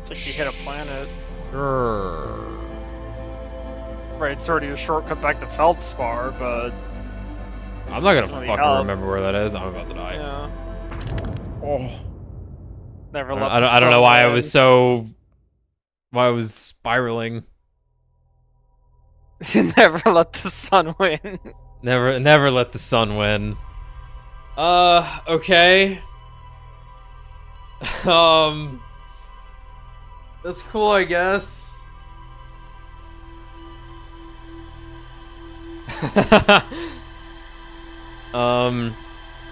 It's like you hit a planet. Sure. Right, it's already a shortcut back to Feldspar, but I'm not gonna Doesn't really fucking help. remember where that is. I'm about to die. yeah. Oh. Never I let don't, the I don't know sun why I win. was so... Why I was spiraling. Never let the sun win. Never let the sun win. Okay. That's cool, I guess.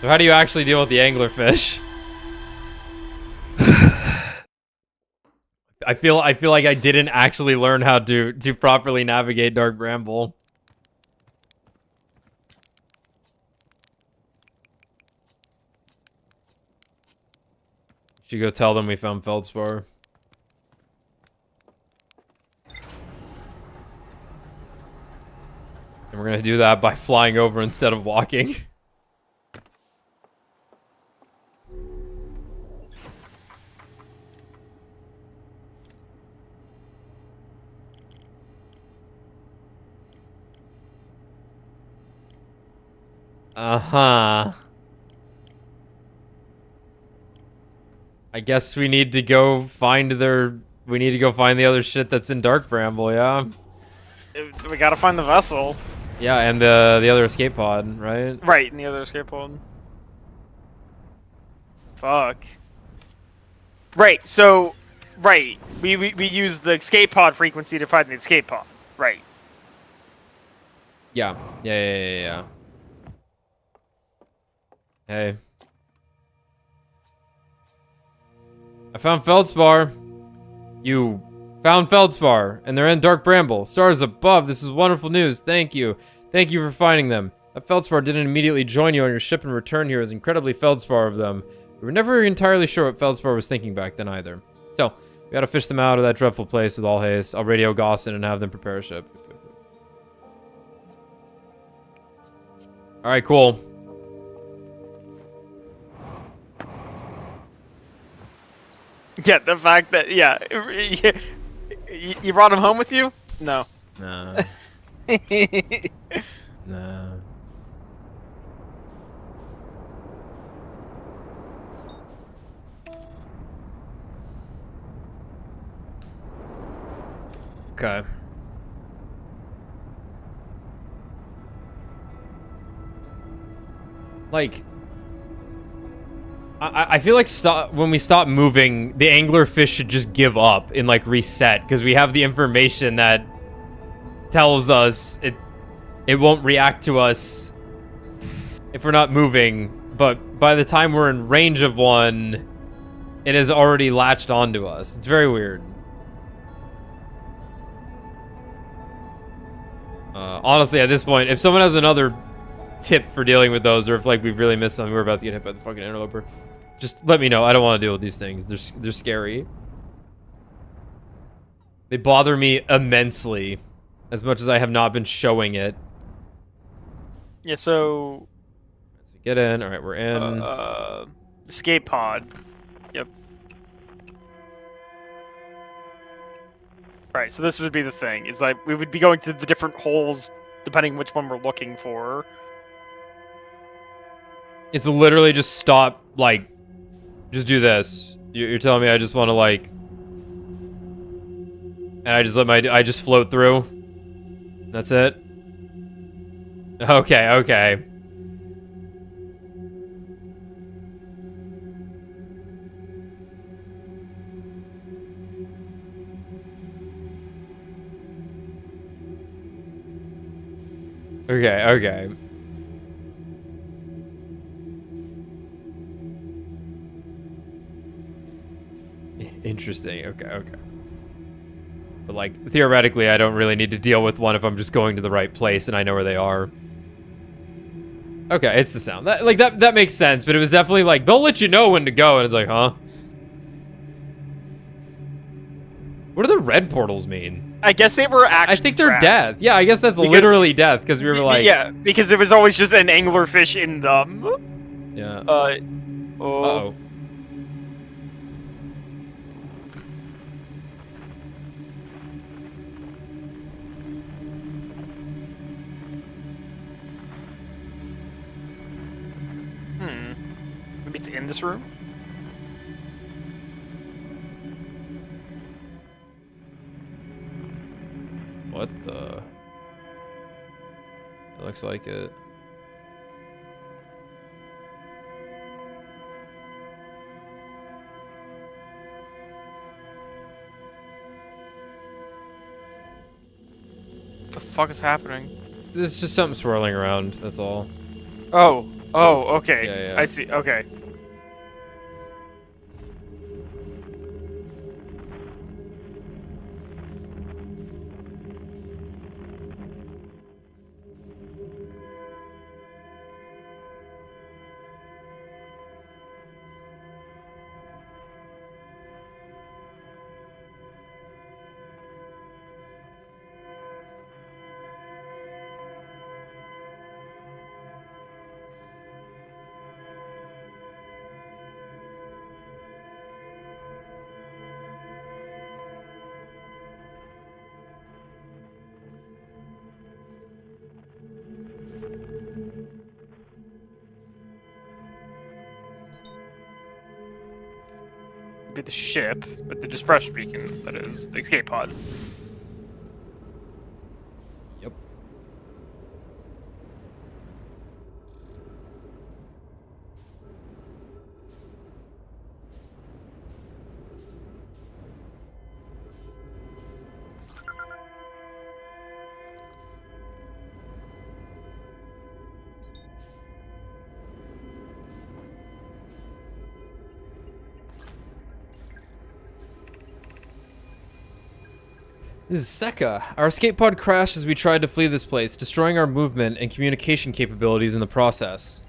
So how do you actually deal with the anglerfish? I feel like I didn't actually learn how to properly navigate Dark Bramble. Should go tell them we found Feldspar. And we're gonna do that by flying over instead of walking. Uh-huh. I guess we need to go find we need to go find the other shit that's in Dark Bramble, yeah? We gotta find the vessel. Yeah, and the other escape pod, right? Right, in the other escape pod. Fuck. Right, so... Right, we use the escape pod frequency to find the escape pod. Right. Yeah. Yeah. Hey. I found Feldspar. You found Feldspar, and they're in Dark Bramble. Stars above, this is wonderful news. Thank you. Thank you for finding them. That Feldspar didn't immediately join you on your ship and return here. It was incredibly Feldspar of them. We were never entirely sure what Feldspar was thinking back then either. Still, we gotta fish them out of that dreadful place with all haste. I'll radio Gossin and have them prepare a ship. Alright, cool. Yeah, the fact that you brought him home with you? No. Nah. Nah. Okay. Like, I feel like when we stop moving, the anglerfish should just give up and like reset because we have the information that tells us it won't react to us if we're not moving. But by the time we're in range of one, it has already latched onto us. It's very weird. Honestly, at this point, if someone has another tip for dealing with those, or if like we've really missed something, we're about to get hit by the fucking interloper, just let me know. I don't want to deal with these things. They're scary. They bother me immensely, as much as I have not been showing it. Yeah. So. Let's get in. All right, we're in. Escape pod. Yep. Right. So this would be the thing. Is like we would be going to the different holes depending which one we're looking for. It's literally just stop, like, just do this. You're telling me I just want to, like, and I just float through? That's it? Okay, okay. Okay, okay. Interesting. Okay, okay. But, like, theoretically, I don't really need to deal with one if I'm just going to the right place and I know where they are. Okay, it's the sound. That makes sense, but it was definitely like, they'll let you know when to go, and it's like, huh? What do the red portals mean? I guess they were actually I think they're traps. death. Yeah, I guess that's literally death, because we were like... Yeah, because it was always just an anglerfish in them. Yeah. Uh-oh. Maybe it's in this room? What the... It looks like it. What the fuck is happening? There's just something swirling around, that's all. Oh, okay. Yeah, yeah. I see, okay. Be the ship, but the distress beacon, that is, the escape pod. Yep. This is Sekka. Our escape pod crashed as we tried to flee this place, destroying our movement and communication capabilities in the process.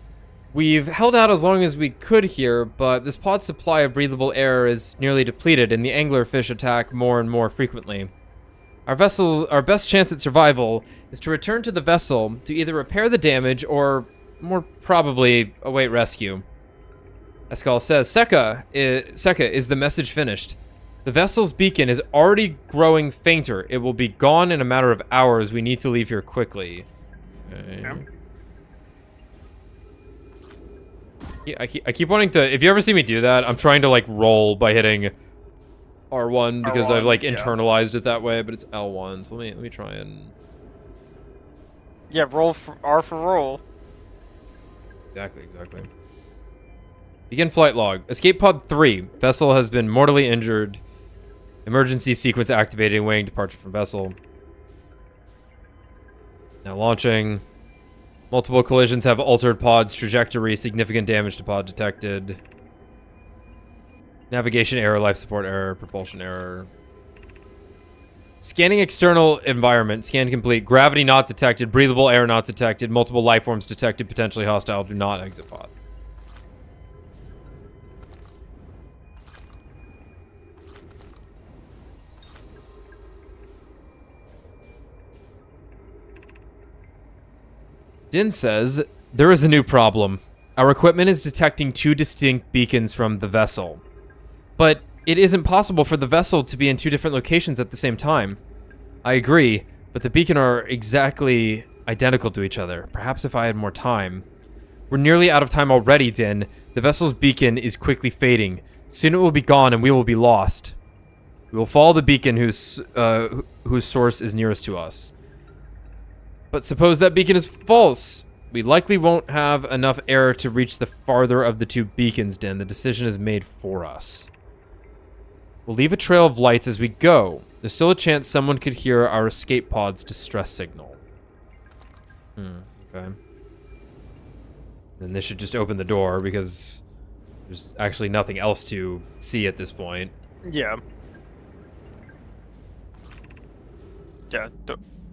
We've held out as long as we could here, but this pod's supply of breathable air is nearly depleted and the anglerfish attack more and more frequently. Our best chance at survival is to return to the vessel to either repair the damage or, more probably, await rescue. Escal says, Seka, is the message finished? The vessel's beacon is already growing fainter. It will be gone in a matter of hours. We need to leave here quickly. Okay. Yeah. Yeah, I keep wanting to... If you ever see me do that, I'm trying to, like, roll by hitting R1 because I've, like, yeah. internalized it that way, but it's L1. So let me try and... Yeah, roll for R for roll. Exactly. Begin flight log. Escape pod 3. Vessel has been mortally injured. Emergency sequence activating. Weighing departure from vessel. Now launching. Multiple collisions have altered pod's trajectory. Significant damage to pod detected. Navigation error, life support error, propulsion error. Scanning external environment. Scan complete. Gravity not detected. Breathable air not detected. Multiple life forms detected. Potentially hostile. Do not exit pod. Din says, there is a new problem. Our equipment is detecting 2 distinct beacons from the vessel. But it isn't possible for the vessel to be in 2 different locations at the same time. I agree, but the beacon are exactly identical to each other. Perhaps if I had more time. We're nearly out of time already, Din. The vessel's beacon is quickly fading. Soon it will be gone and we will be lost. We will follow the beacon whose source is nearest to us. But suppose that beacon is false. We likely won't have enough air to reach the farther of the 2 beacons, Din. The decision is made for us. We'll leave a trail of lights as we go. There's still a chance someone could hear our escape pod's distress signal. Okay. Then this should just open the door because there's actually nothing else to see at this point. Yeah. Yeah,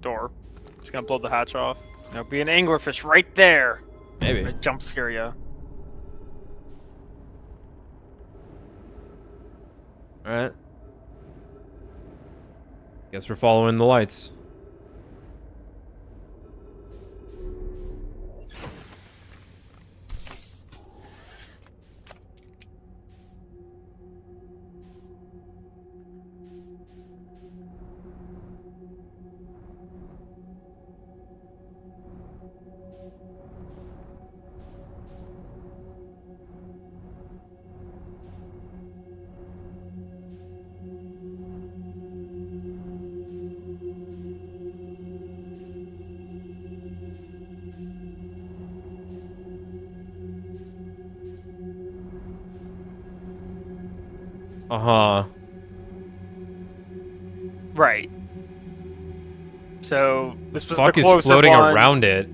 door. Just gonna blow the hatch off. There'll be an anglerfish right there. Maybe. Gonna jump scare you. Alright. Guess we're following the lights. Uh-huh. Right. So this was Fuck the is closer floating one. around it.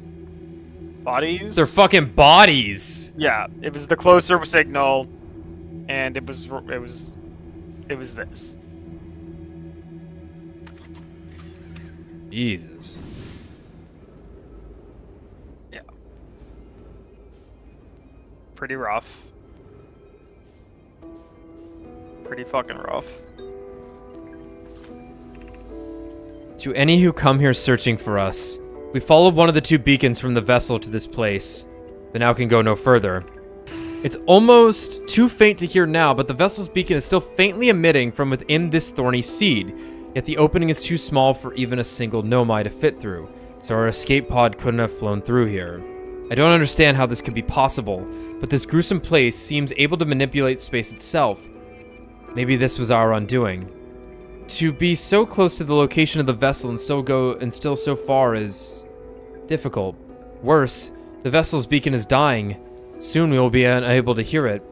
Bodies. They're fucking bodies. Yeah, it was the closer signal, and it was this. Jesus. Yeah. Pretty rough. Pretty fucking rough. To any who come here searching for us, we followed one of the 2 beacons from the vessel to this place, but now can go no further. It's almost too faint to hear now, but the vessel's beacon is still faintly emitting from within this thorny seed, yet the opening is too small for even a single nomai to fit through, so our escape pod couldn't have flown through here. I don't understand how this could be possible, but this gruesome place seems able to manipulate space itself. Maybe this was our undoing. To be so close to the location of the vessel and still so far is difficult. Worse, the vessel's beacon is dying. Soon we will be unable to hear it.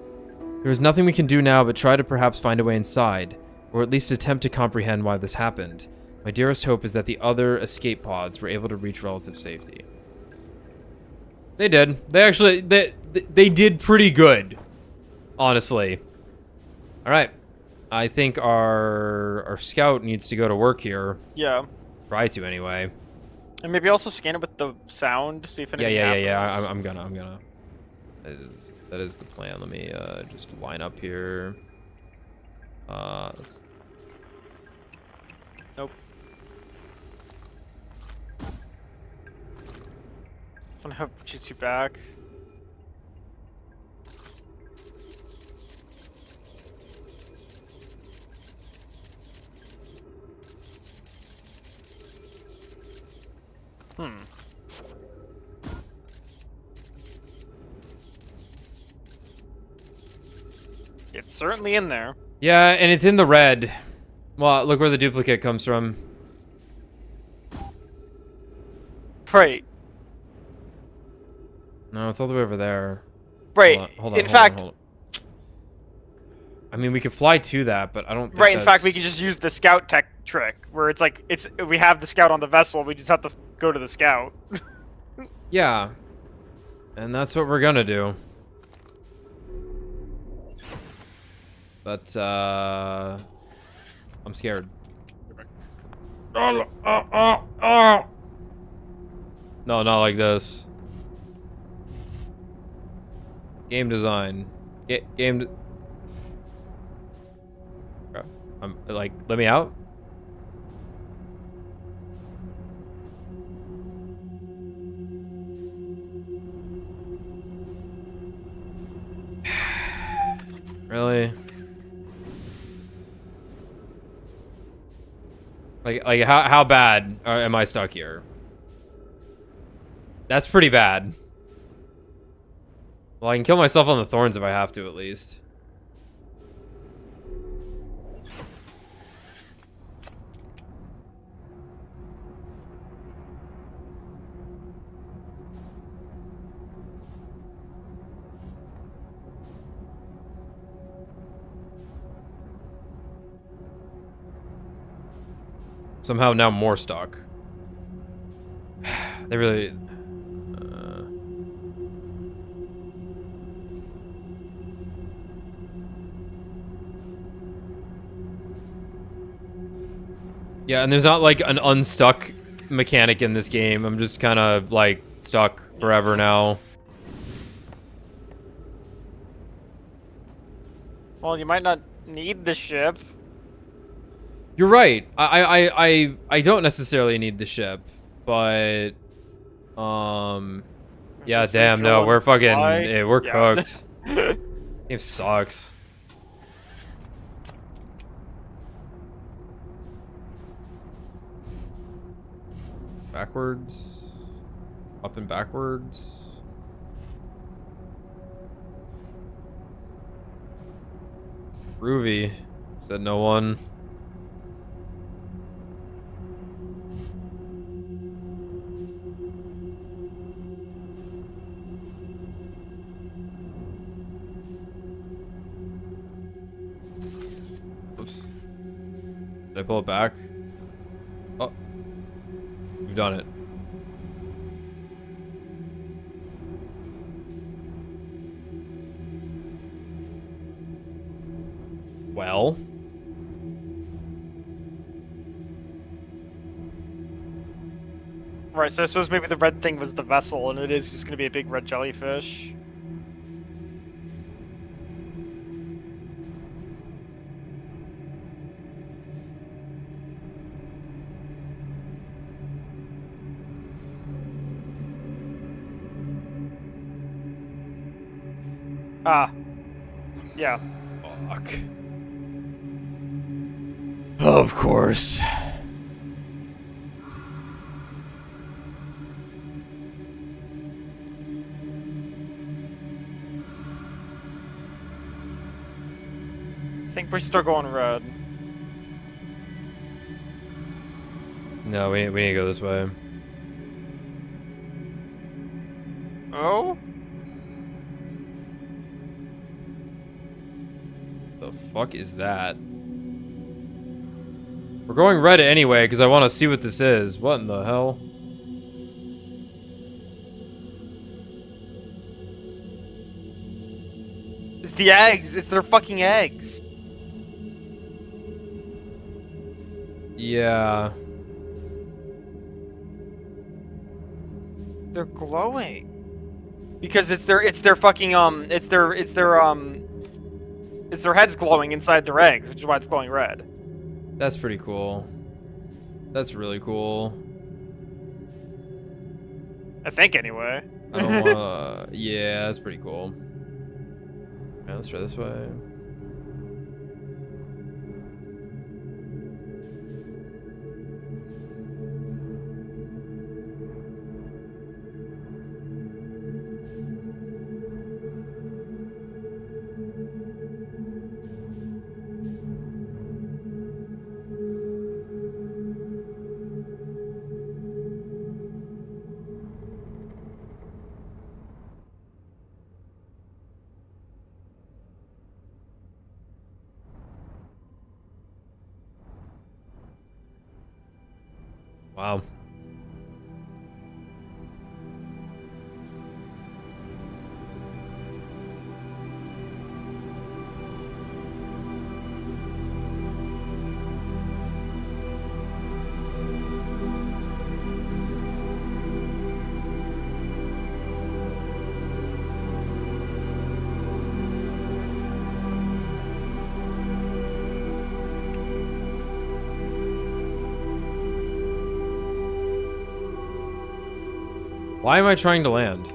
There is nothing we can do now but try to perhaps find a way inside, or at least attempt to comprehend why this happened. My dearest hope is that the other escape pods were able to reach relative safety. They did. They did pretty good, honestly. All right. I think our scout needs to go to work here. Yeah. Try to anyway. And maybe also scan it with the sound, see if anything Yeah. happens. I'm gonna. That is the plan. Let me just line up here. Nope. I'm gonna hope it shoots you back. Hmm. It's certainly in there. Yeah, and it's in the red. Well, look where the duplicate comes from. Right. No, it's all the way over there. Right. Hold on, In fact, hold on. I mean, we could fly to that, but I don't think right. In that's... fact, we could just use the scout tech trick, where it's like we have the scout on the vessel. We just have to go to the scout. Yeah. And that's what we're gonna do. But, I'm scared. No, not like this. Game design. Game... like, let me out? Really? Like how bad am I stuck here? That's pretty bad. Well, I can kill myself on the thorns if I have to, at least. Somehow now more stuck. They really... Yeah, and there's not like an unstuck mechanic in this game. I'm just kind of like stuck forever now. Well, you might not need the ship. You're right. I don't necessarily need the ship, but yeah, Just damn, no, refill we're and fucking fly. we're Yeah. cooked. Game sucks. Backwards. Up and backwards. Groovy. Said no one. Oops. Did I pull it back? Oh. We've done it. Well. Right, so I suppose maybe the red thing was the vessel, and it is just gonna be a big red jellyfish. Ah. Yeah. Fuck. Of course. I think we're still going red. No, we need to go this way. Oh? The fuck is that? We're going red anyway because I want to see what this is. What in the hell? It's the eggs! It's their fucking eggs! Yeah. They're glowing. Because it's their fucking it's their heads glowing inside their eggs, which is why it's glowing red. That's pretty cool. That's really cool. I think anyway. I don't wanna... Yeah, that's pretty cool. Yeah, let's try this way. Wow. Why am I trying to land?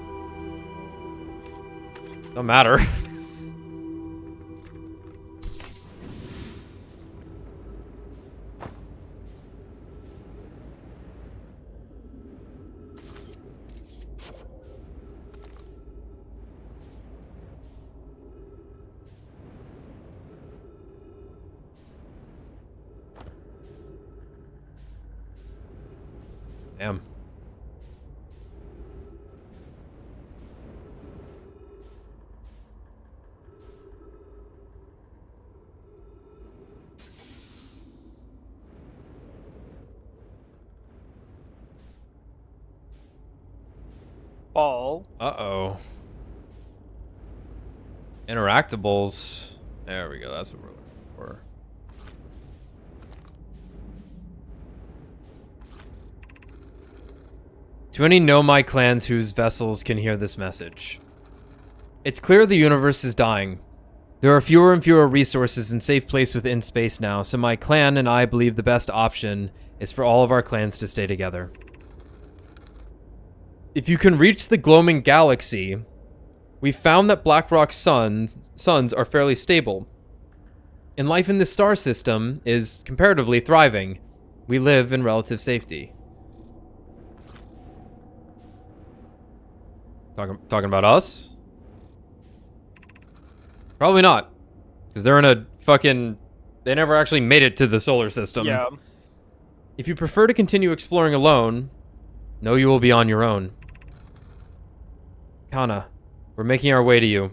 Don't matter. Damn. Ball. Uh-oh. Interactables. There we go. That's what we're looking for. To any Nomai clans whose vessels can hear this message. It's clear the universe is dying. There are fewer and fewer resources and safe place within space now, so my clan and I believe the best option is for all of our clans to stay together. If you can reach the gloaming galaxy, we found that Blackrock's suns are fairly stable. And life in this star system is comparatively thriving. We live in relative safety. Talking about us? Probably not. Because they're in a fucking... They never actually made it to the solar system. Yeah. If you prefer to continue exploring alone, know you will be on your own. Kana, we're making our way to you.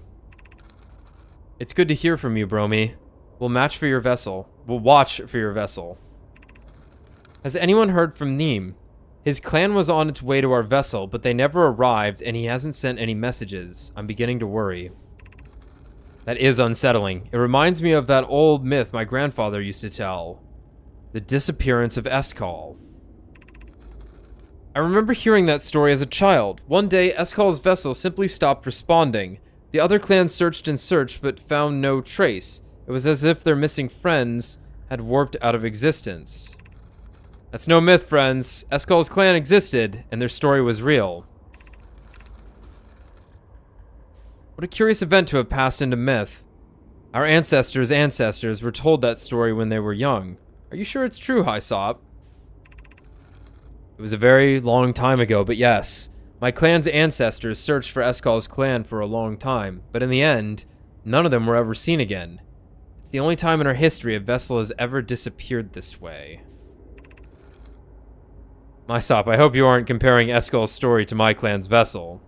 It's good to hear from you, Bromy. We'll match for your vessel. We'll watch for your vessel. Has anyone heard from Neem? His clan was on its way to our vessel, but they never arrived, and he hasn't sent any messages. I'm beginning to worry. That is unsettling. It reminds me of that old myth my grandfather used to tell. The disappearance of Eskal. I remember hearing that story as a child. One day, Eskal's vessel simply stopped responding. The other clans searched and searched, but found no trace. It was as if their missing friends had warped out of existence. That's no myth, friends. Eskal's clan existed, and their story was real. What a curious event to have passed into myth. Our ancestors' ancestors were told that story when they were young. Are you sure it's true, Hysop? It was a very long time ago, but yes. My clan's ancestors searched for Eskal's clan for a long time, but in the end, none of them were ever seen again. It's the only time in our history a vessel has ever disappeared this way. Mysop, I hope you aren't comparing Eskal's story to my clan's vessel.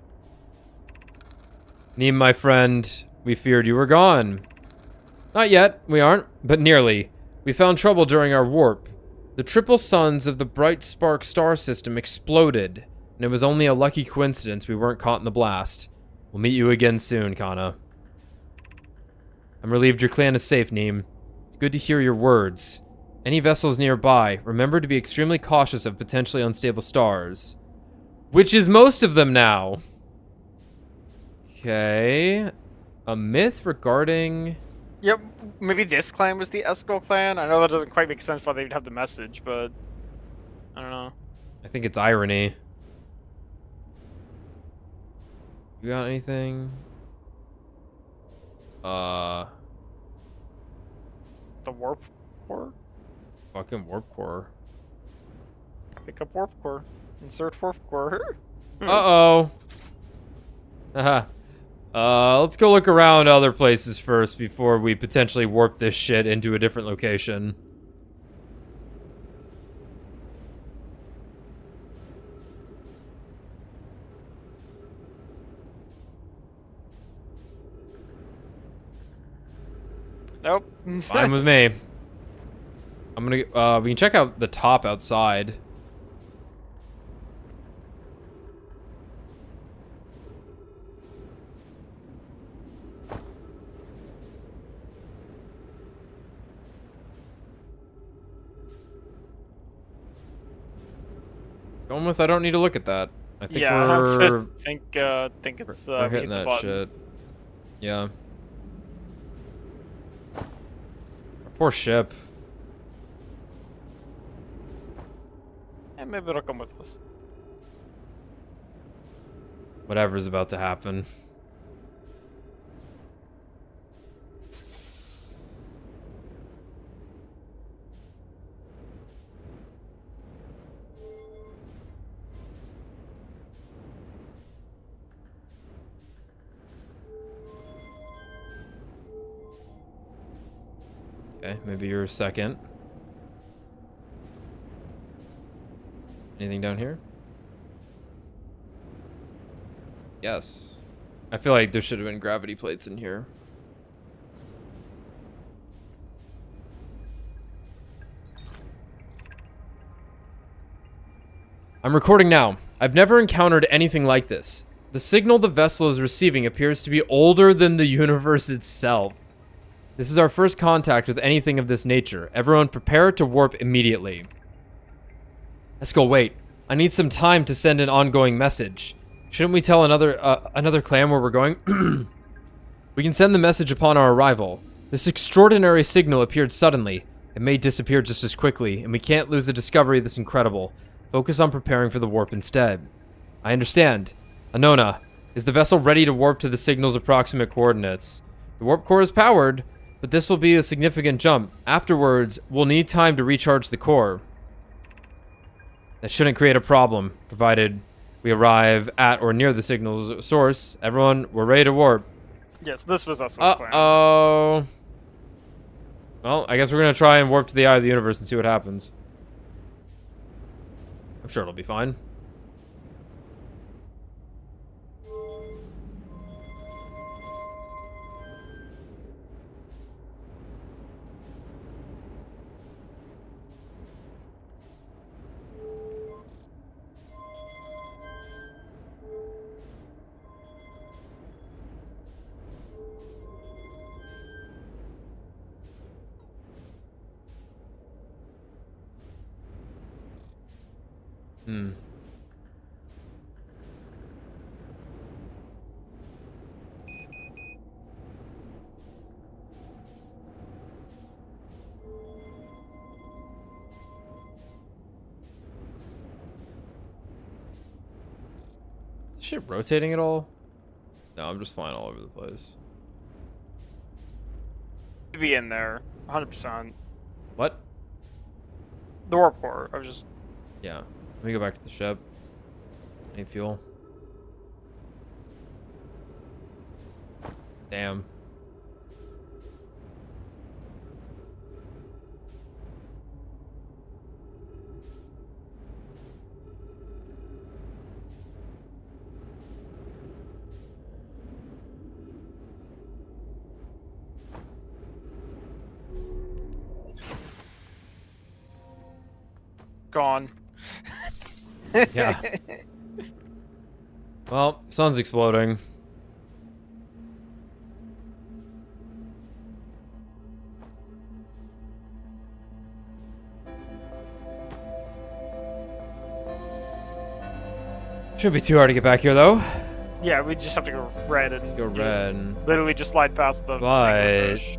Neem, my friend, we feared you were gone. Not yet, we aren't, but nearly. We found trouble during our warp. The triple suns of the bright spark star system exploded, and it was only a lucky coincidence we weren't caught in the blast. We'll meet you again soon, Kana. I'm relieved your clan is safe, Neem. It's good to hear your words. Any vessels nearby, remember to be extremely cautious of potentially unstable stars. Which is most of them now. Okay. A myth regarding... Yep, maybe this clan was the Eskal clan. I know that doesn't quite make sense why they'd have the message, but I don't know. I think it's irony. You got anything? The warp core? Fucking warp core. Pick up warp core. Insert warp core. Uh-oh. Haha. Let's go look around other places first before we potentially warp this shit into a different location. Nope. Fine with me. I'm gonna, we can check out the top outside. Going with I don't need to look at that. I think yeah, we're think it's we're we hitting hit the that button. shit. Yeah. Our poor ship. Yeah, maybe it'll come with us. Whatever's about to happen. Okay, maybe you're second. Anything down here? Yes. I feel like there should have been gravity plates in here. I'm recording now. I've never encountered anything like this. The signal the vessel is receiving appears to be older than the universe itself. This is our first contact with anything of this nature. Everyone prepare to warp immediately. Let's go, wait. I need some time to send an ongoing message. Shouldn't we tell another clan where we're going? We can send the message upon our arrival. This extraordinary signal appeared suddenly. It may disappear just as quickly, and we can't lose the discovery of this incredible. Focus on preparing for the warp instead. I understand. Anona, is the vessel ready to warp to the signal's approximate coordinates? The warp core is powered, but this will be a significant jump. Afterwards, we'll need time to recharge the core. That shouldn't create a problem, provided we arrive at or near the signal's source. Everyone, we're ready to warp. Yes, this was us. Plan. Uh-oh. Well, I guess we're gonna try and warp to the eye of the universe and see what happens. I'm sure it'll be fine. Is shit rotating at all? No, I'm just flying all over the place. To be in there, 100%. What? The warp core. I was just. Yeah. Let me go back to the ship. Any fuel? Damn. Gone. Yeah. Well, sun's exploding. Shouldn't be too hard to get back here, though. Yeah, we just have to go red and Go red. literally just slide past the. But anglerfish.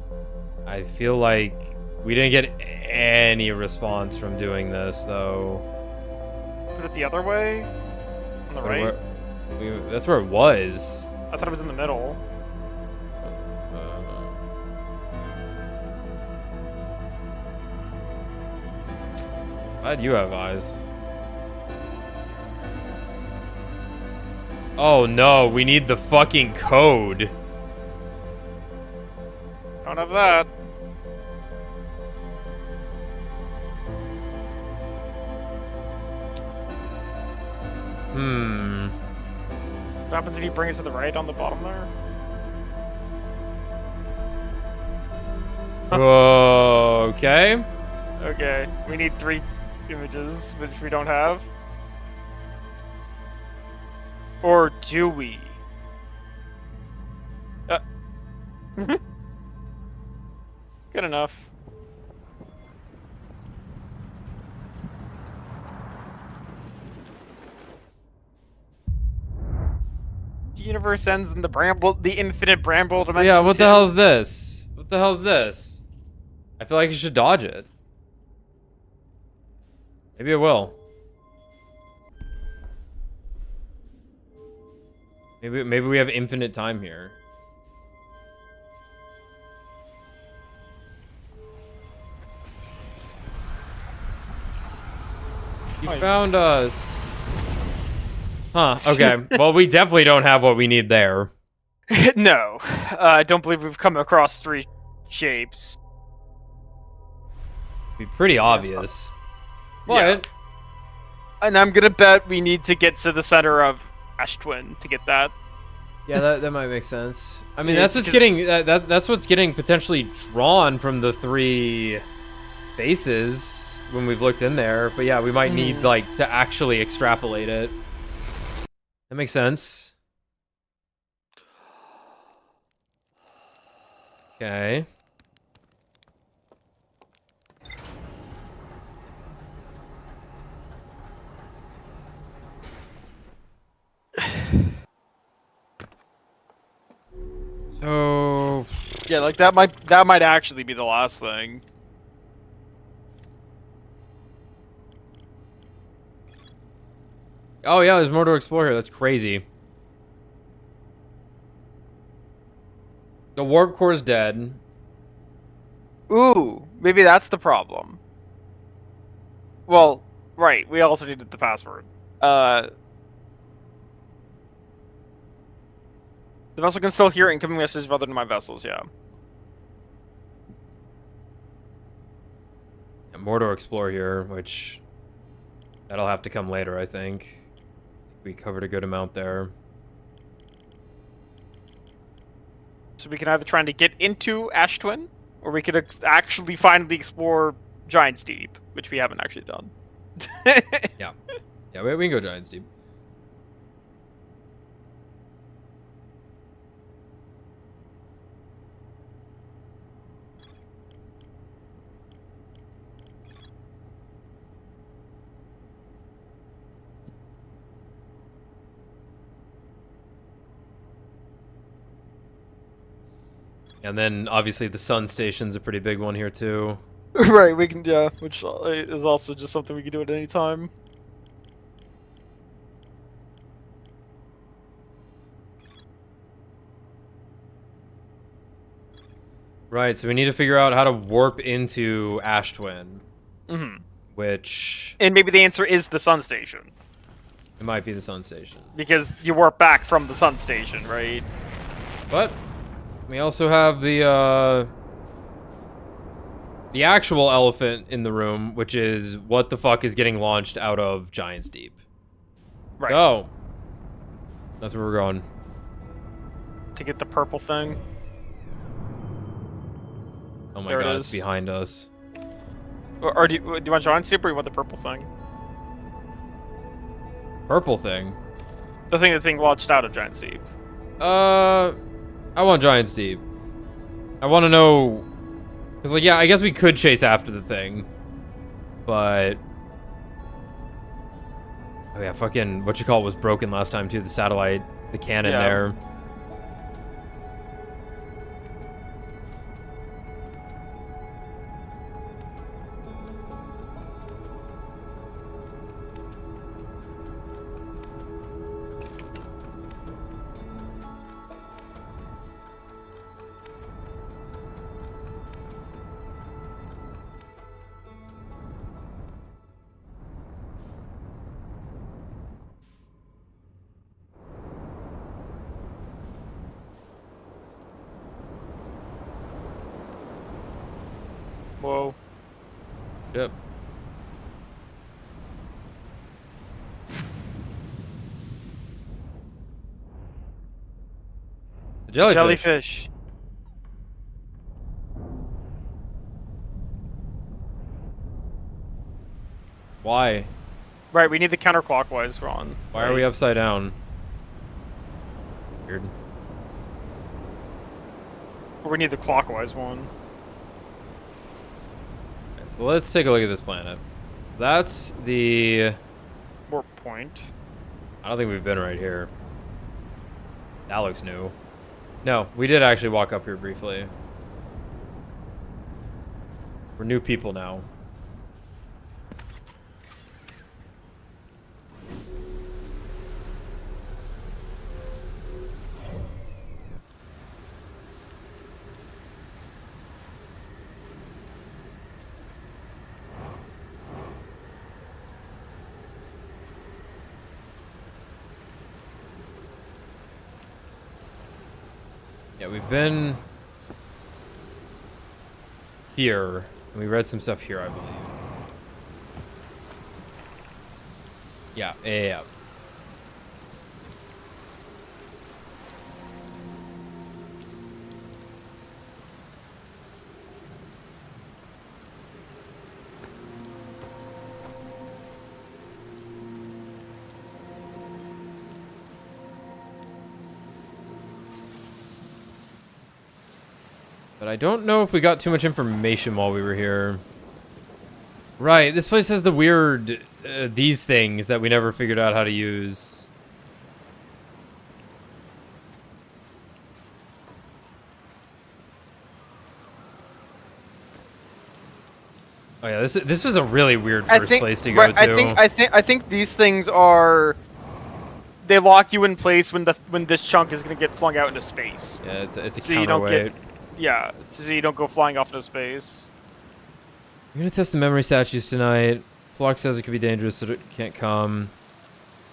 I feel like we didn't get any response from doing this, though. Put it the other way. On the But right. That's where it was. I thought it was in the middle. Glad you have eyes. Oh no, we need the fucking code. Don't have that. What happens if you bring it to the right on the bottom there? Okay. Okay, we need 3 images, which we don't have. Or do we? Good enough. universe ends in the infinite bramble dimension. Yeah, what the too. hell is this? What the hell is this? I feel like you should dodge it. Maybe it will. Maybe we have infinite time here. You Nice. found us. Huh, okay. Well, we definitely don't have what we need there. No, I don't believe we've come across 3 shapes. Be pretty obvious. Yeah. But And I'm gonna bet we need to get to the center of Ash Twin to get that. yeah, that might make sense. I mean, Yeah, that's what's getting that's what's getting potentially drawn from the 3 faces when we've looked in there. But yeah, we might need like to actually extrapolate it. That makes sense. Okay. So Yeah, like that might actually be the last thing. oh yeah, there's more to explore here. That's crazy. The warp core is dead. Ooh, maybe that's the problem. Well, right, we also needed the password. The vessel can still hear incoming messages rather than my vessels, yeah. More to explore here, which that'll have to come later, I think. We covered a good amount there. So we can either try to get into Ash Twin, or we could actually finally explore Giant's Deep, which we haven't actually done. Yeah, we can go Giants Deep. And then obviously the sun station's a pretty big one here too. Right, we can, yeah, which is also just something we can do at any time. Right, so we need to figure out how to warp into Ash Twin, which And maybe the answer is the sun station, it might be the sun station. because you warp back from the sun station, right? But we also have the actual elephant in the room, which is what the fuck is getting launched out of Giants Deep. Right. Go. That's where we're going. To get the purple thing. Oh my There it god, it's is. behind us. Or do you want Giant's Deep, or you want the purple thing? Purple thing. The thing that's being launched out of Giant's Deep. I want Giants Deep. I want to know, because like yeah, I guess we could chase after the thing, but oh yeah, fucking what you call it was broken last time too. The satellite, the cannon Yeah. there. Whoa. Yep. The jellyfish. Jellyfish. Why? Right, we need the counterclockwise one. Why are we upside down? Weird. Or we need the clockwise one. Okay, so let's take a look at this planet. That's the... Warp point. I don't think we've been right here. That looks new. No, we did actually walk up here briefly. We're new people now. Yeah, we've been here, and we read some stuff here, I believe. Yeah. But I don't know if we got too much information while we were here. Right, this place has the weird, these things that we never figured out how to use. Oh yeah, this was a really weird first place to go to. I think these things are. They lock you in place when this chunk is gonna get flung out into space. Yeah, it's a So you don't counterweight. Yeah, so you don't go flying off into space. I'm gonna test the memory statues tonight. Flock says it could be dangerous, so it can't come.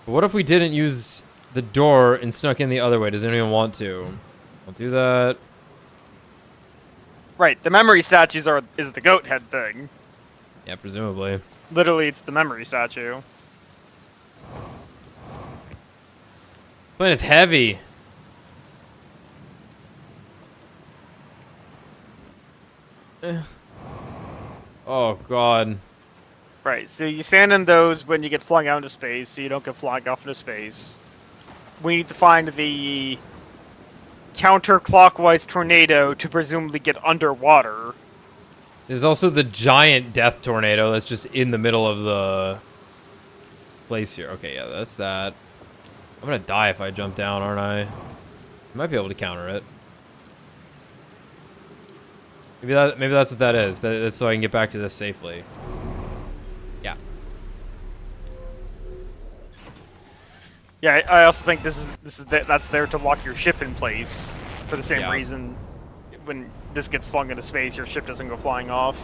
But what if we didn't use the door and snuck in the other way? Does anyone want to? I'll do that. Right, the memory statues is the goat head thing. Yeah, presumably. Literally, it's the memory statue. Planet's heavy. Oh god. Right, so you stand in those when you get flung out into space, so you don't get flung off into space. We need to find the counterclockwise tornado to presumably get underwater. There's also the giant death tornado that's just in the middle of the place here. Okay, yeah, that's that. I'm gonna die if I jump down, aren't I? I might be able to counter it. Maybe that's what that is. That's so I can get back to this safely. Yeah. Yeah, I also think that's there to lock your ship in place for the same Yeah. reason. When this gets flung into space, your ship doesn't go flying off.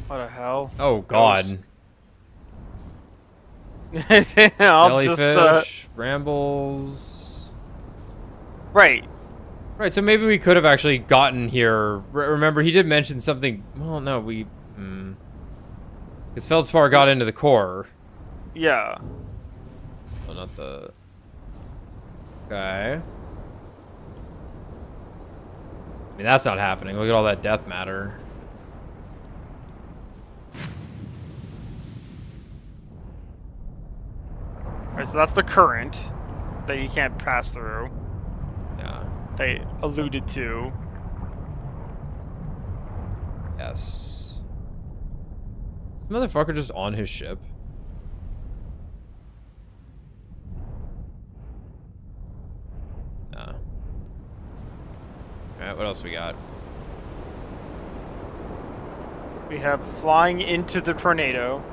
What the hell? Oh god. I'll just, Jellyfish, brambles. right. Right, so maybe we could have actually gotten here. Remember, he did mention something. Well, no, we. Because Feldspar got into the core. Yeah. Oh, not the. Okay. I mean, that's not happening. Look at all that death matter. Alright, so that's the current that you can't pass through. Yeah. They alluded to. Yes. Is this motherfucker just on his ship? Nah. Alright, what else we got? We have flying into the tornado.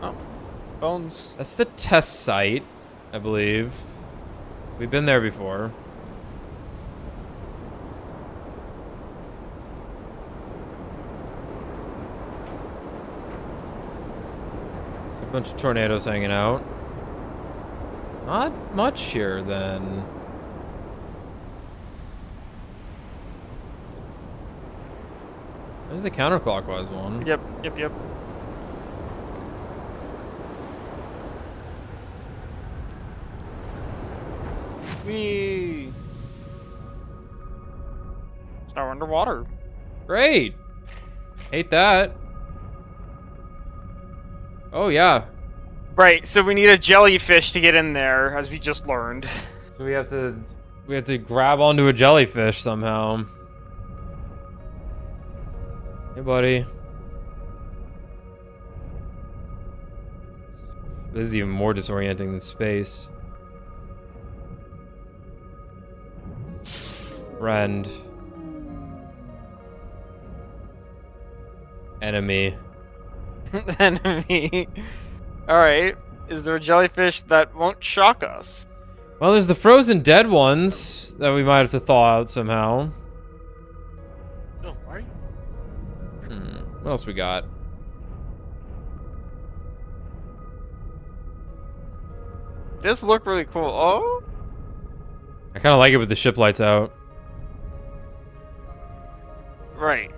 Oh, bones. That's the test site, I believe. We've been there before. A bunch of tornadoes hanging out. Not much here, then. There's the counterclockwise one. Yep. Whee! It's now underwater. Great! Hate that. Oh, yeah. Right, so we need a jellyfish to get in there, as we just learned. So we have to grab onto a jellyfish somehow. Hey, buddy. This is even more disorienting than space. Friend. Enemy. Enemy. Alright. Is there a jellyfish that won't shock us? Well, there's the frozen dead ones that we might have to thaw out somehow. Oh, why are you? What else we got? This look really cool. Oh? I kind of like it with the ship lights out. Right.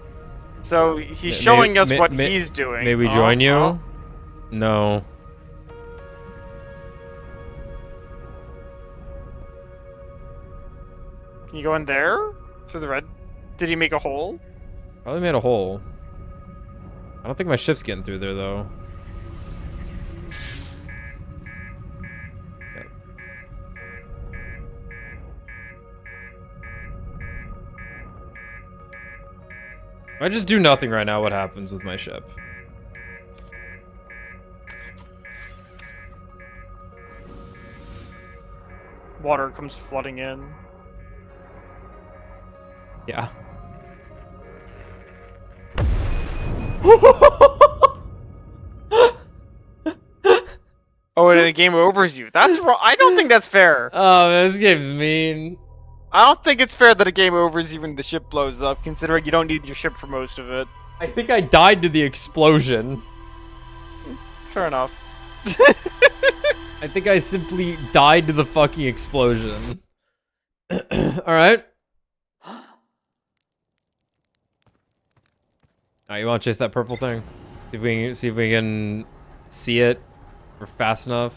So he's May- showing us may- what may- he's doing. May we join you? Uh-huh. No. Can you go in there? Through the red? Did he make a hole? Probably made a hole. I don't think my ship's getting through there, though. Yep. If I just do nothing right now, what happens with my ship? Water comes flooding in. Yeah. Oh, and the game overs you. That's wrong. I don't think that's fair. Oh, man, this game's mean. I don't think it's fair that a game overs you when the ship blows up, considering you don't need your ship for most of it. I think I died to the explosion. Fair enough. I think I simply died to the fucking explosion. Alright. Alright, you wanna chase that purple thing? See if we can see it or fast enough.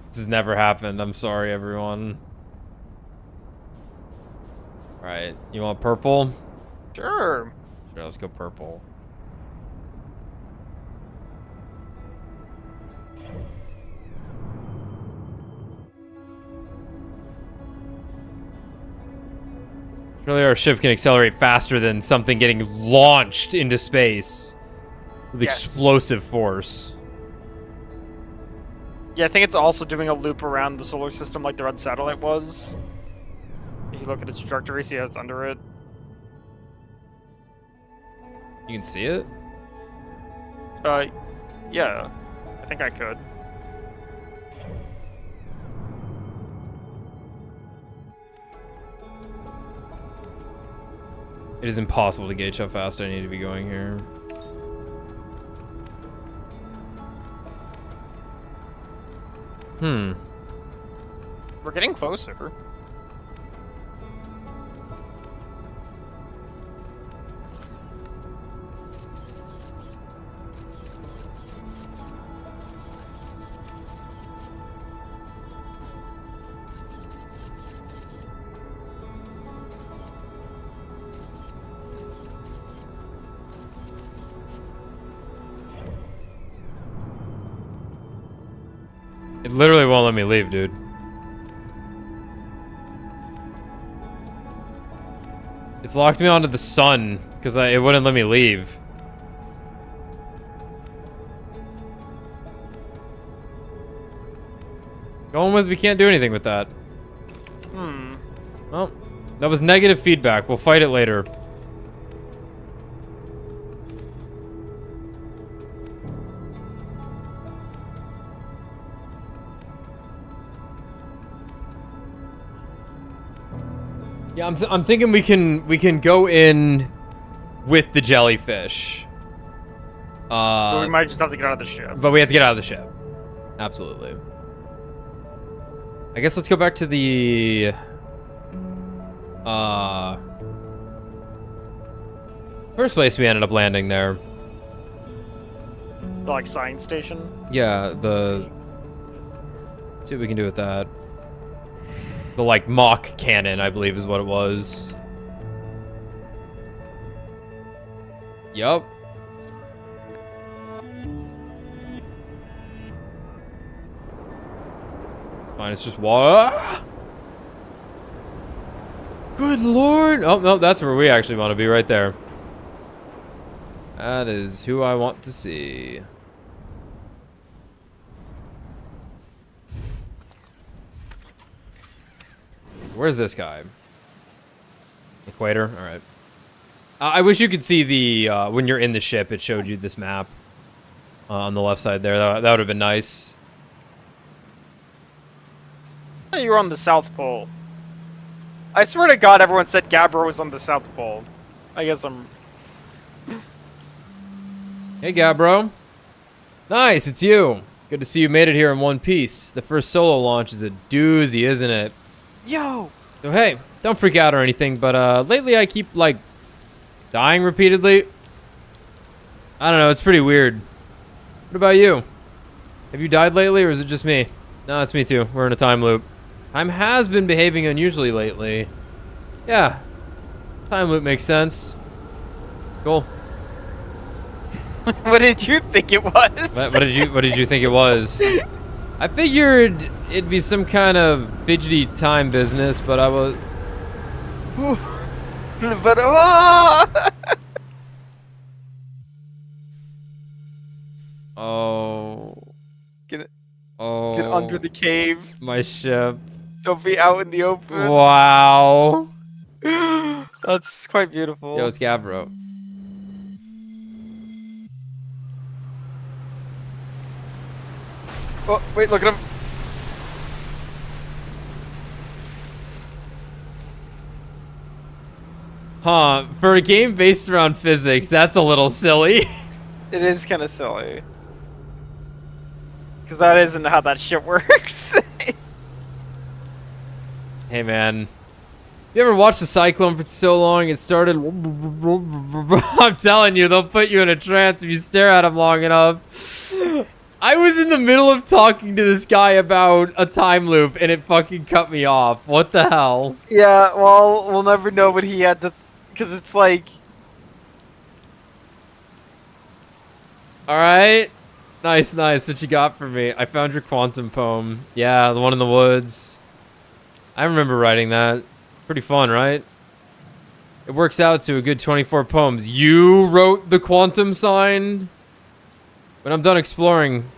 This has never happened. I'm sorry, everyone. Alright, you want purple? Sure. Sure, let's go purple. Surely our ship can accelerate faster than something getting launched into space with Yes. explosive force. Yeah, I think it's also doing a loop around the solar system like the red satellite was. If you look at its trajectory, see how it's under it. You can see it? Yeah. I think I could. It is impossible to gauge how fast I need to be going here. We're getting closer. It literally won't let me leave, dude. It's locked me onto the sun because it wouldn't let me leave. Going with, we can't do anything with that. Well, that was negative feedback. We'll fight it later. Yeah, I'm thinking we can go in with the jellyfish. But we might just have to get out of the ship. But we have to get out of the ship. Absolutely. I guess let's go back to the first place we ended up landing there. The like science station. Yeah, the See what we can do with that. The, like, mock cannon, I believe is what it was. Yup. Fine, it's just water. Good lord. Oh, no, that's where we actually want to be, right there. That is who I want to see. Where's this guy? Equator? Alright. I wish you could see the, when you're in the ship, it showed you this map. On the left side there. That would have been nice. You were on the South Pole. I swear to God, everyone said Gabbro was on the South Pole. I guess I'm... Hey, Gabbro. Nice, it's you. Good to see you made it here in one piece. The first solo launch is a doozy, isn't it? Yo! So, hey, don't freak out or anything, but lately I keep, like, dying repeatedly. I don't know, it's pretty weird. What about you? Have you died lately, or is it just me? No, it's me too. We're in a time loop. Time has been behaving unusually lately. Yeah. Time loop makes sense. Cool. What did you think it was? What did you think it was? I figured it'd be some kind of fidgety time business, but I was... But oh! Oh. Get Oh. under the cave. My ship. Don't be out in the open. Wow. That's quite beautiful. Yo, it's Gabbro. Oh, wait, look at him. Huh, for a game based around physics, that's a little silly. It is kind of silly. Because that isn't how that shit works. Hey, man. You ever watched the Cyclone for so long it started... I'm telling you, they'll put you in a trance if you stare at them long enough. I was in the middle of talking to this guy about a time loop, and it fucking cut me off. What the hell? Yeah, well, we'll never know what he had to... Because it's like... Alright. Nice, nice. What you got for me? I found your quantum poem. Yeah, the one in the woods. I remember writing that. Pretty fun, right? It works out to a good 24 poems. You wrote the quantum sign? When I'm done exploring,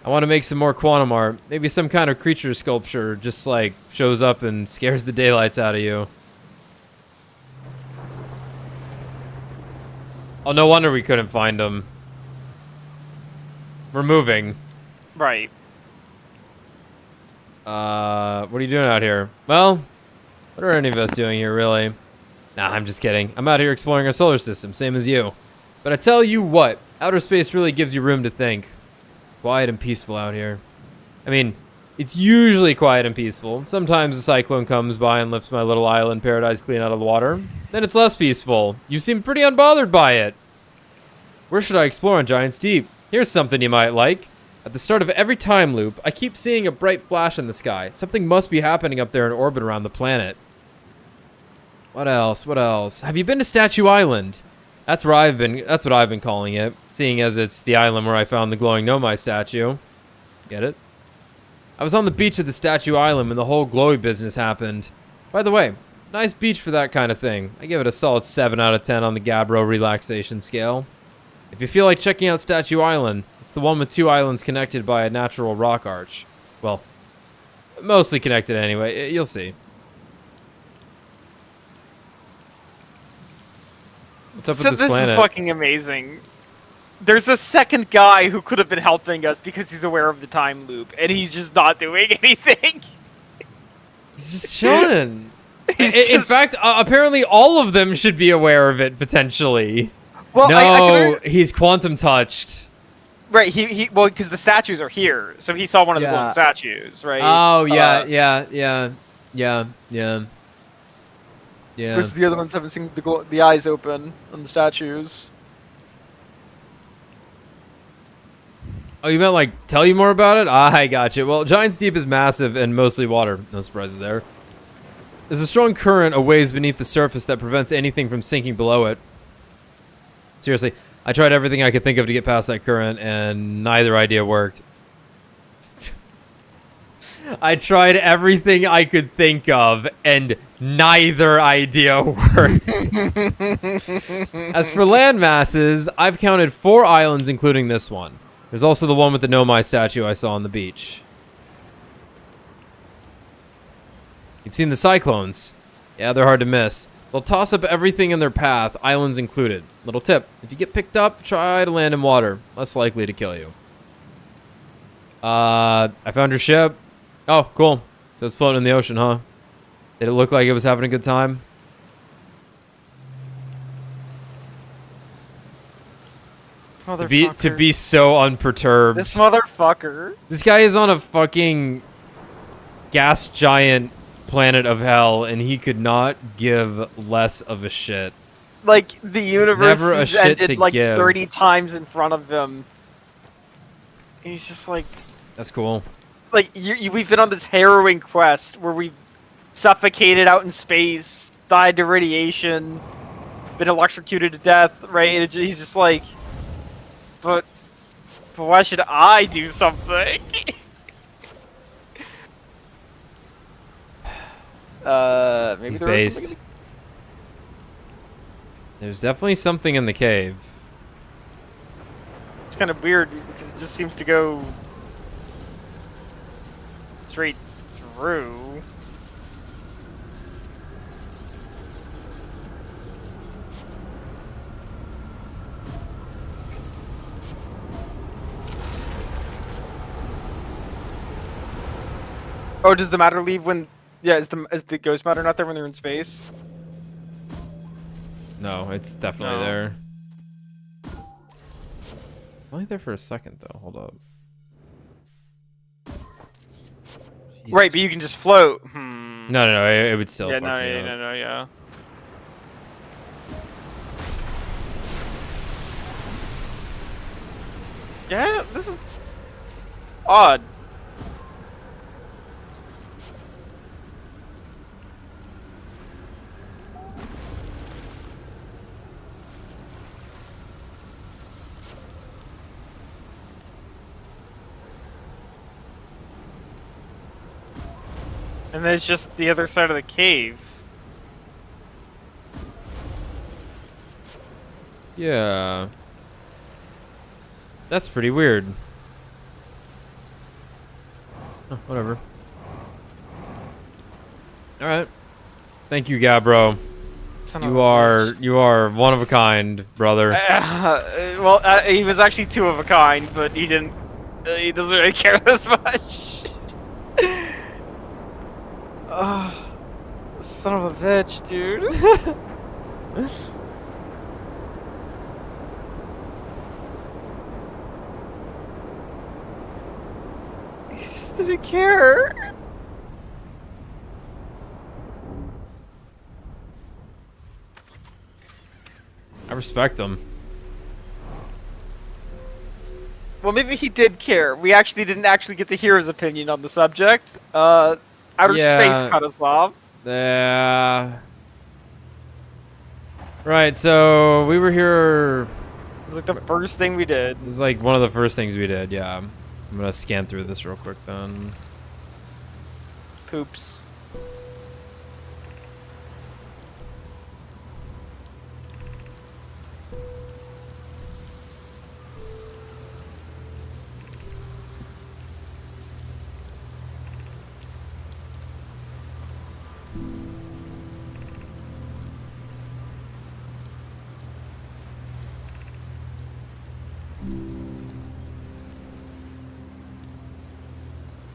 I want to make some more quantum art. Maybe some kind of creature sculpture just, like, shows up and scares the daylights out of you. Oh, no wonder we couldn't find them. We're moving. Right. What are you doing out here? Well, what are any of us doing here, really? Nah, I'm just kidding. I'm out here exploring our solar system, same as you. But I tell you what, outer space really gives you room to think. Quiet and peaceful out here. I mean, it's usually quiet and peaceful. Sometimes a cyclone comes by and lifts my little island paradise clean out of the water. Then it's less peaceful. You seem pretty unbothered by it. Where should I explore on Giant's Deep? Here's something you might like. At the start of every time loop, I keep seeing a bright flash in the sky. Something must be happening up there in orbit around the planet. What else? What else? Have you been to Statue Island? That's what I've been calling it, seeing as it's the island where I found the glowing Nomai statue. Get it? I was on the beach of the Statue Island when the whole glowy business happened. By the way, it's a nice beach for that kind of thing. I give it a solid 7 out of 10 on the Gabbro relaxation scale. If you feel like checking out Statue Island, it's the one with 2 islands connected by a natural rock arch. Well, mostly connected anyway. You'll see. What's up with this planet? This is fucking amazing. There's a second guy who could have been helping us because he's aware of the time loop, and he's just not doing anything. He's just chilling. In fact, apparently all of them should be aware of it, potentially. Well, no, he's quantum touched. Right, well, because the statues are here, so he saw one of the golden statues, right? Oh, yeah. Versus the other ones haven't seen the eyes open on the statues. Oh, you meant like tell you more about it? I gotcha. Well, Giant's Deep is massive and mostly water. No surprises there. There's a strong current a ways beneath the surface that prevents anything from sinking below it. Seriously, I tried everything I could think of to get past that current, and neither idea worked. I tried everything I could think of, and neither idea worked. As for land masses, I've counted 4 islands, including this one. There's also the one with the Nomai statue I saw on the beach. You've seen the cyclones. Yeah, they're hard to miss. They'll toss up everything in their path, islands included. Little tip, if you get picked up, try to land in water. Less likely to kill you. I found your ship. Oh, cool. So it's floating in the ocean, huh? Did it look like it was having a good time? To be so unperturbed. This motherfucker. This guy is on a fucking gas giant planet of hell, and he could not give less of a shit. Like, the universe Never a has shit ended to like give. 30 times in front of him. He's just like... That's cool. Like, we've been on this harrowing quest where we've suffocated out in space, died to radiation, been electrocuted to death, right? And he's just like... But why should I do something? Maybe He's there was based. something. There's definitely something in the cave. It's kind of weird because it just seems to go straight through. Oh, does the matter leave when? Yeah, is the ghost matter not there when they're in space? No, it's definitely No. there. Only there for a second though. Hold up. Right, Jesus. but you can just float. No, it would still. Yeah, fuck no, me yeah, up. no, yeah. Yeah, this is odd. And then it's just the other side of the cave. Yeah. That's pretty weird. Oh, whatever. Alright. Thank you, Gabbro. Son of You a are one of a kind, brother. well, he was actually 2 of a kind, but he didn't. He doesn't really care as much. Son of a bitch, dude. He just didn't care. I respect him. Well, maybe he did care. We actually didn't actually get to hear his opinion on the subject. Outer Yeah. space cut us off. Right, so we were here. It was like the first thing we did. It was like one of the first things we did, yeah. I'm gonna scan through this real quick then. Poops.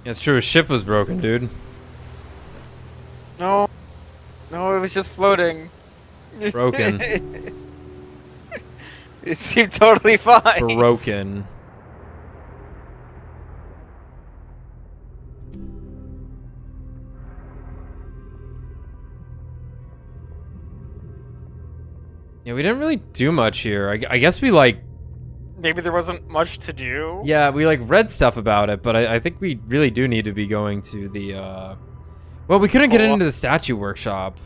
Yeah, it's true, his ship was broken, dude. No. No, it was just floating. Broken. It seemed totally fine. Broken. Yeah, we didn't really do much here. I guess we, like, maybe there wasn't much to do. Yeah, we like read stuff about it, but I think we really do need to be going to the well, we couldn't get into the statue workshop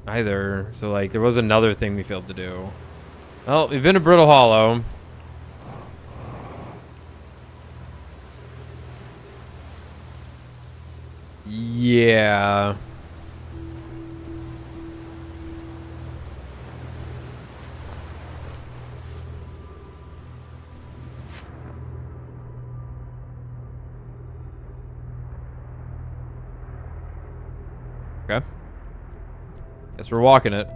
either, so like there was another thing we failed to do. Well, we've been to Brittle Hollow. Yeah. Okay. Guess we're walking it.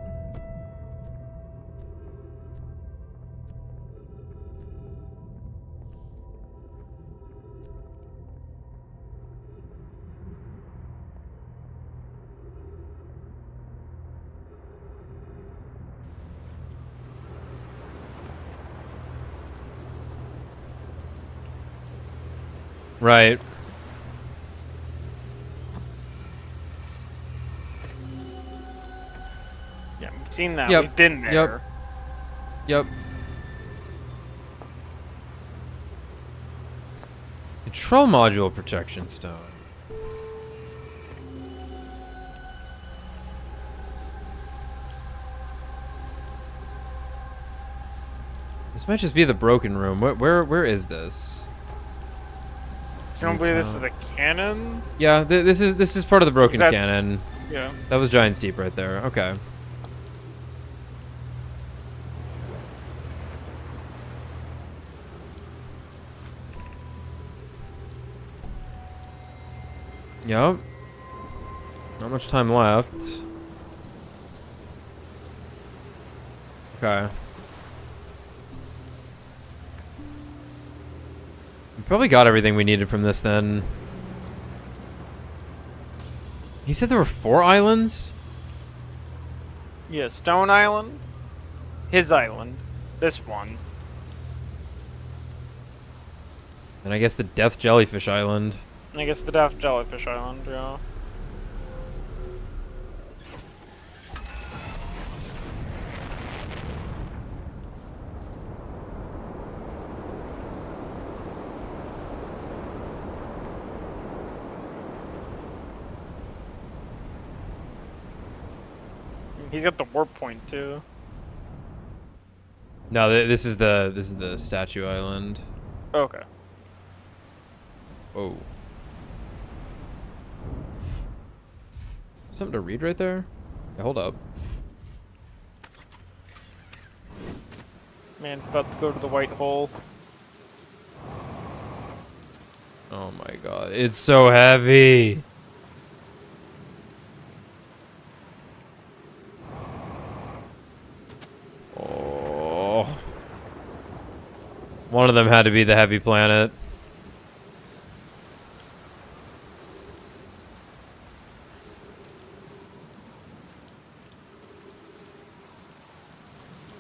Right. Yeah, we've seen that. Yep. We've been there. Yep. Control module protection stone. This might just be the broken room. Where is this? Presumably this is the cannon? Yeah, this is part of the broken That's- cannon. Yeah. That was Giant's Deep right there. Okay. Yep. Not much time left. Okay. We probably got everything we needed from this then. He said there were 4 islands? Yeah, Stone Island. His island. This one. And I guess the Death Jellyfish Island. And I guess the Daft Jellyfish Island, yeah. He's got the warp point too. No, this is the Statue Island. Okay. Whoa. Something to read right there? Yeah, hold up. Man's about to go to the white hole. Oh my god, it's so heavy. Oh. One of them had to be the heavy planet.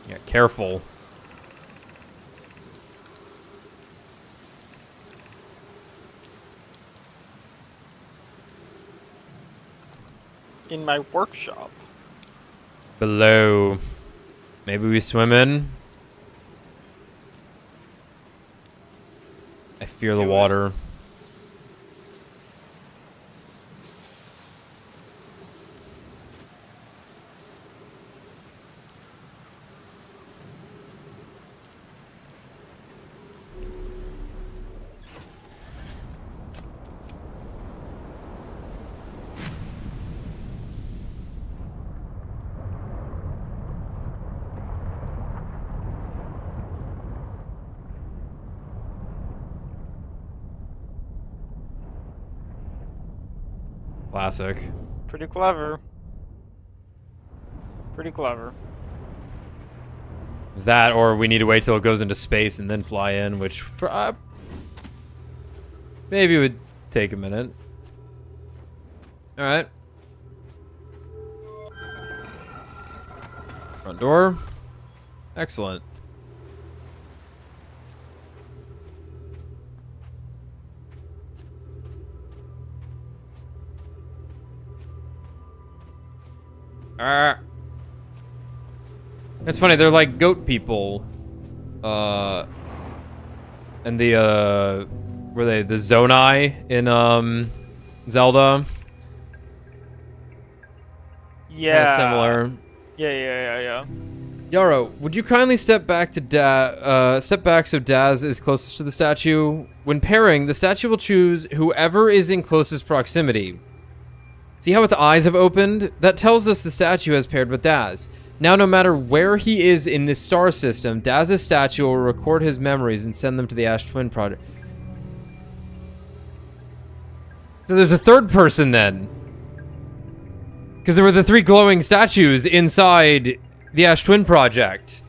Yeah, careful. In my workshop. Below. Maybe we swim in? I fear the Do it. water. Classic. Pretty clever. Pretty clever. Is that, or we need to wait till it goes into space and then fly in, which maybe would take a minute. All right. Front door. Excellent. It's funny, they're like goat people. And the, were they the Zonai in, Zelda? Yeah. Kinda similar. Yeah. Yarrow, would you kindly step back so Daz is closest to the statue? When pairing, the statue will choose whoever is in closest proximity. See how its eyes have opened? That tells us the statue has paired with Daz. Now, no matter where he is in this star system, Daz's statue will record his memories and send them to the Ash Twin Project. So there's a third person then. Because there were the 3 glowing statues inside the Ash Twin Project.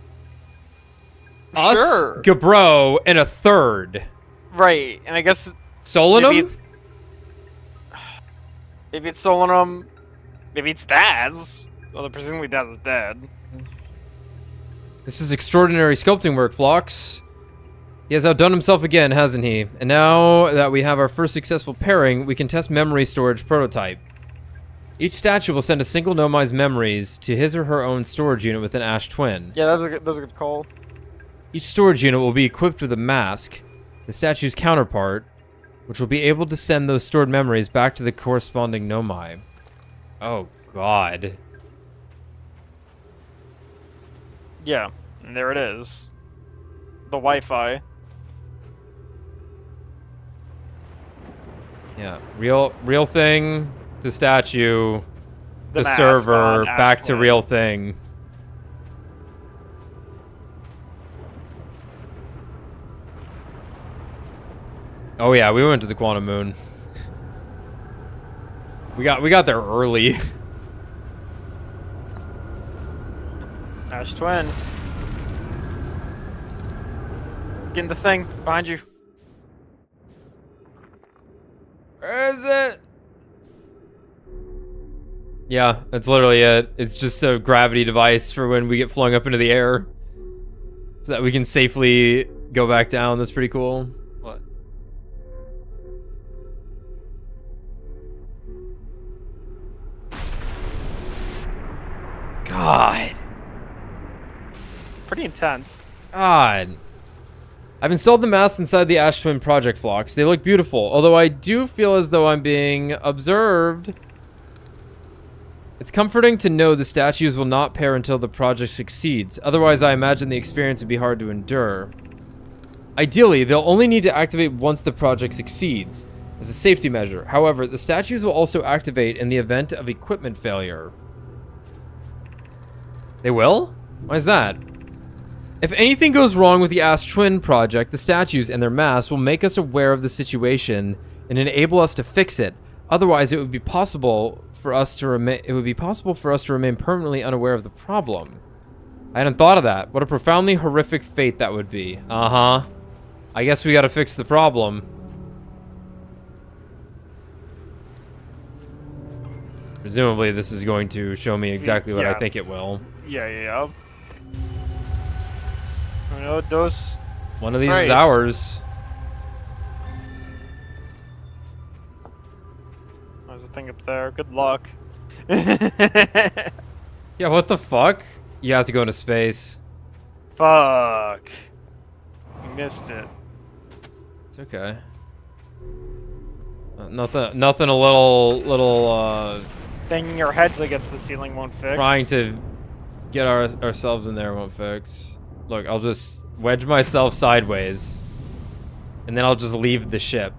Us, Sure. Gabro, and a third. Right, and I guess Solanum? maybe it's Solanum. Maybe it's Daz. Although presumably Daz is dead. This is extraordinary sculpting work, Phlox. He has outdone himself again, hasn't he? And now that we have our first successful pairing, we can test memory storage prototype. Each statue will send a single Nomai's memories to his or her own storage unit within Ash Twin. Yeah, that was a good call. Each storage unit will be equipped with a mask, the statue's counterpart, which will be able to send those stored memories back to the corresponding Nomai. Oh, God. Yeah, and there it is. The Wi-Fi. Yeah, real thing to statue, the mask server, on Ash back to Twin. real thing. Oh yeah, we went to the Quantum Moon. We got there early. Ash Twin. Get in the thing behind you. Where is it? Yeah, that's literally it. It's just a gravity device for when we get flung up into the air. So that we can safely go back down. That's pretty cool. What? God. Pretty intense. God. I've installed the masks inside the Ash Twin Project, Phlox. They look beautiful, although I do feel as though I'm being observed. It's comforting to know the statues will not pair until the project succeeds. Otherwise, I imagine the experience would be hard to endure. Ideally, they'll only need to activate once the project succeeds, as a safety measure. However, the statues will also activate in the event of equipment failure. They will? Why is that? If anything goes wrong with the Ash Twin project, the statues and their masks will make us aware of the situation and enable us to fix it. Otherwise, it would be possible for us to remain permanently unaware of the problem. I hadn't thought of that. What a profoundly horrific fate that would be. Uh-huh. I guess we gotta fix the problem. Presumably, this is going to show me exactly what I Yeah. think it will. Yeah. You know, those... One of these Christ. is ours. There's a thing up there. Good luck. Yeah, what the fuck? You have to go into space. Fuck. You missed it. It's okay. Nothing a little, Banging our heads against the ceiling won't fix. trying to get ourselves in there won't fix. Look, I'll just wedge myself sideways. And then I'll just leave the ship.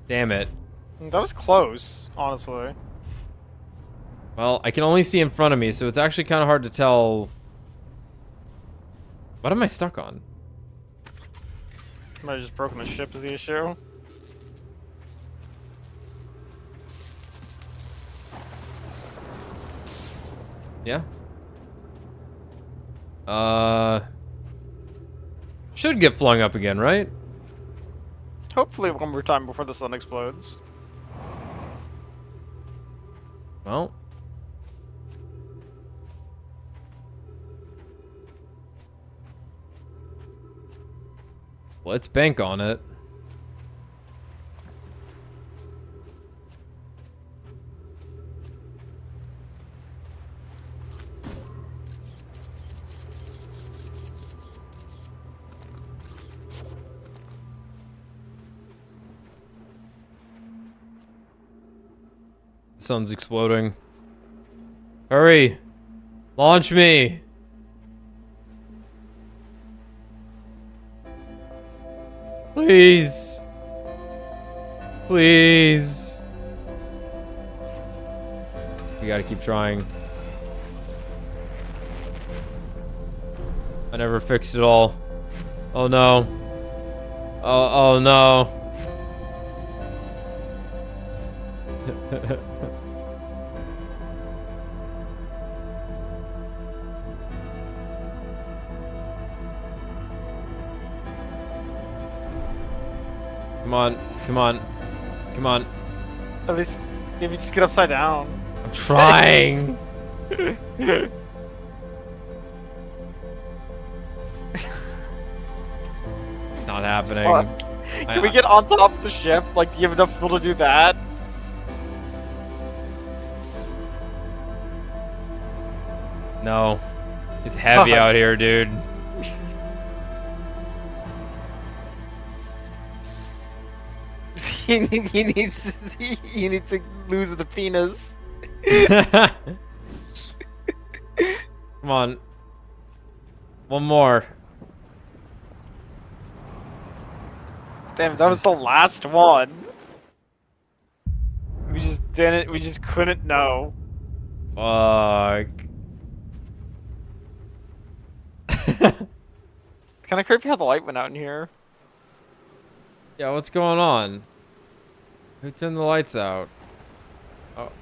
Damn it. That was close, honestly. Well, I can only see in front of me, so it's actually kind of hard to tell. What am I stuck on? Might have just broken the ship is the issue. Yeah. Should get flung up again, right? Hopefully one more time before the sun explodes. Well. Let's bank on it. sun's exploding. Hurry! Launch me! Please! Please! We gotta keep trying. I never fixed it all. Oh no. Oh no. Come on, come on, come on. At least, maybe just get upside down. I'm trying. It's not happening. Can we get on top of the ship? Like, do you have enough people to do that? No. It's heavy out here, dude. he needs to lose the penis. Come on. One more. Damn, that was the last one. We just didn't. We just couldn't know. Fuck. It's kind of creepy how the light went out in here. Yeah, what's going on? Who turned the lights out?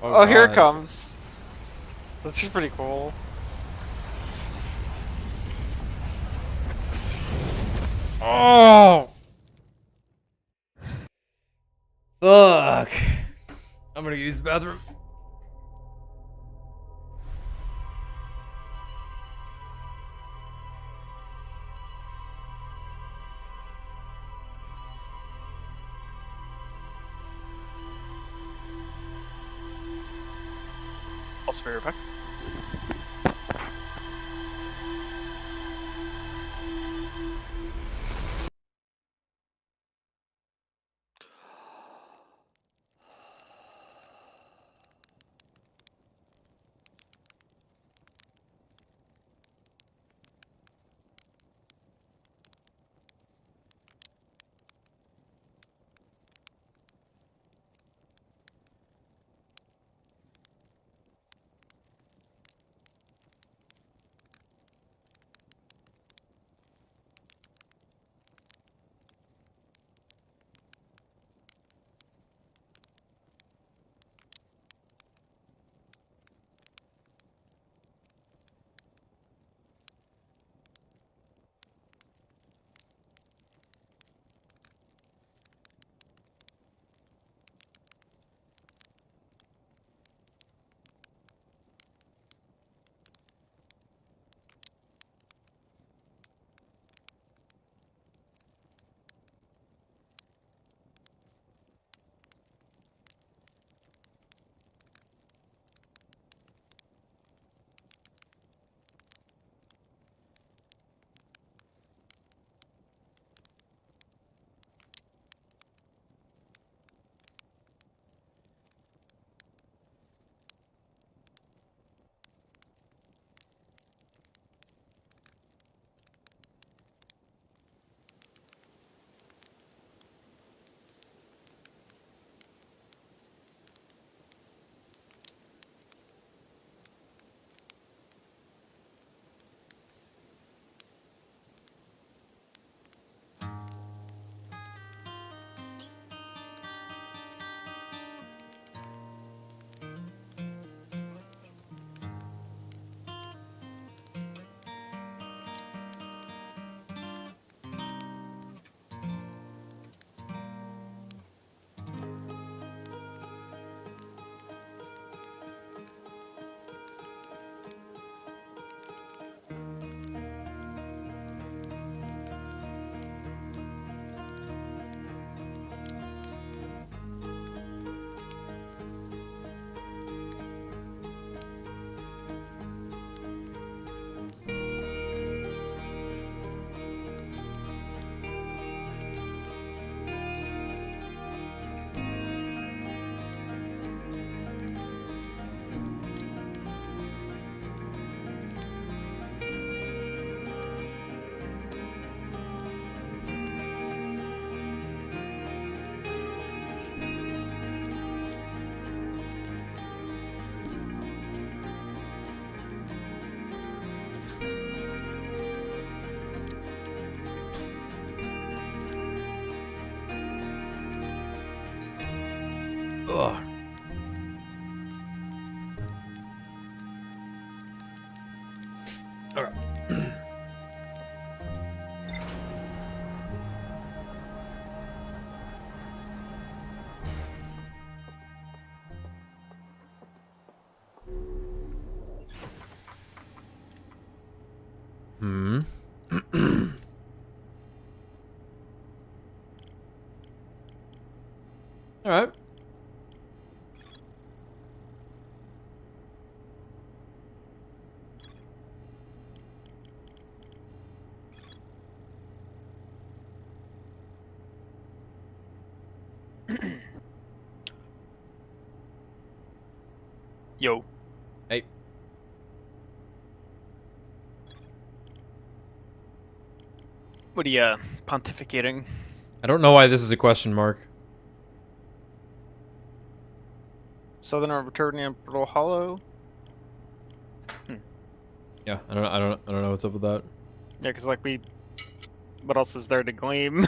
Oh, here it God. comes. That's pretty cool. Oh! Fuck. I'm gonna use the bathroom. I'll be right back. Ugh. Okay. Hmm. All right. Yo. Hey. What are you pontificating? I don't know why this is a question mark. Southern returning in Brittle Hollow. Yeah, I don't know what's up with that. Yeah, because like what else is there to gleam?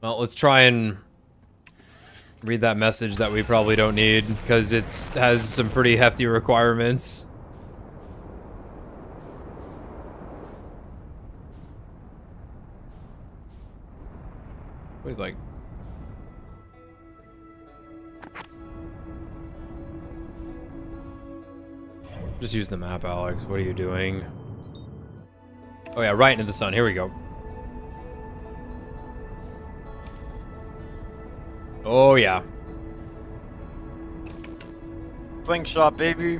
Well, let's try and read that message that we probably don't need because it has some pretty hefty requirements. He's like, just use the map, Alex. What are you doing? Oh yeah, right into the sun. Here we go. Oh yeah. Slingshot, baby.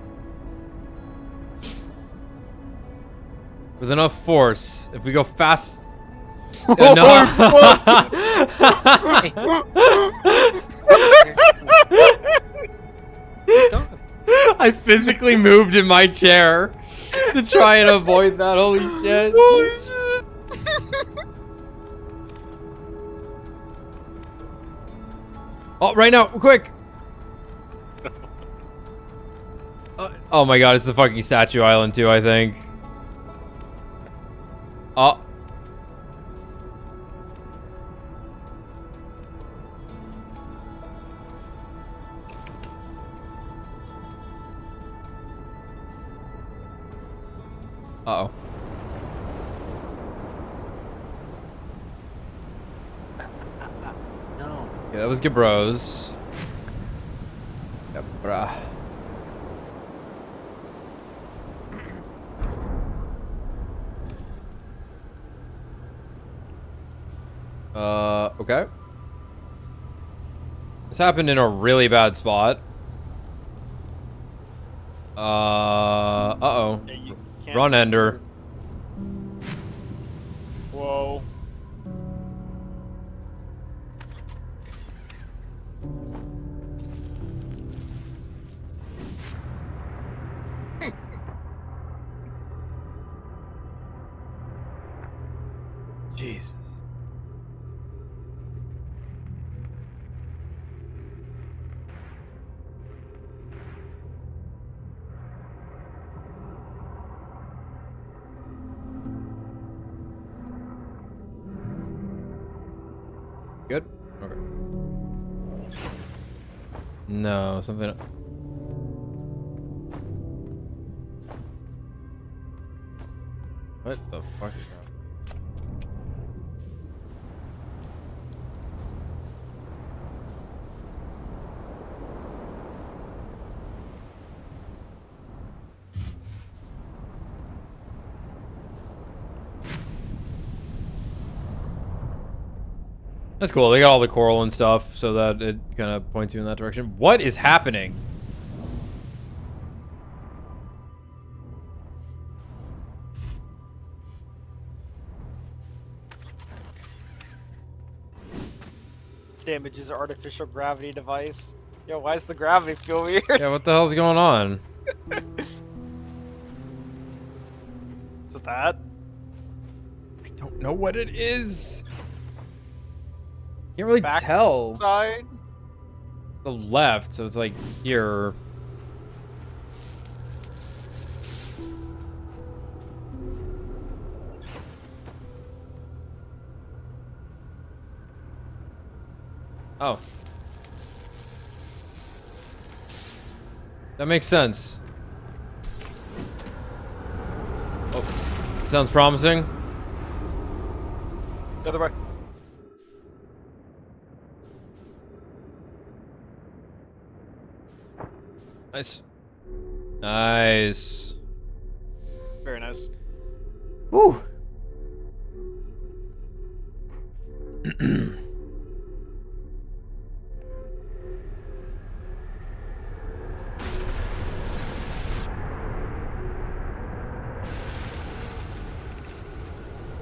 With enough force, if we go fast. Oh, I physically moved in my chair to try and avoid that. Holy shit. Holy shit. Oh, right now, quick. Oh my god, it's the fucking Statue Island too, I think. Oh. Uh-oh. No. Yeah, that was Gabros. Gabra. Okay. This happened in a really bad spot. Uh-oh. Yeah, you can't- Run, Ender. Whoa. Jesus. Good? Okay. No, something... What the fuck is that? That's cool. They got all the coral and stuff so that it kind of points you in that direction. What is happening? Damages artificial gravity device. Yo, why does the gravity feel weird? Yeah, what the hell's going on? Is it that? I don't know what it is. Can't really Back tell. Side? The left, so it's like here. Oh. That makes sense. Oh. Sounds promising. The other way. Nice. Nice. Very nice. Woo.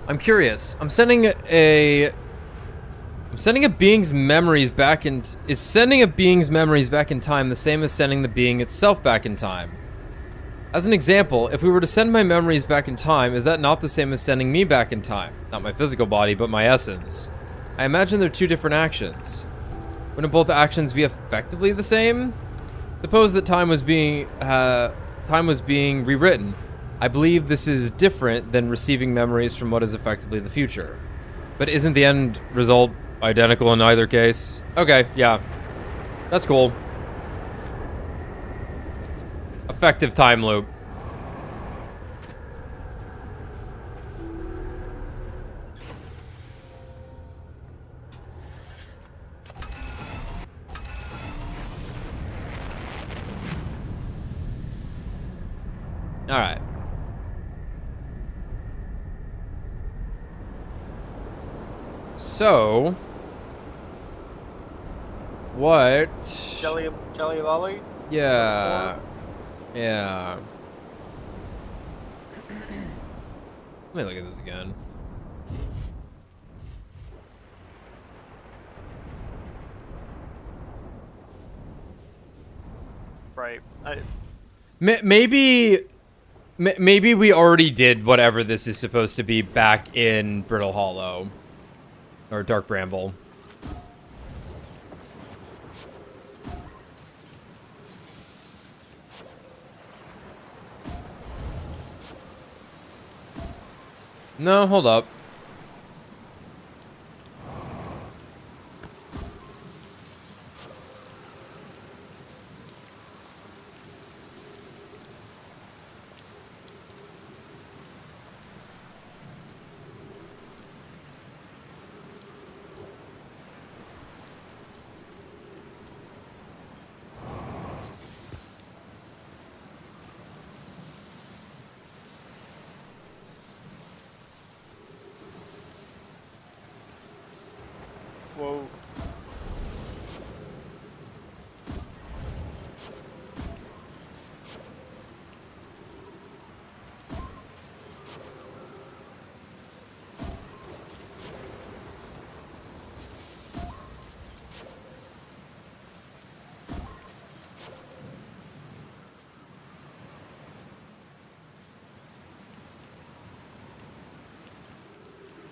I'm curious. I'm sending a being's memories back in... Is sending a being's memories back in time the same as sending the being itself back in time? As an example, if we were to send my memories back in time, is that not the same as sending me back in time? Not my physical body, but my essence. I imagine they're two different actions. Wouldn't both actions be effectively the same? Suppose that time was being rewritten. I believe this is different than receiving memories from what is effectively the future. But isn't the end result identical in either case? Okay, yeah. That's cool. Effective time loop. All right. So, what? Jelly lolly? Yeah. Yeah. Let me look at this again. Right. Maybe we already did whatever this is supposed to be back in Brittle Hollow. Or Dark Bramble. No, hold up. Whoa.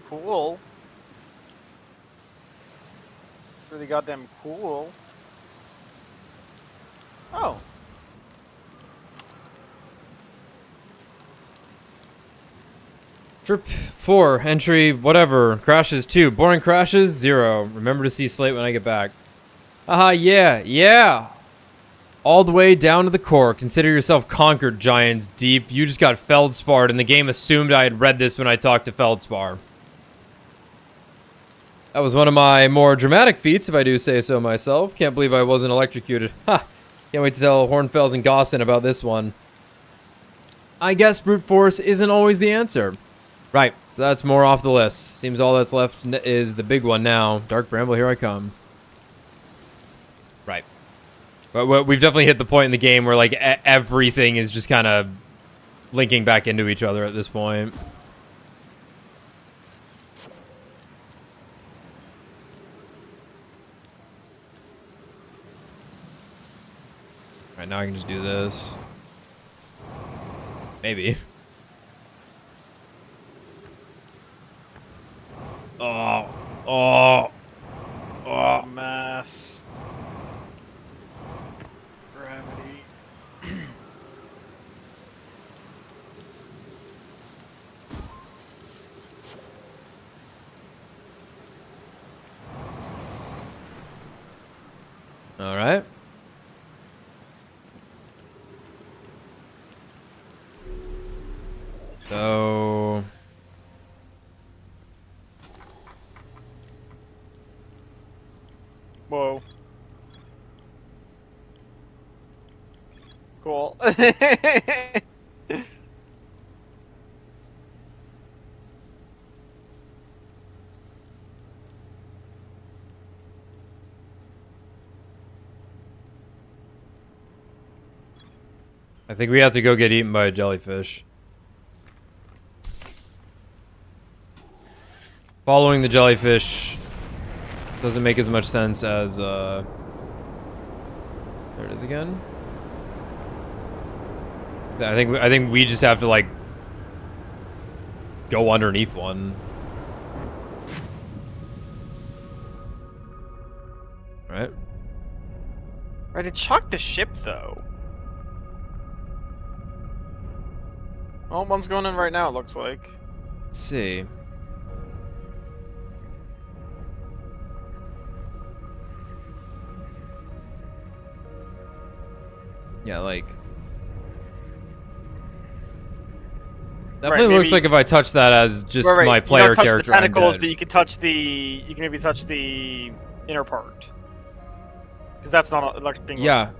Cool. Really goddamn cool. Oh. Trip 4, entry, whatever. Crashes 2. Boring crashes 0. Remember to see Slate when I get back. Haha, yeah. All the way down to the core. Consider yourself conquered, Giants Deep. You just got feldsparred, and the game assumed I had read this when I talked to Feldspar. That was one of my more dramatic feats, if I do say so myself. Can't believe I wasn't electrocuted. Ha! Can't wait to tell Hornfels and Gossin about this one. I guess brute force isn't always the answer. Right, so that's more off the list. Seems all that's left is the big one now. Dark Bramble, here I come. Right. But we've definitely hit the point in the game where, like, everything is just kind of linking back into each other at this point. Alright, now I can just do this. Maybe. Oh. Mass. Gravity. All right. So... Whoa. Cool. I think we have to go get eaten by a jellyfish. Following the jellyfish doesn't make as much sense as, there it is again. I think we just have to, like, go underneath one. Right? Right, it shocked the ship, though. Oh, one's going in right now, it looks like. Let's see. Yeah, like... Definitely looks like if I touch that as just right. my You player don't touch character, the tentacles, I'm but dead. you can touch the... You can maybe touch the inner part. Because that's not like being... Yeah.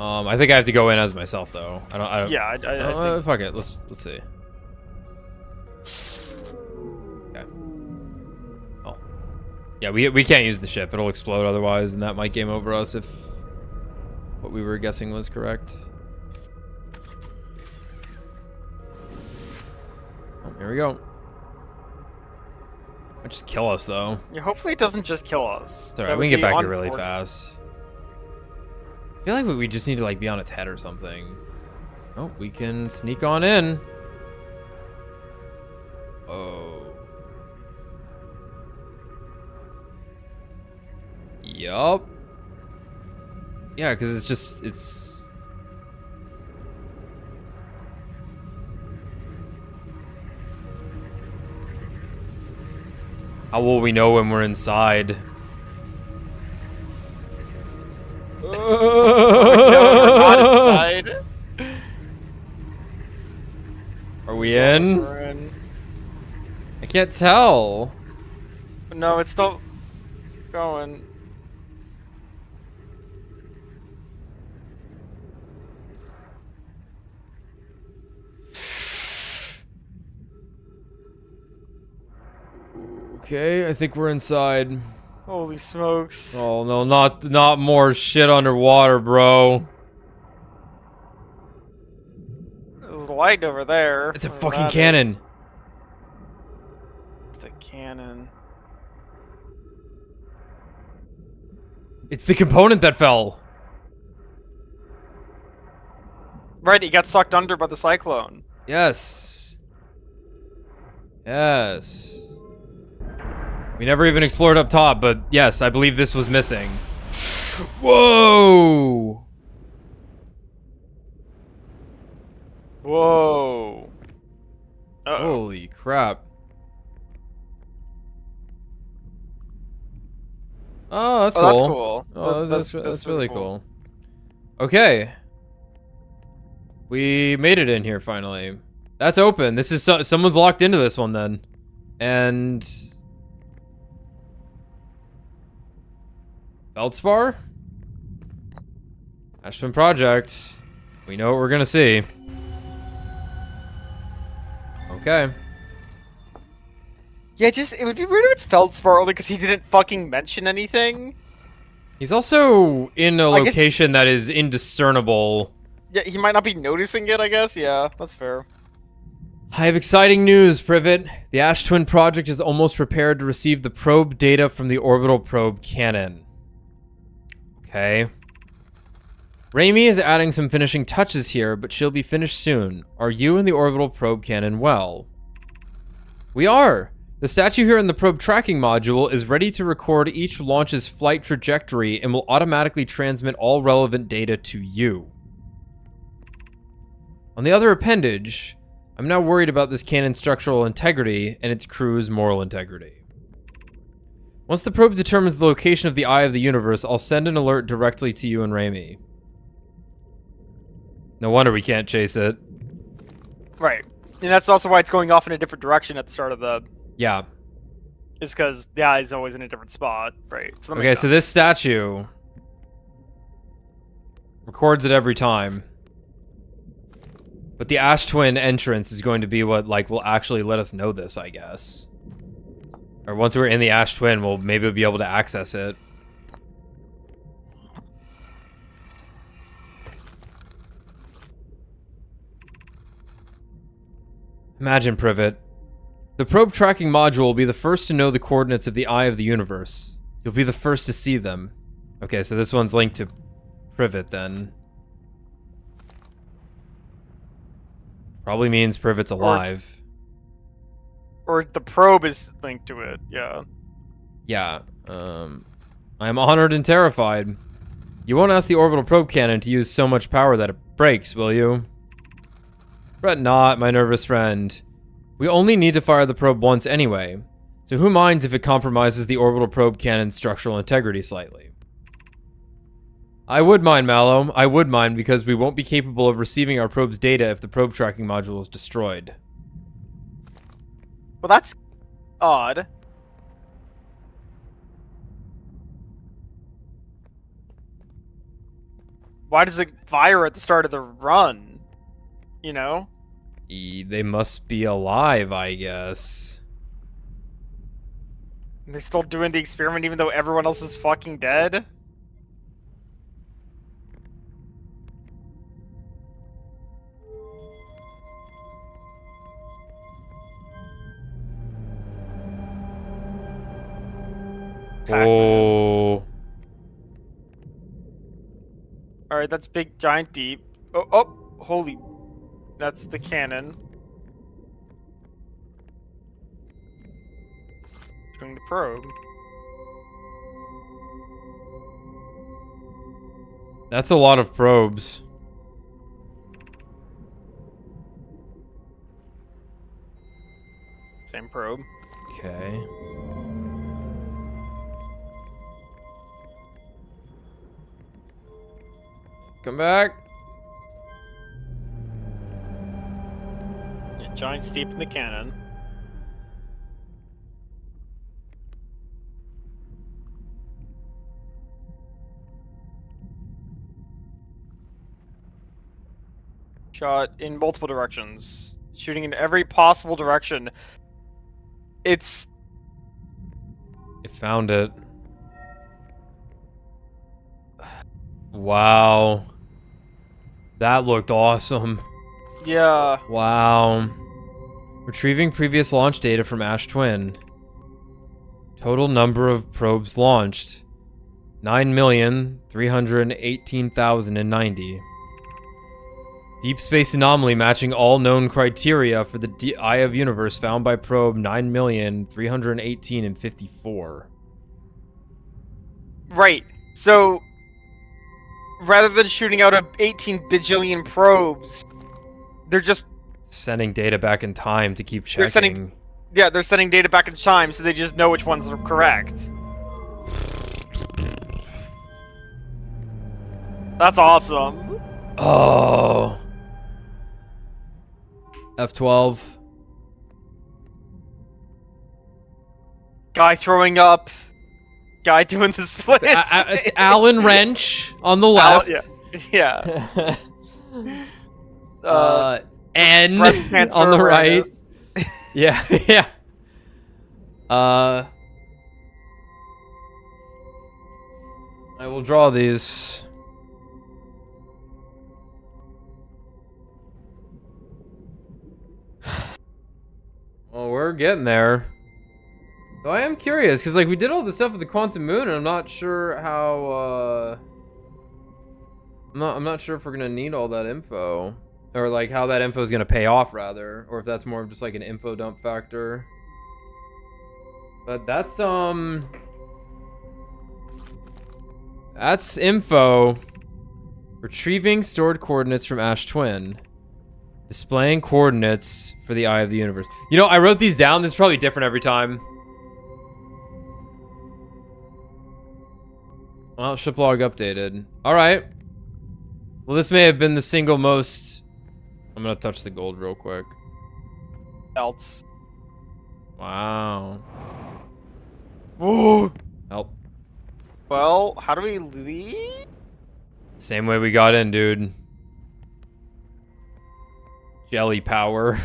I think I have to go in as myself though. I don't. Yeah, I think... Fuck it. Let's see. Okay. Oh. Yeah, we can't use the ship. It'll explode otherwise, and that might game over us if what we were guessing was correct. Oh, here we go. Might just kill us though. Yeah, hopefully it doesn't just kill us. It's alright. We can get back here really fast. I feel like we just need to like be on its head or something. Oh, we can sneak on in. Oh. Yup. Yeah, because it's... How will we know when we're inside? We're not inside. Are we in? We're in. I can't tell. No, it's still going. Okay, I think we're inside. Holy smokes. Oh no, not more shit underwater, bro. There's light over there. It's a Whatever fucking that cannon. is. It's the cannon. It's the component that fell. Right, he got sucked under by the cyclone. Yes. Yes. We never even explored up top, but yes, I believe this was missing. Whoa! Whoa. Uh-oh. Holy crap. Oh, that's Oh, cool. that's cool. Oh, that's really really cool. Okay. We made it in here finally. That's open. This is someone's locked into this one then. And Feldspar? Ashton Project. We know what we're gonna see. Okay. Yeah, just it would be weird if it's Feldspar only because he didn't fucking mention anything. He's also in a I guess- location that is indiscernible. Yeah, he might not be noticing it, I guess. Yeah, that's fair. I have exciting news, Privet. The Ash Twin Project is almost prepared to receive the probe data from the orbital probe cannon. Okay. Raimi is adding some finishing touches here, but she'll be finished soon. Are you and the orbital probe cannon well? We are. The statue here in the probe tracking module is ready to record each launch's flight trajectory and will automatically transmit all relevant data to you. On the other appendage, I'm now worried about this cannon's structural integrity and its crew's moral integrity. Once the probe determines the location of the Eye of the Universe, I'll send an alert directly to you and Raimi. No wonder we can't chase it. Right. And that's also why it's going off in a different direction at the start of the... Yeah. Is because the eye is always in a different spot, right? So that Okay, makes so sense. this statue records it every time. But the Ash Twin entrance is going to be what, like, will actually let us know this, I guess. Or once we're in the Ash Twin, we'll maybe be able to access it. Imagine, Privet. The probe tracking module will be the first to know the coordinates of the Eye of the Universe. You'll be the first to see them. Okay, so this one's linked to Privet, then. Probably means Privet's alive. Or the probe is linked to it, yeah. Yeah, I am honored and terrified. You won't ask the orbital probe cannon to use so much power that it breaks, will you? Fret not, my nervous friend. We only need to fire the probe once anyway, so who minds if it compromises the orbital probe cannon's structural integrity slightly? I would mind, Mallow. I would mind, because we won't be capable of receiving our probe's data if the probe tracking module is destroyed. Well, that's odd. Why does it fire at the start of the run? You know? They must be alive, I guess. They're still doing the experiment even though everyone else is fucking dead? Oh. Alright, that's big, giant, deep. Oh, holy. That's the cannon. Doing the probe. That's a lot of probes. Same probe. Okay. Come back. Yeah, giant, steep in the cannon. Shot in multiple directions. Shooting in every possible direction. It's... It found it. Wow. That looked awesome. yeah. Wow. Retrieving previous launch data from Ash Twin. Total number of probes launched. 9,318,090. Deep space anomaly matching all known criteria for the Eye of Universe found by probe 9,318 and 54. Right. So, rather than shooting out 18 bajillion probes, they're just... Sending data back in time to keep checking. They're sending... Yeah, they're sending data back in time, so they just know which ones are correct. That's awesome. Oh. F12. Guy throwing up. Guy doing the splits. Allen Wrench on the left. Yeah. N breast cancer on the right. awareness. Yeah, yeah. I will draw these. Well, we're getting there. Though I am curious, because like we did all the stuff with the quantum moon, and I'm not sure how. I'm not sure if we're gonna need all that info, or like how that info is gonna pay off, rather, or if that's more of just like an info dump factor. But that's info. Retrieving stored coordinates from Ash Twin. Displaying coordinates for the Eye of the Universe. You know, I wrote these down. This is probably different every time. Oh, ship log updated. All right. Well, this may have been the single most... I'm gonna touch the gold real quick. Else. Wow. Whoa. Help. Well, how do we leave? Same way we got in, dude. Jelly power.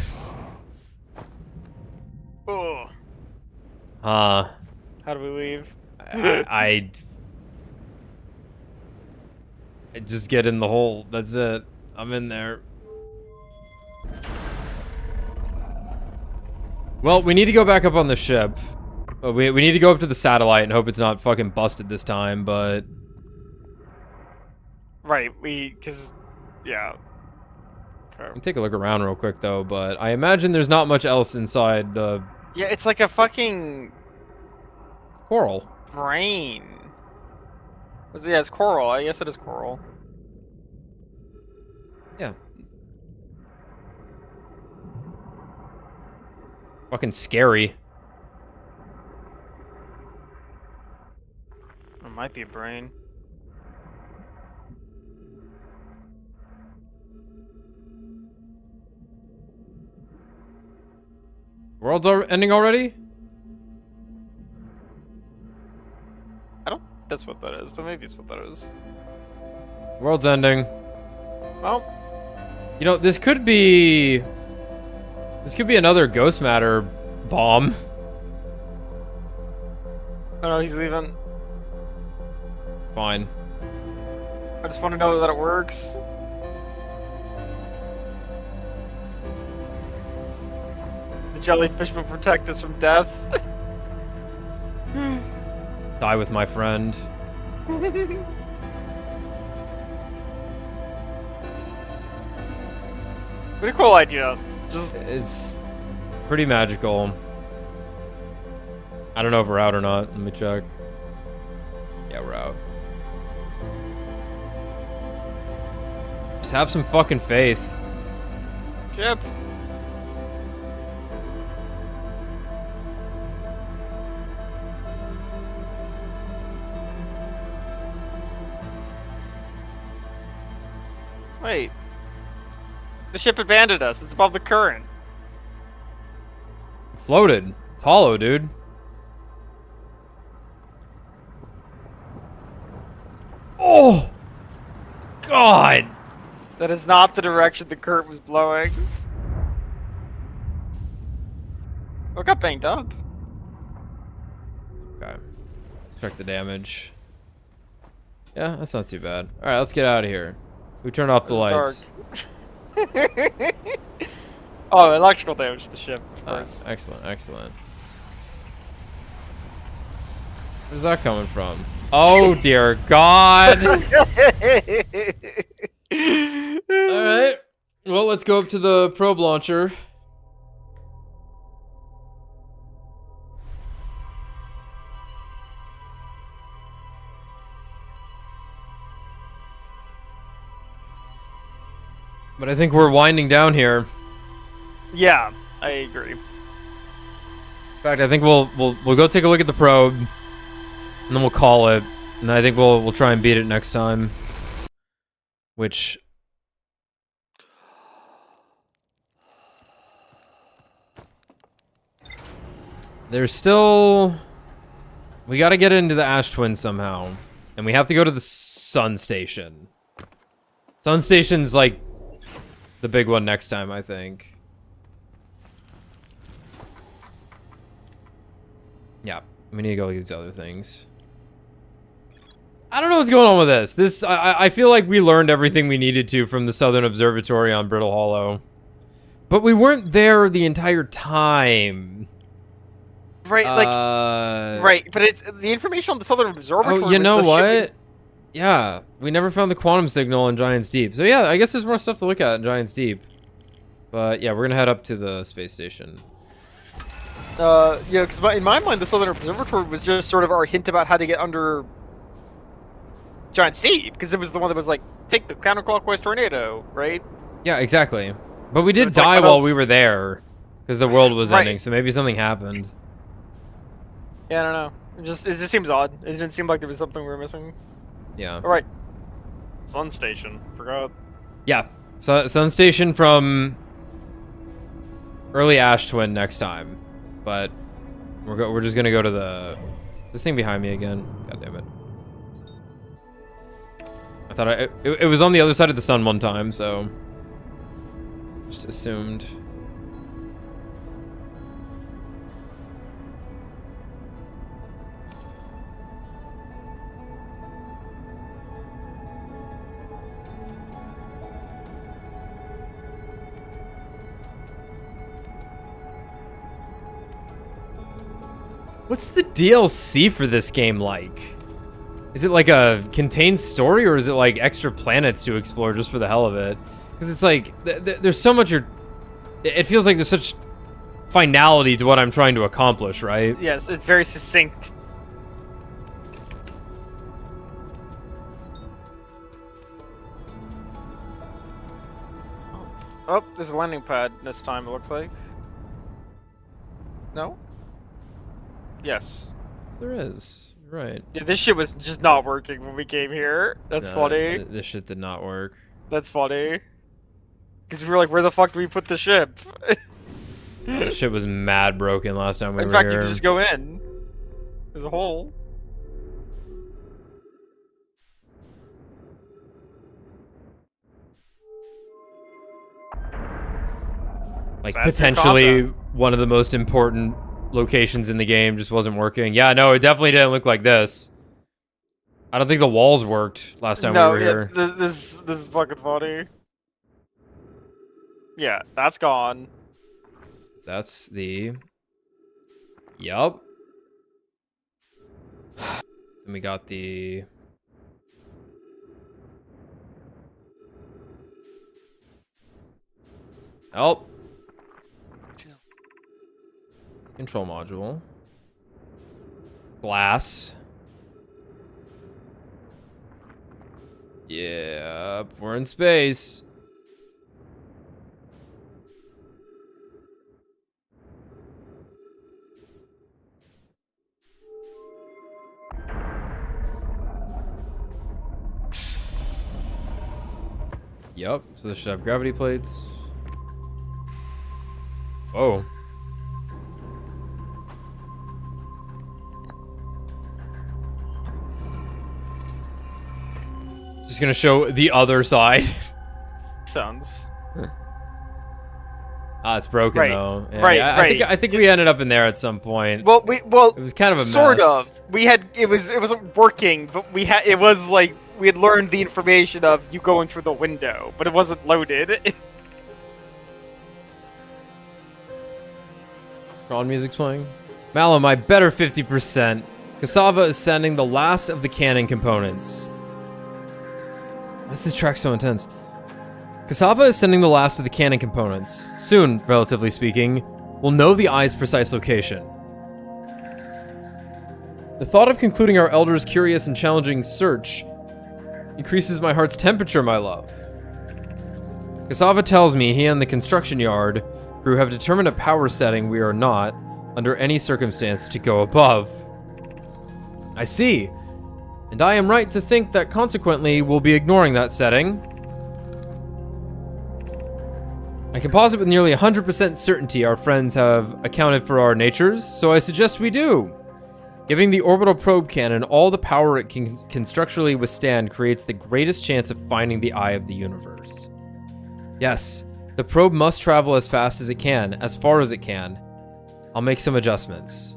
Oh. Huh. How do we leave? I just get in the hole. That's it. I'm in there. Well, we need to go back up on the ship. We need to go up to the satellite and hope it's not fucking busted this time, but... Right, because, yeah. Okay. Let me take a look around real quick, though, but I imagine there's not much else inside the... Yeah, it's like a fucking coral. brain. Yeah, it's coral. I guess it is coral. Yeah. Fucking scary. It might be a brain. World's ending already? I don't think that's what that is, but maybe it's what that is. World's ending. Well, You know, this could be another ghost matter bomb. oh no, he's leaving. Fine. I just want to know that it works. The jellyfish will protect us from death. Die with my friend. Pretty cool idea. Just It's pretty magical. I don't know if we're out or not. Let me check. Yeah, we're out. Just have some fucking faith. ship. Wait. The ship abandoned us. It's above the current. Floated. It's hollow, dude. Oh! God! That is not the direction the current was blowing. Oh, it got banged up. Okay. Check the damage. Yeah, that's not too bad. Alright, let's get out of here. Who turned off the lights? Oh, electrical damage to the ship, of course. Excellent, excellent. Where's that coming from? Oh dear God! Alright. Well, let's go up to the probe launcher. But I think we're winding down here. Yeah, I agree. In fact, I think we'll go take a look at the probe, and then we'll call it. And I think we'll try and beat it next time. Which there's still, we got to get into the Ash Twins somehow, and we have to go to the Sun Station. Sun Station's like the big one next time, I think. Yeah, we need to go look at these other things. I don't know what's going on with this. I feel like we learned everything we needed to from the Southern Observatory on Brittle Hollow. But we weren't there the entire time. Right, like, right, but it's the information on the Southern Observatory. Oh, you was know the what? ship Yeah, we never found the quantum signal in Giant's Deep. So yeah, I guess there's more stuff to look at in Giant's Deep. But yeah, we're gonna head up to the space station. yeah, because in my mind, the Southern Observatory was just sort of our hint about how to get under Giant's Deep, because it was the one that was like, take the counterclockwise tornado, right? Yeah, exactly. But we did it's like, die what while else? we were there, because the world was Right. ending. So maybe something happened. Yeah, I don't know. It just seems odd. It didn't seem like there was something we were missing. Yeah. All right. Sun Station. Forgot. Yeah. So, Sun Station from early Ash Twin next time, but we're just gonna go to the this thing behind me again. God damn it! I thought it was on the other side of the sun one time, so just assumed. What's the DLC for this game like? Is it like a contained story, or is it like extra planets to explore just for the hell of it? Because it's like, there's so much, it feels like there's such finality to what I'm trying to accomplish, right? Yes, it's very succinct. Oh, there's a landing pad this time, it looks like. No? Yes. There is. You're right. Yeah, this shit was just not working when we came here. That's funny. This shit did not work. That's funny. Because we were like, where the fuck do we put the ship? This shit was mad broken last time we In were fact, here. you can just go in. There's a hole. Like, That's the potentially concept. one of the most important locations in the game just wasn't working. Yeah, no, it definitely didn't look like this. I don't think the walls worked last time we were here. Yeah, this is fucking funny. Yeah, that's gone. That's the... Yup. Then we got the... Oh. Control module. Glass. Yeah, we're in space. Yep, so this should have gravity plates. Whoa. Just gonna show the other side. Sounds. Ah, it's broken Right, though. Yeah, right, I think we ended up in there at some point. Well, It was kind of a sort mess. of. We had it wasn't working, but it was like we had learned the information of you going through the window, but it wasn't loaded. Ron music's playing. Malum, I better 50%. Cassava is sending the last of the cannon components. Why is this track so intense? Cassava is sending the last of the cannon components. Soon, relatively speaking, we'll know the eye's precise location. The thought of concluding our elder's curious and challenging search increases my heart's temperature, my love. Cassava tells me he and the construction yard crew have determined a power setting we are not, under any circumstance, to go above. I see. And I am right to think that consequently we'll be ignoring that setting. I can posit with nearly 100% certainty our friends have accounted for our natures, so I suggest we do. Giving the orbital probe cannon all the power it can structurally withstand creates the greatest chance of finding the eye of the universe. Yes, the probe must travel as fast as it can, as far as it can. I'll make some adjustments.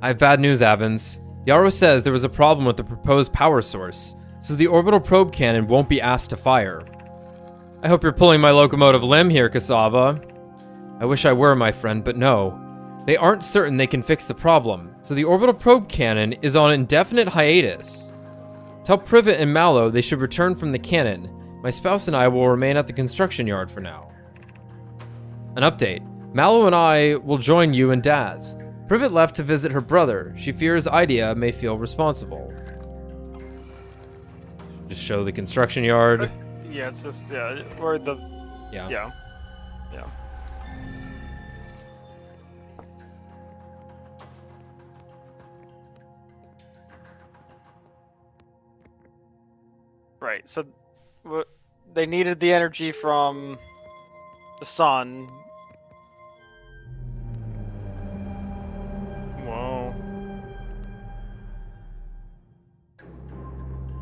I have bad news, Avens. Yarrow says there was a problem with the proposed power source, so the orbital probe cannon won't be asked to fire. I hope you're pulling my locomotive limb here, Cassava. I wish I were, my friend, but no. They aren't certain they can fix the problem, so the orbital probe cannon is on indefinite hiatus. Tell Privet and Mallow they should return from the cannon. My spouse and I will remain at the construction yard for now. An update. Mallow and I will join you and Daz. Privet left to visit her brother. She fears Idea may feel responsible. Just show the construction yard. Yeah, it's just or the Yeah. yeah. Right. So, they needed the energy from the sun. Whoa.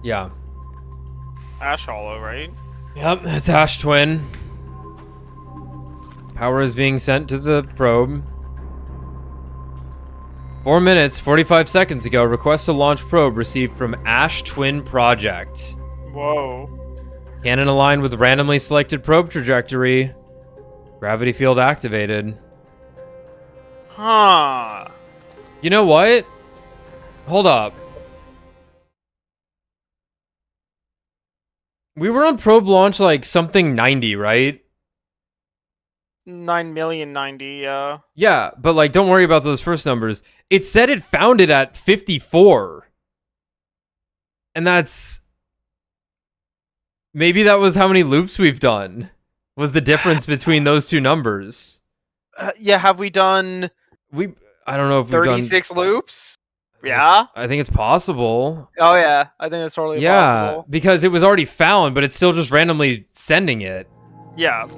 Yeah. Ash Hollow, right? Yep, that's Ash Twin. Power is being sent to the probe. 4 minutes, 45 seconds ago, request to launch probe received from Ash Twin Project. Whoa. Cannon aligned with randomly selected probe trajectory. Gravity field activated. Huh. You know what? Hold up. We were on probe launch like something 90, right? 9,090,000. Yeah, but like, don't worry about those first numbers. It said it found it at 54. And that's... Maybe that was how many loops we've done. Was the difference between those two numbers. Yeah. Have we done I don't know if we've done... 36 loops? Yeah. I think it's possible. Oh yeah. I think that's totally possible. Because it was already found, but it's still just randomly sending it. Yeah.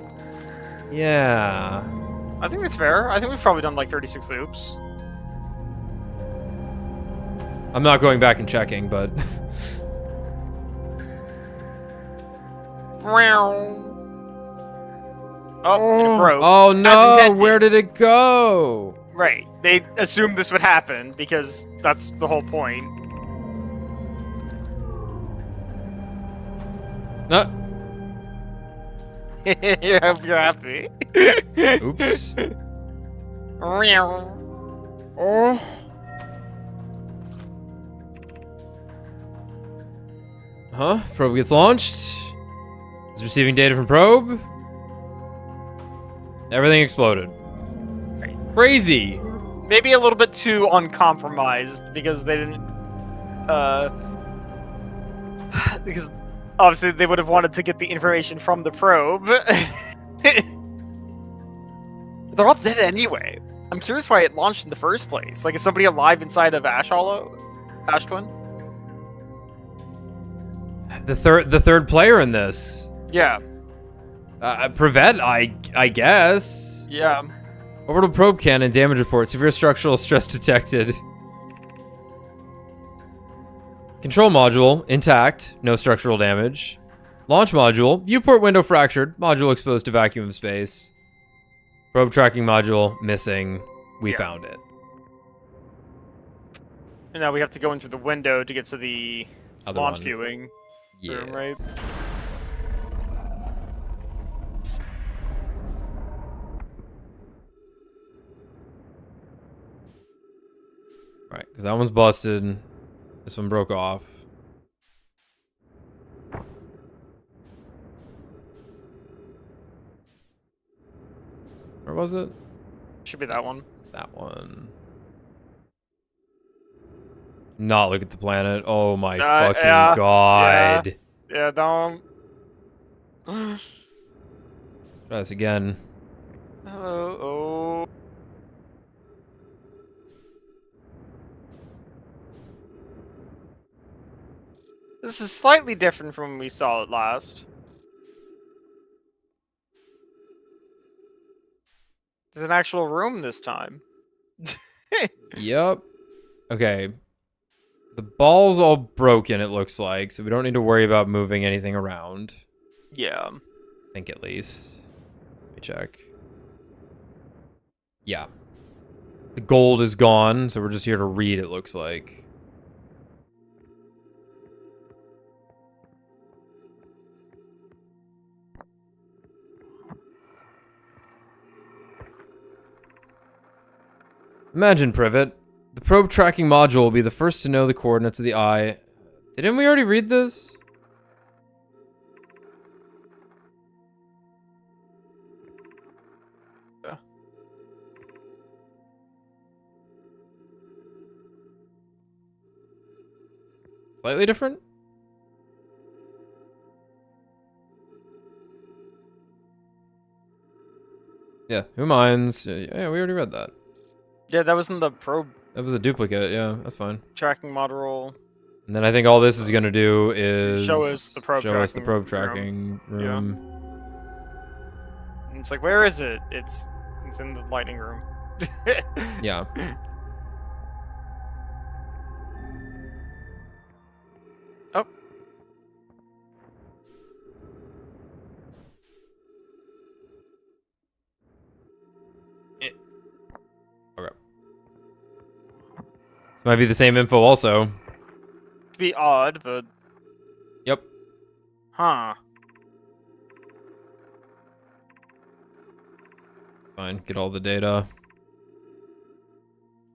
Yeah. I think that's fair. I think we've probably done like 36 loops. I'm not going back and checking, but... Oh, and it broke. Oh no, intended. where did it go? Right. They assumed this would happen because that's the whole point. No. I hope you're happy. Oops. Meow. Oh. Huh? Probe gets launched. It's receiving data from probe. Everything exploded. Crazy. Maybe a little bit too uncompromised because they didn't. Because obviously they would have wanted to get the information from the probe. They're all dead anyway. I'm curious why it launched in the first place. Like, is somebody alive inside of Ash Hollow? Ash Twin? The third player in this. Yeah. Prevent, I guess. Yeah. Orbital probe cannon damage report. Severe structural stress detected. Control module intact. No structural damage. Launch module. Viewport window fractured. Module exposed to vacuum of space. Probe tracking module missing. We found it. And now we have to go in through the window to get to the Other launch one. viewing room, right? Right, because that one's busted. This one broke off. Where was it? Should be that one. That one. Not look at the planet. Oh my fucking yeah, god. Yeah, don't. Try this again. Oh. This is slightly different from when we saw it last. There's an actual room this time. Yep. Okay. The ball's all broken, it looks like, so we don't need to worry about moving anything around. Yeah. I think at least. Let me check. Yeah. The gold is gone, so we're just here to read, it looks like. Imagine, Privet. The probe tracking module will be the first to know the coordinates of the eye. Didn't we already read this? Yeah. Slightly different? Yeah, who minds? Yeah, we already read that. Yeah, that was in the probe That was a duplicate, yeah, that's fine. tracking module. And then I think all this is gonna do is Show us the probe tracking room. And it's like, where is it? It's in the lightning room. Yeah. Oh. Okay. This might be the same info also. Be odd, but Yep. huh. Fine. Get all the data.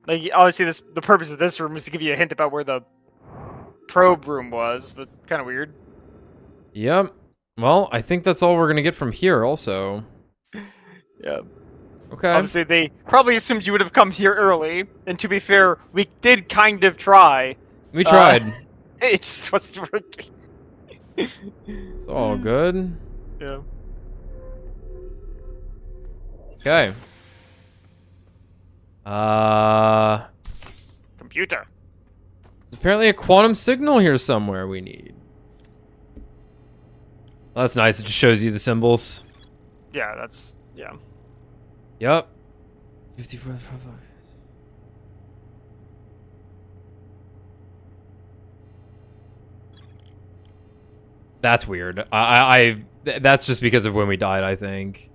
Like obviously the purpose of this room is to give you a hint about where the probe room was, but kind of weird. Yep. Well, I think that's all we're gonna get from here also. Yeah. Okay. Obviously they probably assumed you would have come here early, and to be fair, we did kind of try. We tried. It just wasn't working. It's all good. Yeah. Okay. Computer. There's apparently a quantum signal here somewhere we need. Well, that's nice. It just shows you the symbols. Yeah, that's yeah. Yep. 54. That's weird. That's just because of when we died, I think.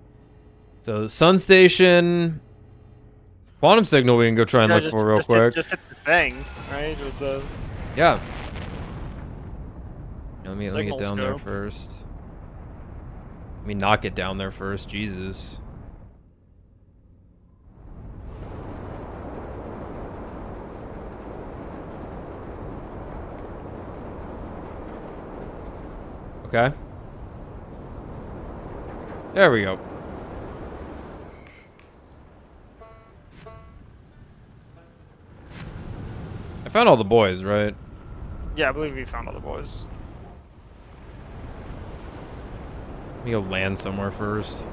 So, Sun Station. Quantum signal we can go try and look for real quick. Just hit the thing, right? With the Yeah. Let me get Signal down there scope. first. Let me not get down there first. Jesus. Okay. There we go. I found all the boys, right? yeah, I believe we found all the boys. Let me go land somewhere first.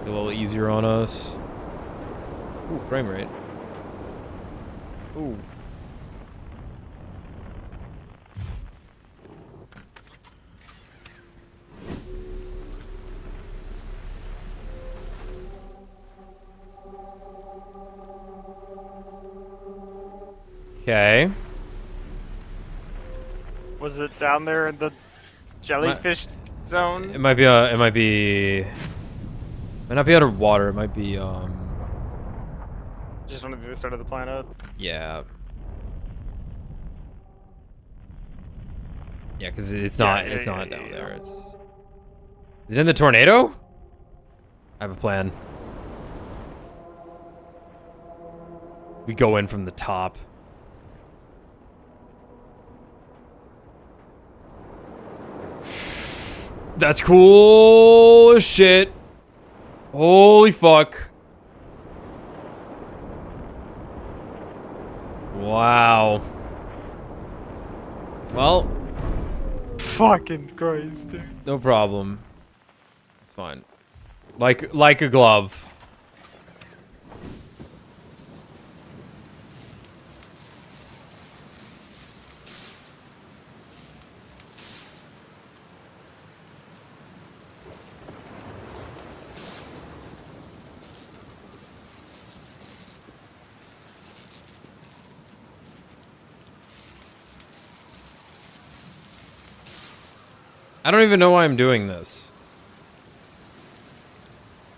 Be a little easier on us. Ooh, frame rate. Ooh. Okay. Was it down there in the jellyfish zone? It might be might not be underwater, it might be Just on the other side of the planet. yeah. Yeah, because it's not down there. It's Is it in the tornado? I have a plan. We go in from the top. That's cool as shit. Holy fuck. Wow. Well, Fucking Christ, dude. no problem. It's fine. Like a glove. I don't even know why I'm doing this.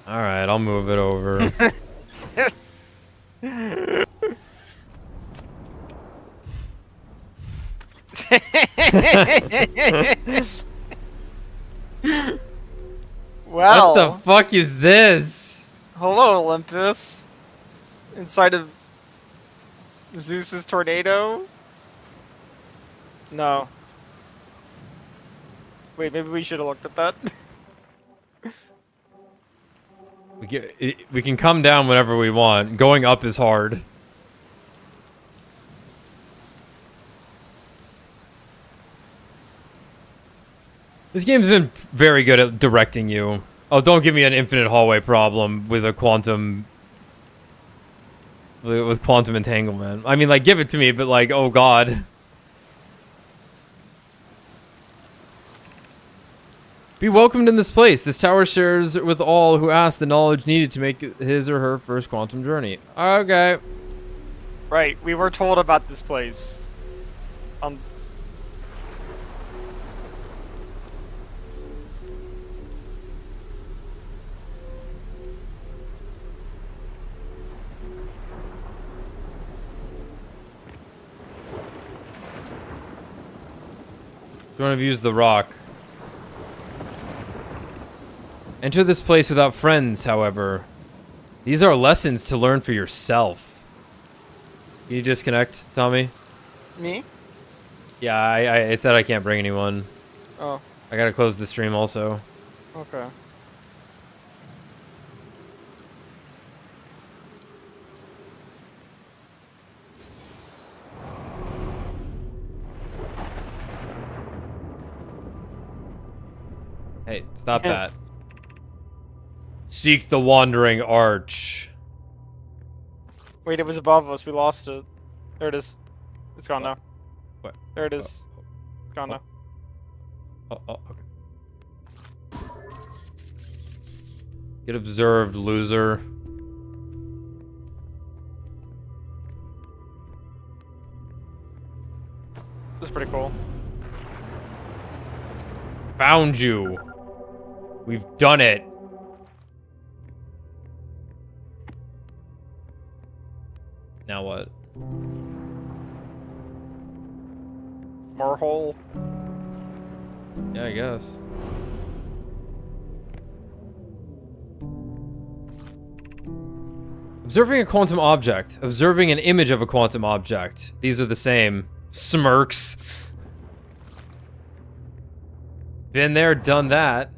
Alright, I'll move it over. Well, What the fuck is this? hello, Olympus. Inside of Zeus's tornado? No. Wait, maybe we should have looked at that. We can come down whenever we want. Going up is hard. This game's been very good at directing you. Oh, don't give me an infinite hallway problem with a quantum... with quantum entanglement. I mean, like, give it to me, but like, oh god. Be welcomed in this place. This tower shares with all who ask the knowledge needed to make his or her first quantum journey. Okay. Right, we were told about this place. You want to use the rock. Enter this place without friends, however. These are lessons to learn for yourself. Can you disconnect, Tommy? Me? Yeah, it said I can't bring anyone. Oh, I gotta close the stream also. okay. Hey, stop that. Seek the Wandering Arch. Wait, it was above us. We lost it. There it is. It's gone now. What? There it is. It's gone now. Okay. Get observed, loser. This is pretty cool. Found you. We've done it. Now what? More hole. Yeah, I guess. Observing a quantum object. Observing an image of a quantum object. These are the same. Smirks. Been there, done that.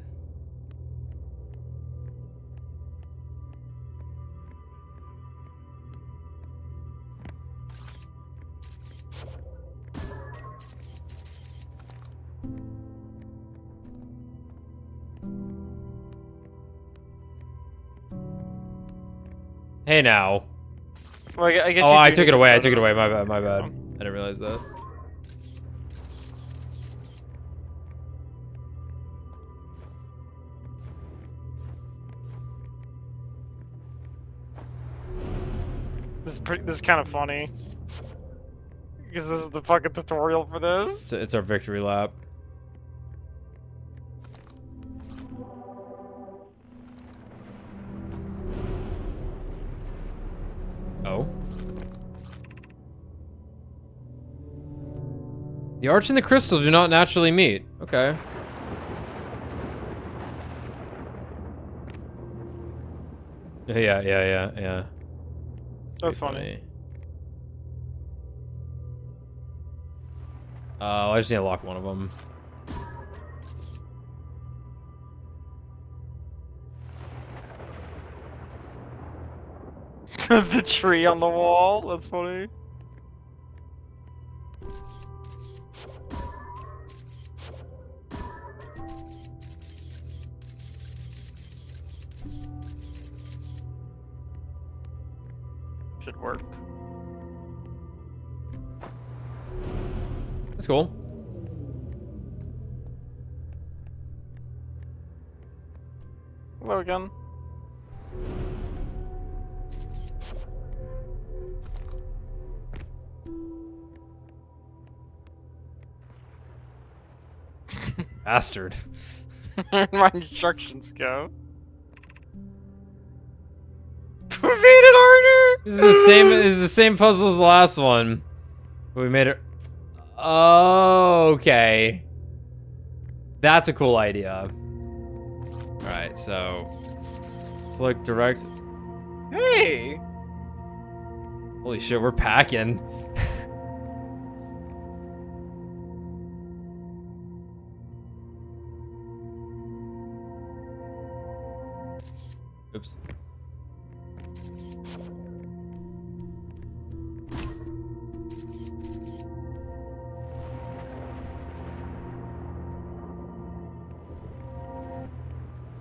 Hey now. Well, I guess Oh, you I do took need it away. to I took it go away. My bad. My bad. I didn't realize that. This is kind of funny. Because this is the fucking tutorial for this. It's our victory lap. Oh. The arch and the crystal do not naturally meet. Okay. Yeah. That's pretty funny. I just need to lock one of them. The tree on the wall. That's funny. Should work. That's cool. Hello again. Bastard. My instructions go. We made it harder. This is the same. This is the same puzzle as the last one. But we made it. Oh, okay. That's a cool idea. All right, so let's look direct. Hey. Holy shit, we're packing. Oops.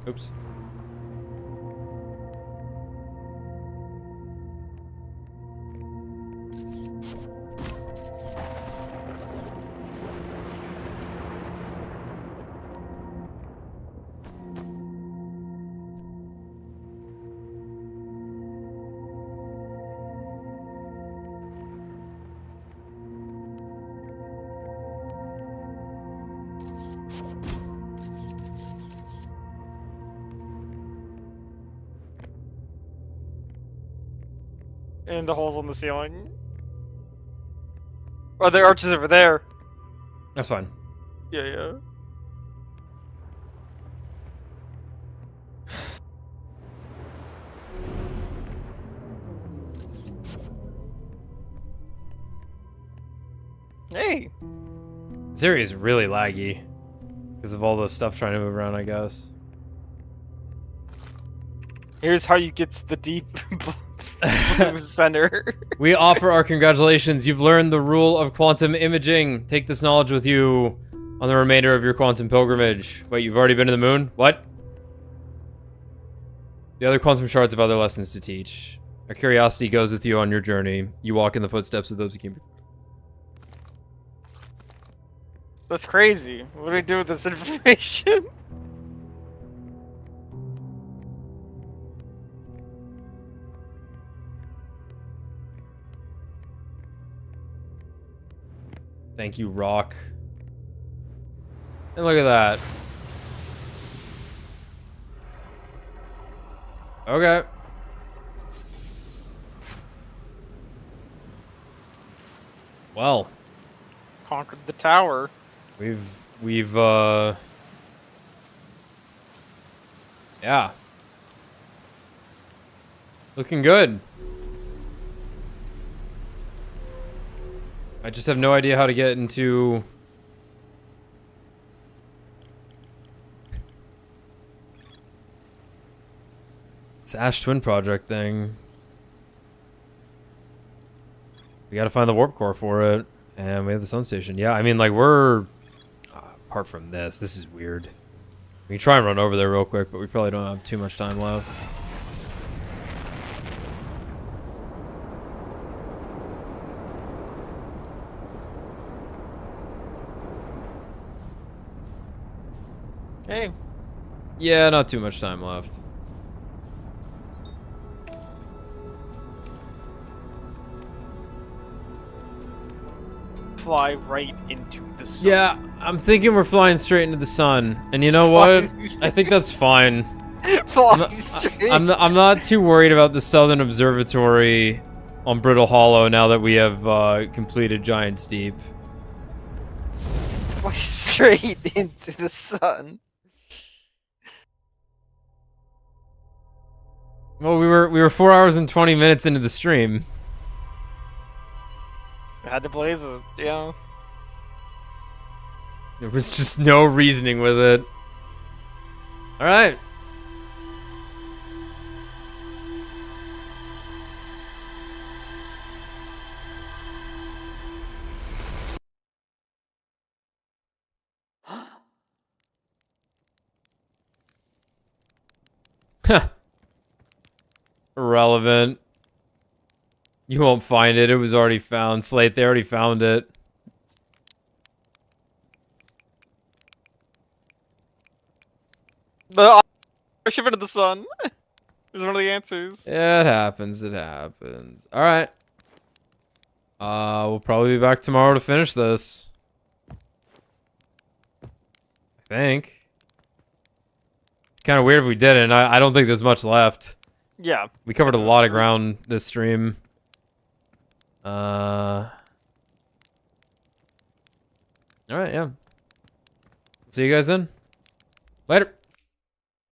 Oops. And the holes on the ceiling. Oh, the arches over there. That's fine. Yeah, yeah. Hey. This area is really laggy because of all the stuff trying to move around, I guess. Here's how you get to the deep blue center. We offer our congratulations. You've learned the rule of quantum imaging. Take this knowledge with you on the remainder of your quantum pilgrimage. Wait, you've already been to the moon? What? The other quantum shards have other lessons to teach. Our curiosity goes with you on your journey. You walk in the footsteps of those who came before. That's crazy. What do we do with this information? Thank you, Rock. And look at that. Okay. Well, Conquered the tower. we've yeah. Looking good. I just have no idea how to get into this Ash Twin Project thing. We gotta find the warp core for it, and we have the sun station. Yeah, I mean, like, we're apart from this is weird. We can try and run over there real quick, but we probably don't have too much time left. Hey. Yeah, not too much time left. Fly right into the sun. Yeah, I'm thinking we're flying straight into the sun, and you know what? I think that's fine. Fly straight. I'm not too worried about the Southern Observatory on Brittle Hollow now that we have completed Giant's Deep. Fly straight into the sun. Well, we were 4 hours and 20 minutes into the stream. I had to blaze it, yeah. There was just no reasoning with it. All right. Huh. Irrelevant. You won't find it. It was already found. Slate, they already found it. The ship into the sun is one of the answers. It happens. It happens. All right. We'll probably be back tomorrow to finish this. I think. Kind of weird if we didn't. I don't think there's much left. Yeah. We covered a lot of ground this stream. All right, yeah. See you guys then. Later.